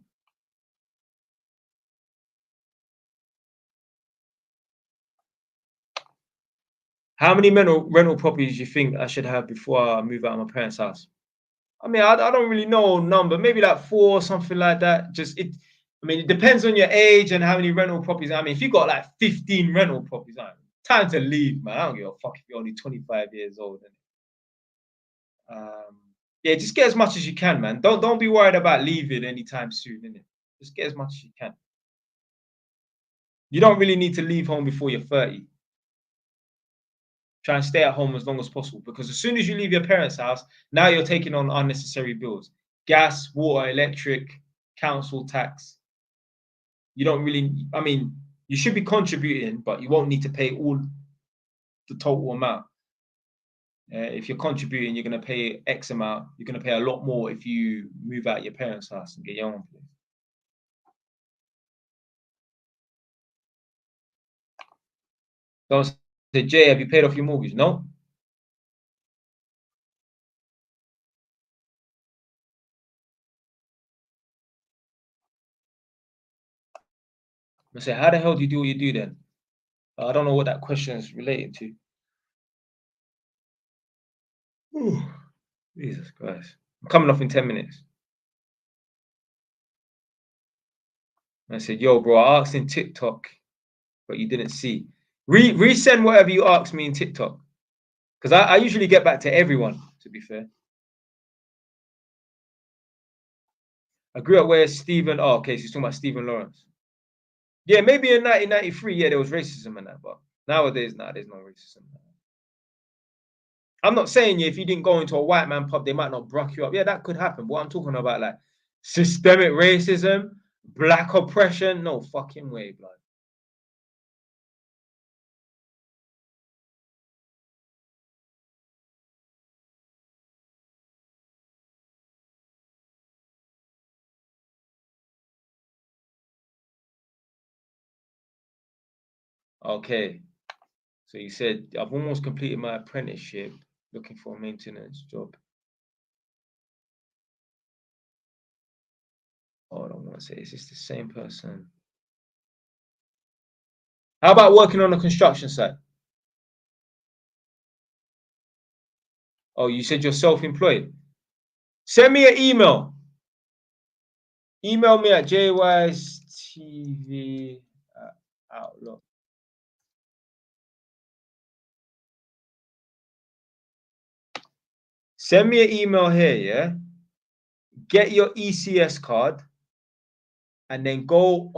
How many rental properties do you think I should have before I move out of my parents' house? I mean, I don't really know a number, maybe like 4 or something like that. Just it. I mean, it depends on your age and how many rental properties. I mean, if you got like 15 rental properties, time to leave, man. I don't give a fuck if you're only 25 years old. Yeah, just get as much as you can, man. Don't be worried about leaving anytime soon, innit? Just get as much as you can. You don't really need to leave home before you're 30. Try and stay at home as long as possible, because as soon as you leave your parents' house, now you're taking on unnecessary bills. Gas, water, electric, council tax. You don't really, I mean, you should be contributing, but you won't need to pay all the total amount. If you're contributing, you're going to pay X amount. You're going to pay a lot more if you move out your parents' house and get your own place. Don't say, Jay, have you paid off your mortgage? No. I say, how the hell do you do what you do then? I don't know what that question is related to. Whew. Jesus Christ. I'm coming off in 10 minutes. I said, yo, bro, I asked in TikTok, but you didn't see. Resend whatever you asked me in TikTok. Because I usually get back to everyone, to be fair. I grew up where Stephen, oh, okay, so he's talking about Stephen Lawrence. Yeah, maybe in 1993, yeah, there was racism in that, but nowadays, there's no racism. I'm not saying if you didn't go into a white man pub, they might not bruck you up. Yeah, that could happen. But I'm talking about like systemic racism, black oppression. No fucking way, blood. Okay. So you said, I've almost completed my apprenticeship, looking for a maintenance job. Oh, I don't want to say, is this the same person? How about working on a construction site? Oh, you said you're self-employed. Send me an email. Email me at jystv@outlook. Send me an email here, yeah? Get your ECS card, and then go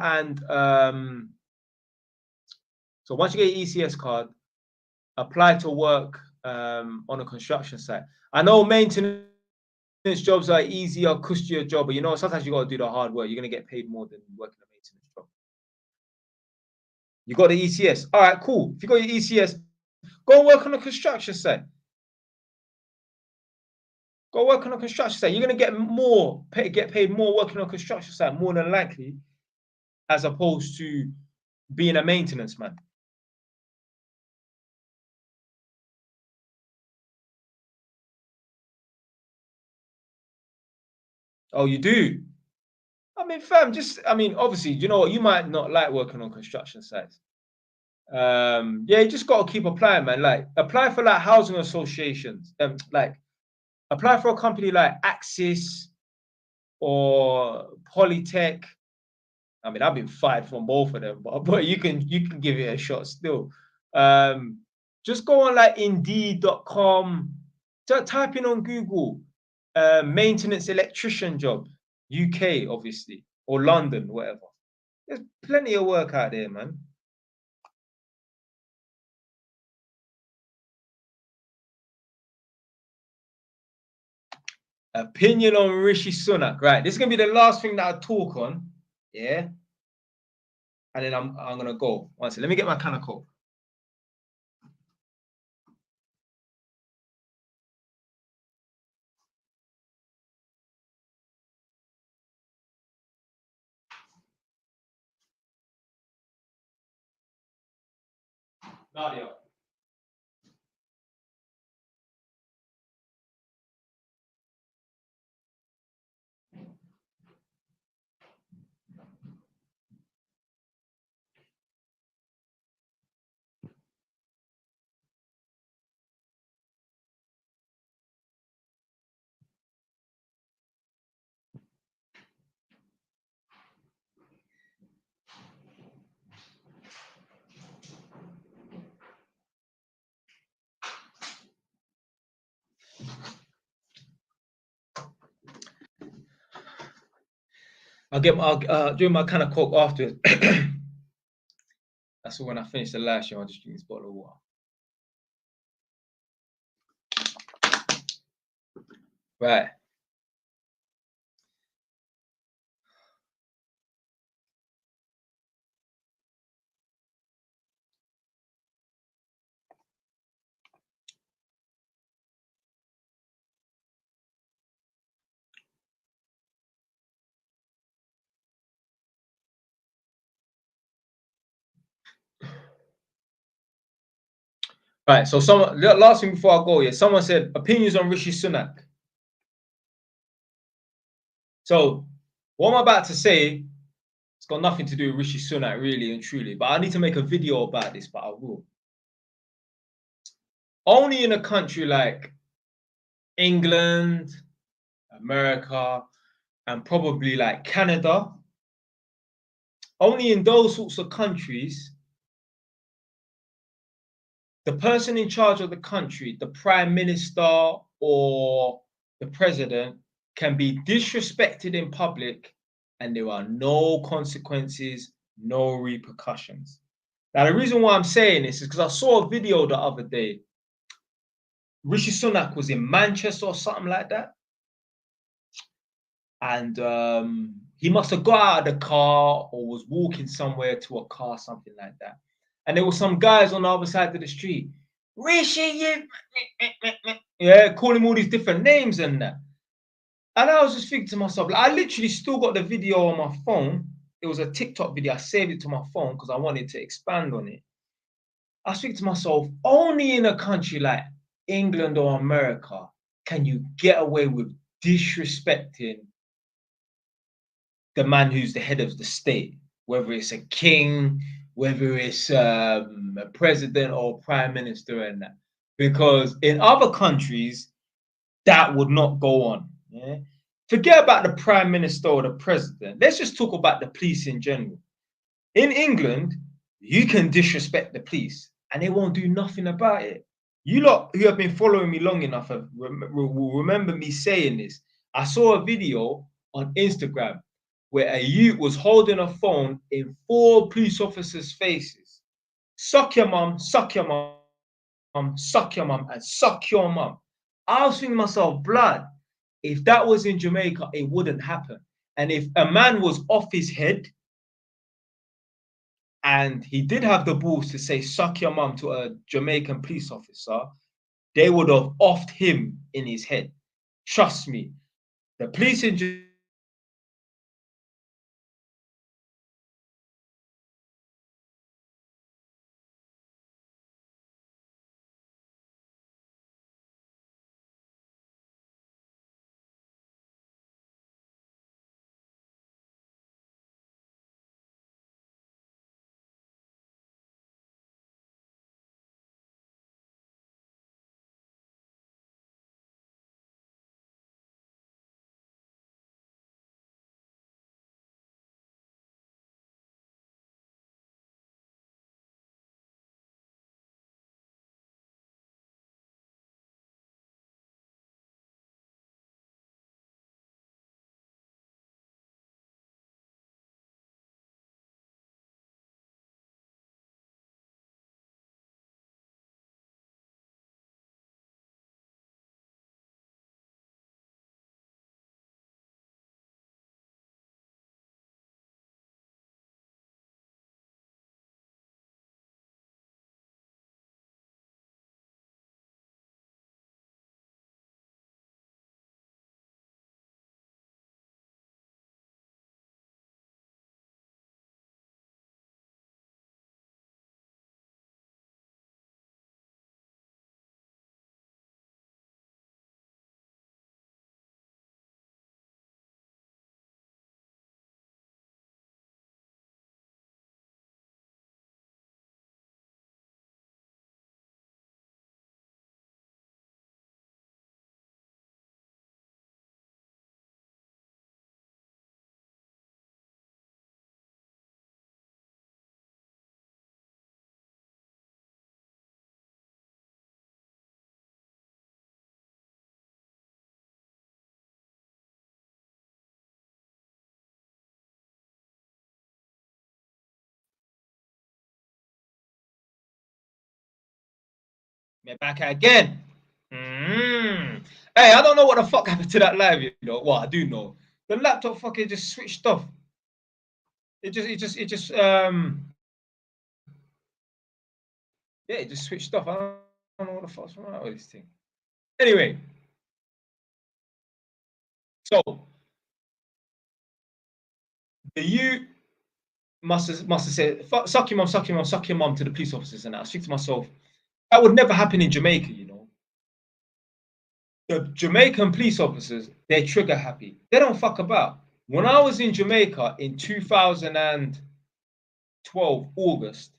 and so once you get your ECS card, apply to work on a construction site. I know maintenance jobs are easier, custier job, but you know, sometimes you got to do the hard work. You're going to get paid more than working a maintenance job. You got the ECS. All right, cool. If you got your ECS, go and work on a construction site. Go work on a construction site. You're going to get paid more working on a construction site, more than likely, as opposed to being a maintenance man. Oh, you do? I mean, fam, obviously, you know what? You might not like working on construction sites. Yeah, you just got to keep applying, man. Like, apply for like housing associations. Like, apply for a company like Axis or Polytech. I mean, I've been fired from both of them, but you can give it a shot still. Just go on like Indeed.com. Type in on Google maintenance electrician job, UK, obviously, or London, whatever. There's plenty of work out there, man. Opinion on Rishi Sunak. Right. This is gonna be the last thing that I talk on. Yeah. And then I'm gonna go. One second. Let me get my can of coke. Nadia. I'll do my kind of coke afterwards. That's when I finish the last show. I'll just drink this bottle of water. Right. Right. So last thing before I go, yeah, someone said opinions on Rishi Sunak. So what I'm about to say, it's got nothing to do with Rishi Sunak, really and truly. But I need to make a video about this, but I will. Only in a country like England, America, and probably like Canada, only in those sorts of countries, the person in charge of the country, the prime minister or the president, can be disrespected in public and there are no consequences, no repercussions. Now, the reason why I'm saying this is because I saw a video the other day. Rishi Sunak was in Manchester or something like that. And he must have got out of the car or was walking somewhere to a car, something like that. And there were some guys on the other side of the street. Rishi, you... yeah, calling him all these different names and that. And I was just thinking to myself, like, I literally still got the video on my phone. It was a TikTok video. I saved it to my phone because I wanted to expand on it. I was thinking to myself, only in a country like England or America can you get away with disrespecting the man who's the head of the state, whether it's a king, whether it's a president or prime minister and that. Because in other countries, that would not go on. Yeah? Forget about the prime minister or the president. Let's just talk about the police in general. In England, you can disrespect the police and they won't do nothing about it. You lot who have been following me long enough will remember me saying this. I saw a video on Instagram where a youth was holding a phone in 4 police officers' faces. Suck your mum, suck your mum, suck your mum, and suck your mum. I was thinking to myself, blood, if that was in Jamaica, it wouldn't happen. And if a man was off his head and he did have the balls to say, suck your mum to a Jamaican police officer, they would have offed him in his head. Trust me. The police in We're back again. Hey, I don't know what the fuck happened to that live, you know. Well, I do know. The laptop fucking just switched off. Yeah, it just switched off. I don't know what the fuck's wrong with this thing. Anyway, so you must have said, suck your mum, suck your mum, suck your mum to the police officers, and I think to myself, that would never happen in Jamaica, you know. The Jamaican police officers, they're trigger happy. They don't fuck about. When I was in Jamaica in 2012, August,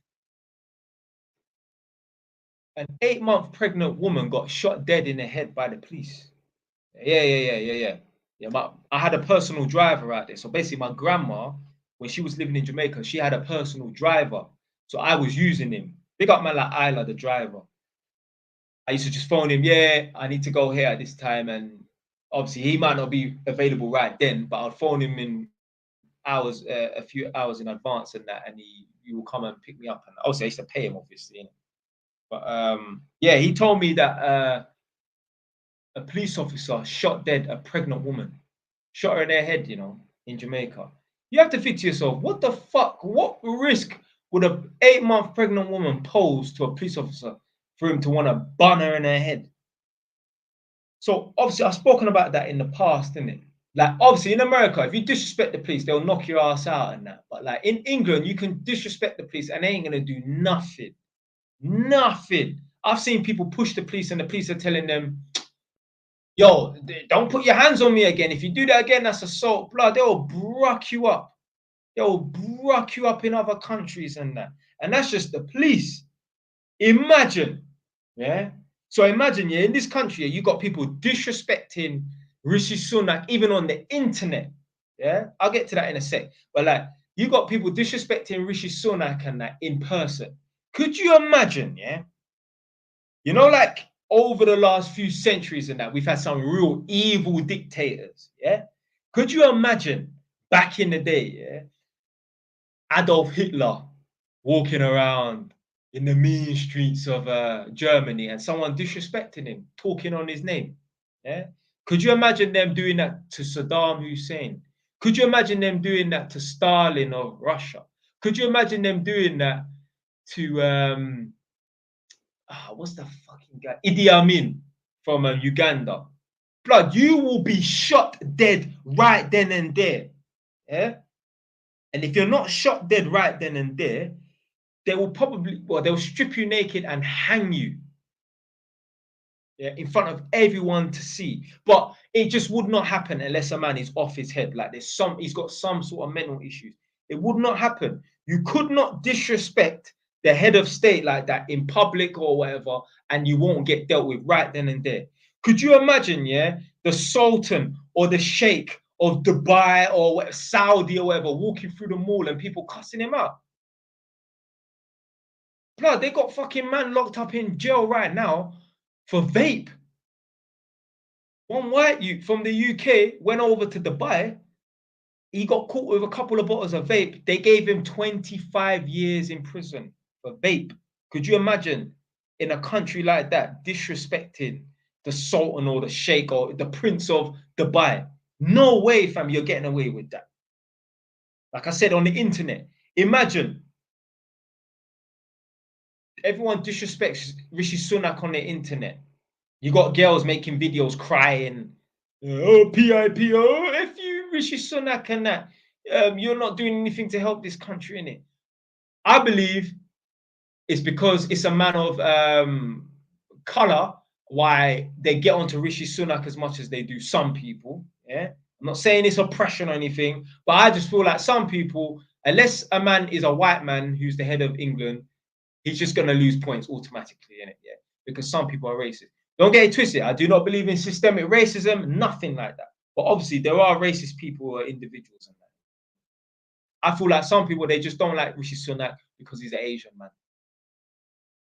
an 8-month pregnant woman got shot dead in the head by the police. Yeah. I had a personal driver out there. So basically, my grandma, when she was living in Jamaica, she had a personal driver. So I was using him. Big up man like Isla, the driver. I used to just phone him, yeah, I need to go here at this time. And obviously, he might not be available right then, but I'd phone him in hours, a few hours in advance and that, and he will come and pick me up. And obviously, I used to pay him, obviously. But yeah, he told me that a police officer shot dead a pregnant woman, shot her in her head, you know, in Jamaica. You have to think to yourself, what the fuck? What risk would a 8-month pregnant woman pose to a police officer for him to want to bun her in her head? So obviously, I've spoken about that in the past, innit? Like obviously in America, if you disrespect the police, they'll knock your ass out and that. But like in England, you can disrespect the police and they ain't gonna do nothing. Nothing. I've seen people push the police and the police are telling them, yo, don't put your hands on me again. If you do that again, that's assault. Blood, they'll bruck you up. They'll bruck you up in other countries and that. And that's just the police. Imagine, yeah. So imagine, yeah, in this country, you got people disrespecting Rishi Sunak even on the internet. Yeah, I'll get to that in a sec. But like, you got people disrespecting Rishi Sunak and that in person. Could you imagine, yeah? You know, like over the last few centuries and that, we've had some real evil dictators, yeah? Could you imagine back in the day, yeah, Adolf Hitler walking around in the mean streets of Germany and someone disrespecting him, talking on his name, yeah? Could you imagine them doing that to Saddam Hussein? Could you imagine them doing that to Stalin of Russia? Could you imagine them doing that to what's the fucking guy? Idi Amin from Uganda. Blood, you will be shot dead right then and there. Yeah. And if you're not shot dead right then and there, they will probably, well, they'll strip you naked and hang you. Yeah, in front of everyone to see. But it just would not happen unless a man is off his head. Like he's got some sort of mental issues. It would not happen. You could not disrespect the head of state like that in public or whatever, and you won't get dealt with right then and there. Could you imagine, yeah, the Sultan or the Sheikh of Dubai or whatever, Saudi or whatever, walking through the mall and people cussing him out? Blood, they got fucking man locked up in jail right now for vape. One white youth from the UK went over to Dubai. He got caught with a couple of bottles of vape. They gave him 25 years in prison for vape. Could you imagine in a country like that disrespecting the Sultan or the Sheikh or the Prince of Dubai? No way, fam, you're getting away with that. Like I said on the internet, imagine everyone disrespects Rishi Sunak on the internet. You got girls making videos crying, oh, PIP, oh, if you, Rishi Sunak and that, you're not doing anything to help this country, innit? I believe it's because it's a man of color why they get onto Rishi Sunak as much as they do some people, yeah? I'm not saying it's oppression or anything, but I just feel like some people, unless a man is a white man who's the head of England, he's just going to lose points automatically, innit? Yeah, because some people are racist. Don't get it twisted. I do not believe in systemic racism, nothing like that. But obviously, there are racist people or individuals in that. I feel like some people, they just don't like Rishi Sunak because he's an Asian man.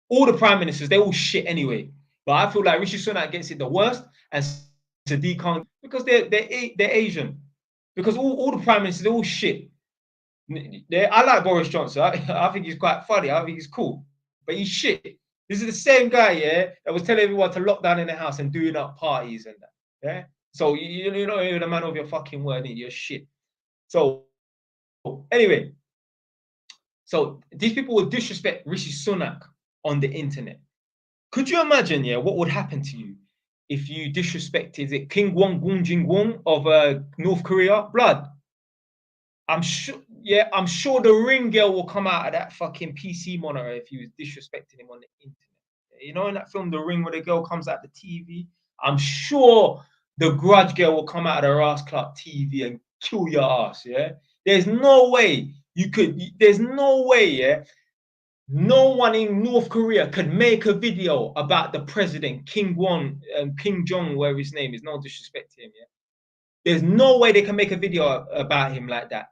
All the prime ministers, they're all shit anyway. But I feel like Rishi Sunak gets it the worst and Sadiq Khan because they're Asian. Because all the prime ministers, they're all shit. I like Boris Johnson. I think he's quite funny. I think he's cool. But he's shit. This is the same guy, yeah, that was telling everyone to lock down in the house and doing up parties and that. Yeah. So you know you're the man of your fucking word and your shit. So anyway, so these people will disrespect Rishi Sunak on the internet. Could you imagine, yeah, what would happen to you if you disrespected it King Wong Gun Jing Wong of North Korea? Blood. I'm sure, yeah, I'm sure the ring girl will come out of that fucking PC monitor if you was disrespecting him on the internet. You know, in that film, The Ring, where the girl comes out the TV, I'm sure the grudge girl will come out of the ass club TV and kill your ass. Yeah, there's no way you could. There's no way. Yeah, no one in North Korea could make a video about the president King Won and King Jong, whatever his name is. No disrespect to him. Yeah, there's no way they can make a video about him like that,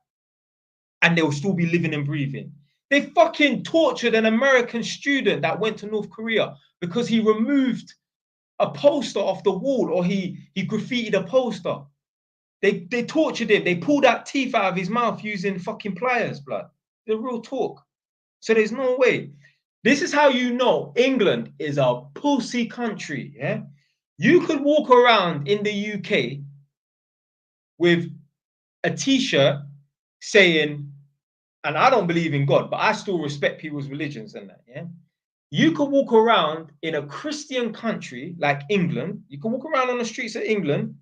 and they'll still be living and breathing. They fucking tortured an American student that went to North Korea because he removed a poster off the wall, or he graffitied a poster. They tortured him. They pulled out teeth out of his mouth using fucking pliers, blood. The real talk. So there's no way. This is how you know England is a pussy country. Yeah, you could walk around in the UK with a T-shirt saying, and I don't believe in God, but I still respect people's religions and that. Yeah, you could walk around in a Christian country like England. You can walk around on the streets of England,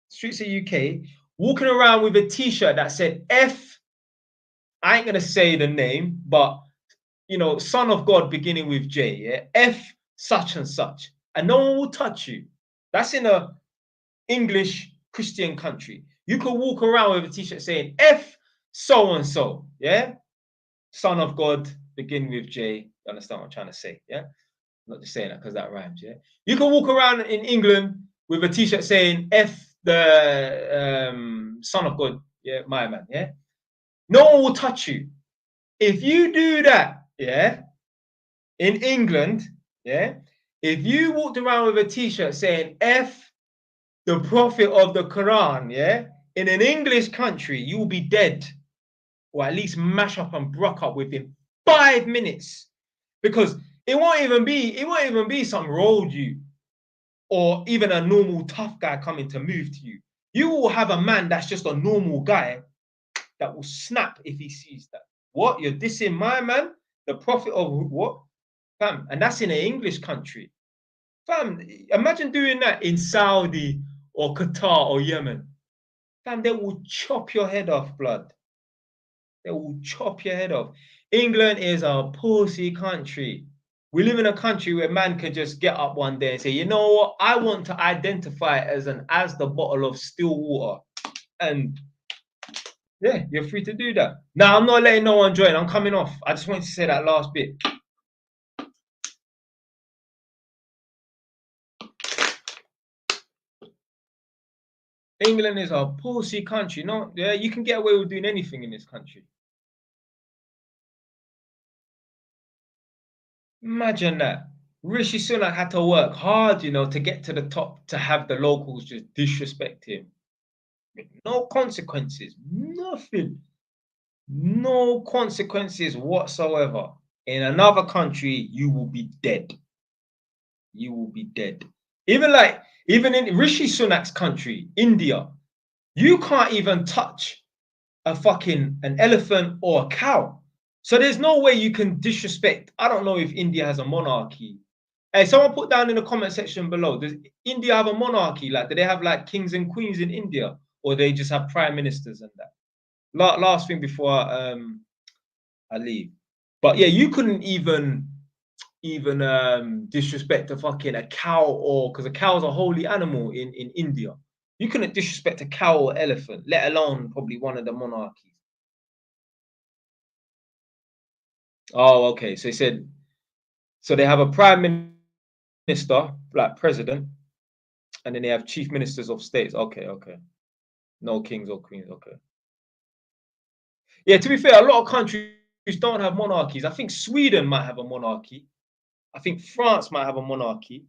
streets of UK, walking around with a T-shirt that said F. I ain't gonna say the name, but you know, Son of God beginning with J. Yeah, F such and such, and no one will touch you. That's in a English Christian country. You could walk around with a T-shirt saying F so and so. Yeah, Son of God begin with J. You understand what I'm trying to say? Yeah. I'm not just saying that because that rhymes, yeah. You can walk around in England with a T-shirt saying "F the Son of God," yeah, my man, yeah. No one will touch you if you do that, yeah. In England, yeah. If you walked around with a T-shirt saying "F the Prophet of the Quran," yeah, in an English country, you will be dead, or at least mash up and broke up within 5 minutes, because it won't even be some road you or even a normal tough guy coming to move to you. You will have a man that's just a normal guy that will snap if he sees that. What? You're dissing my man, the prophet of what? Fam, and that's in an English country. Fam, imagine doing that in Saudi or Qatar or Yemen. Fam, they will chop your head off, blood. They will chop your head off. England is a pussy country. We live in a country where man could just get up one day and say, you know what, I want to identify as the bottle of still water. And yeah, you're free to do that. Now, I'm not letting no one join. I'm coming off. I just wanted to say that last bit. England is a pussy country. No, yeah, you can get away with doing anything in this country. Imagine that. Rishi Sunak had to work hard, you know, to get to the top, to have the locals just disrespect him. No consequences, nothing. No consequences whatsoever. In another country, you will be dead. You will be dead. Even in Rishi Sunak's country, India, you can't even touch an elephant or a cow. So there's no way you can disrespect. I don't know if India has a monarchy. Hey, someone put down in the comment section below, does India have a monarchy? Like, do they have like kings and queens in India? Or they just have prime ministers and that? Last thing before I leave. But yeah, you couldn't even disrespect a cow, or because a cow is a holy animal in India. You couldn't disrespect a cow or elephant, let alone probably one of the monarchies. Oh, okay. So he said, so they have a prime minister, like president, and then they have chief ministers of states. Okay, okay. No kings or queens. Okay. Yeah, to be fair, a lot of countries don't have monarchies. I think Sweden might have a monarchy. I think France might have a monarchy.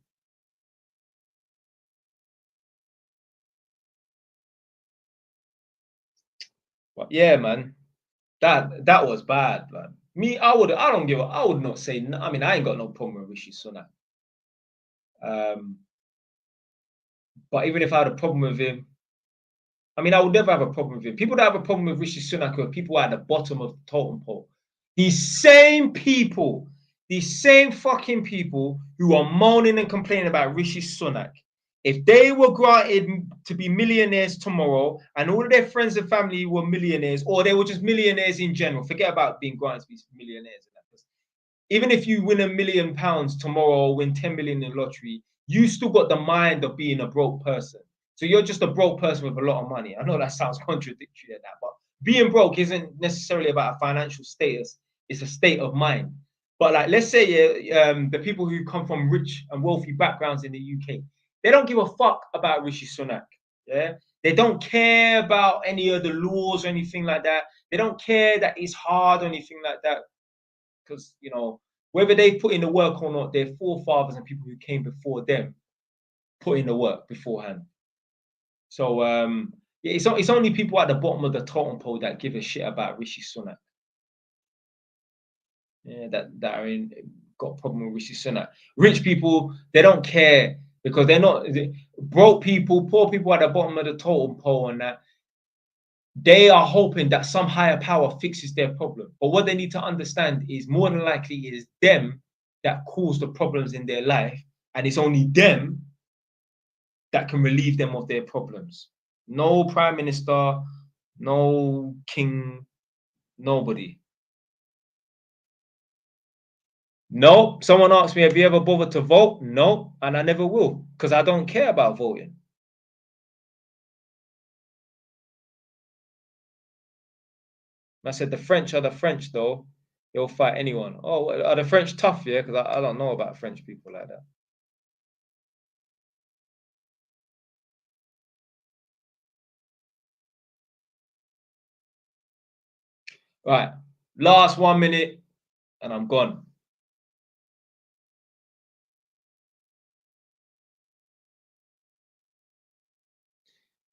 But yeah, man, that was bad, man. Me, I would not say, I mean, I ain't got no problem with Rishi Sunak. But even if I had a problem with him, I mean, I would never have a problem with him. People that have a problem with Rishi Sunak are people at the bottom of the totem pole. These same people, these same fucking people who are moaning and complaining about Rishi Sunak, if they were granted to be millionaires tomorrow and all of their friends and family were millionaires, or they were just millionaires in general, forget about being granted to be millionaires. Even if you win £1 million tomorrow or win 10 million in lottery, you still got the mind of being a broke person. So you're just a broke person with a lot of money. I know that sounds contradictory at that, but being broke isn't necessarily about a financial status. It's a state of mind. But like, let's say the people who come from rich and wealthy backgrounds in the UK, they don't give a fuck about Rishi Sunak. Yeah, they don't care about any of the laws or anything like that. They don't care that it's hard or anything like that. Because, you know, whether they put in the work or not, their forefathers and people who came before them put in the work beforehand. So yeah, it's only people at the bottom of the totem pole that give a shit about Rishi Sunak. Yeah, that are in got a problem with Rishi Sunak. Rich people, they don't care because they're not broke people, poor people at the bottom of the totem pole, and that they are hoping that some higher power fixes their problem. But what they need to understand is more than likely it is them that cause the problems in their life, and it's only them that can relieve them of their problems. No prime minister, no king, nobody. No, someone asked me, have you ever bothered to vote? No, and I never will, because I don't care about voting. I said the French are the French, though. They'll fight anyone. Oh, are the French tough? Yeah, because I don't know about French people like that. Right, last 1 minute, and I'm gone.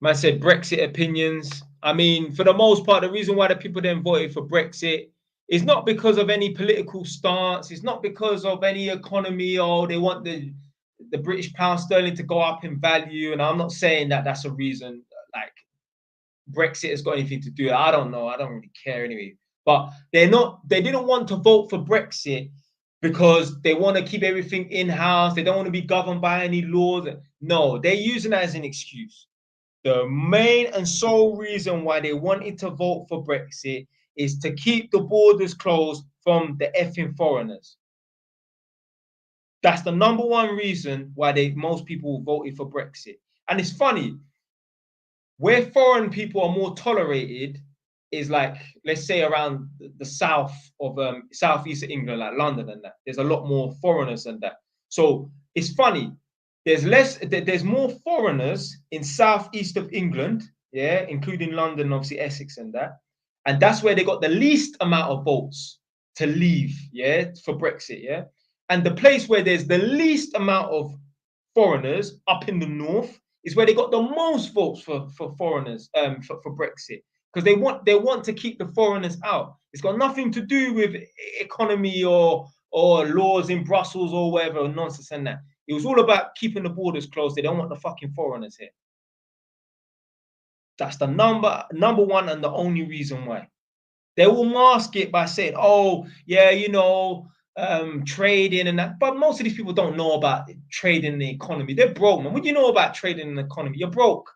Man said Brexit opinions. I mean, for the most part, the reason why the people then voted for Brexit is not because of any political stance. It's not because of any economy or they want the British pound sterling to go up in value. And I'm not saying that that's a reason. Like Brexit has got anything to do. I don't know. I don't really care anyway. But they're not. They didn't want to vote for Brexit because they want to keep everything in house. They don't want to be governed by any laws. No, they're using that as an excuse. The main and sole reason why they wanted to vote for Brexit is to keep the borders closed from the effing foreigners. That's the number one reason why most people voted for Brexit. And it's funny, where foreign people are more tolerated is like, let's say around the south of southeast of England, like London and that. There's a lot more foreigners than that. So it's funny. There's more foreigners in southeast of England, yeah, including London, obviously Essex and that. And that's where they got the least amount of votes to leave, yeah, for Brexit, yeah. And the place where there's the least amount of foreigners up in the north is where they got the most votes for foreigners for Brexit, because they want to keep the foreigners out. It's got nothing to do with economy or laws in Brussels or whatever nonsense and that. It was all about keeping the borders closed. They don't want the fucking foreigners here. That's the number one and the only reason why. They will mask it by saying, "Oh, yeah, you know, trading and that." But most of these people don't know about trading in the economy. They're broke, man. What do you know about trading in the economy? You're broke.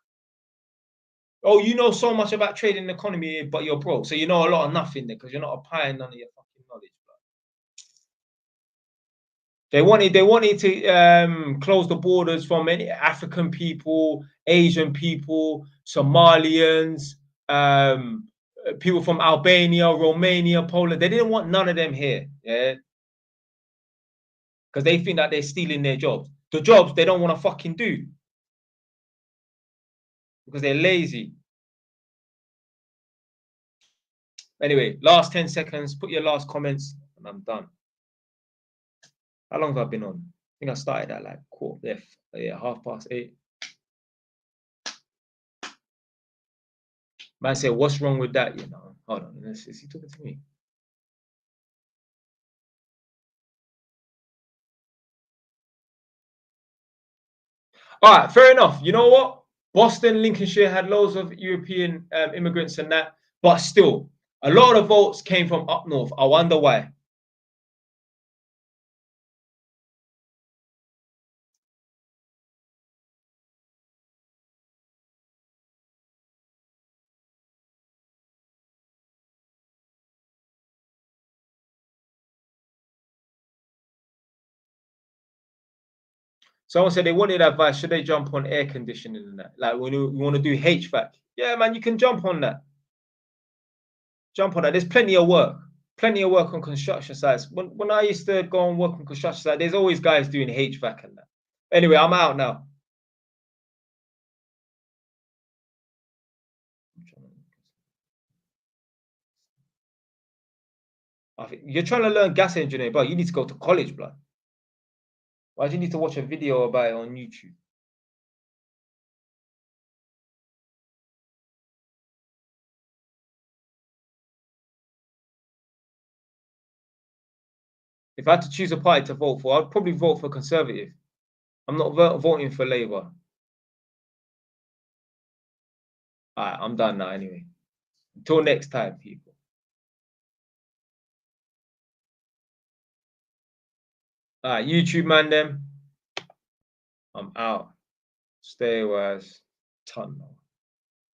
Oh, you know so much about trading in the economy, but you're broke. So you know a lot of nothing there because you're not applying none of your fucking knowledge. They wanted to close the borders from any African people, Asian people, Somalians, people from Albania, Romania, Poland. They didn't want none of them here, yeah, because they think that they're stealing their jobs. The jobs they don't want to fucking do because they're lazy. Anyway, last 10 seconds. Put your last comments, and I'm done. How long have I been on? I think I started at like yeah, 8:30. Man said, what's wrong with that? You know, hold on. Is he talking to me? All right, fair enough. You know what? Boston, Lincolnshire had loads of European immigrants and that, but still, a lot of the votes came from up north. I wonder why. Someone said they wanted advice. Should they jump on air conditioning and that? Like when you want to do HVAC. Yeah, man, you can jump on that. Jump on that. There's plenty of work. Plenty of work on construction sites. When I used to go and work on construction sites, there's always guys doing HVAC and that. Anyway, I'm out now. You're trying to learn gas engineering, but you need to go to college, blood. Why do you need to watch a video about it on YouTube? If I had to choose a party to vote for, I'd probably vote for Conservative. I'm not voting for Labour. All right, I'm done now anyway. Until next time, people. All right, YouTube man, them. I'm out. Stay wise. Tunnel.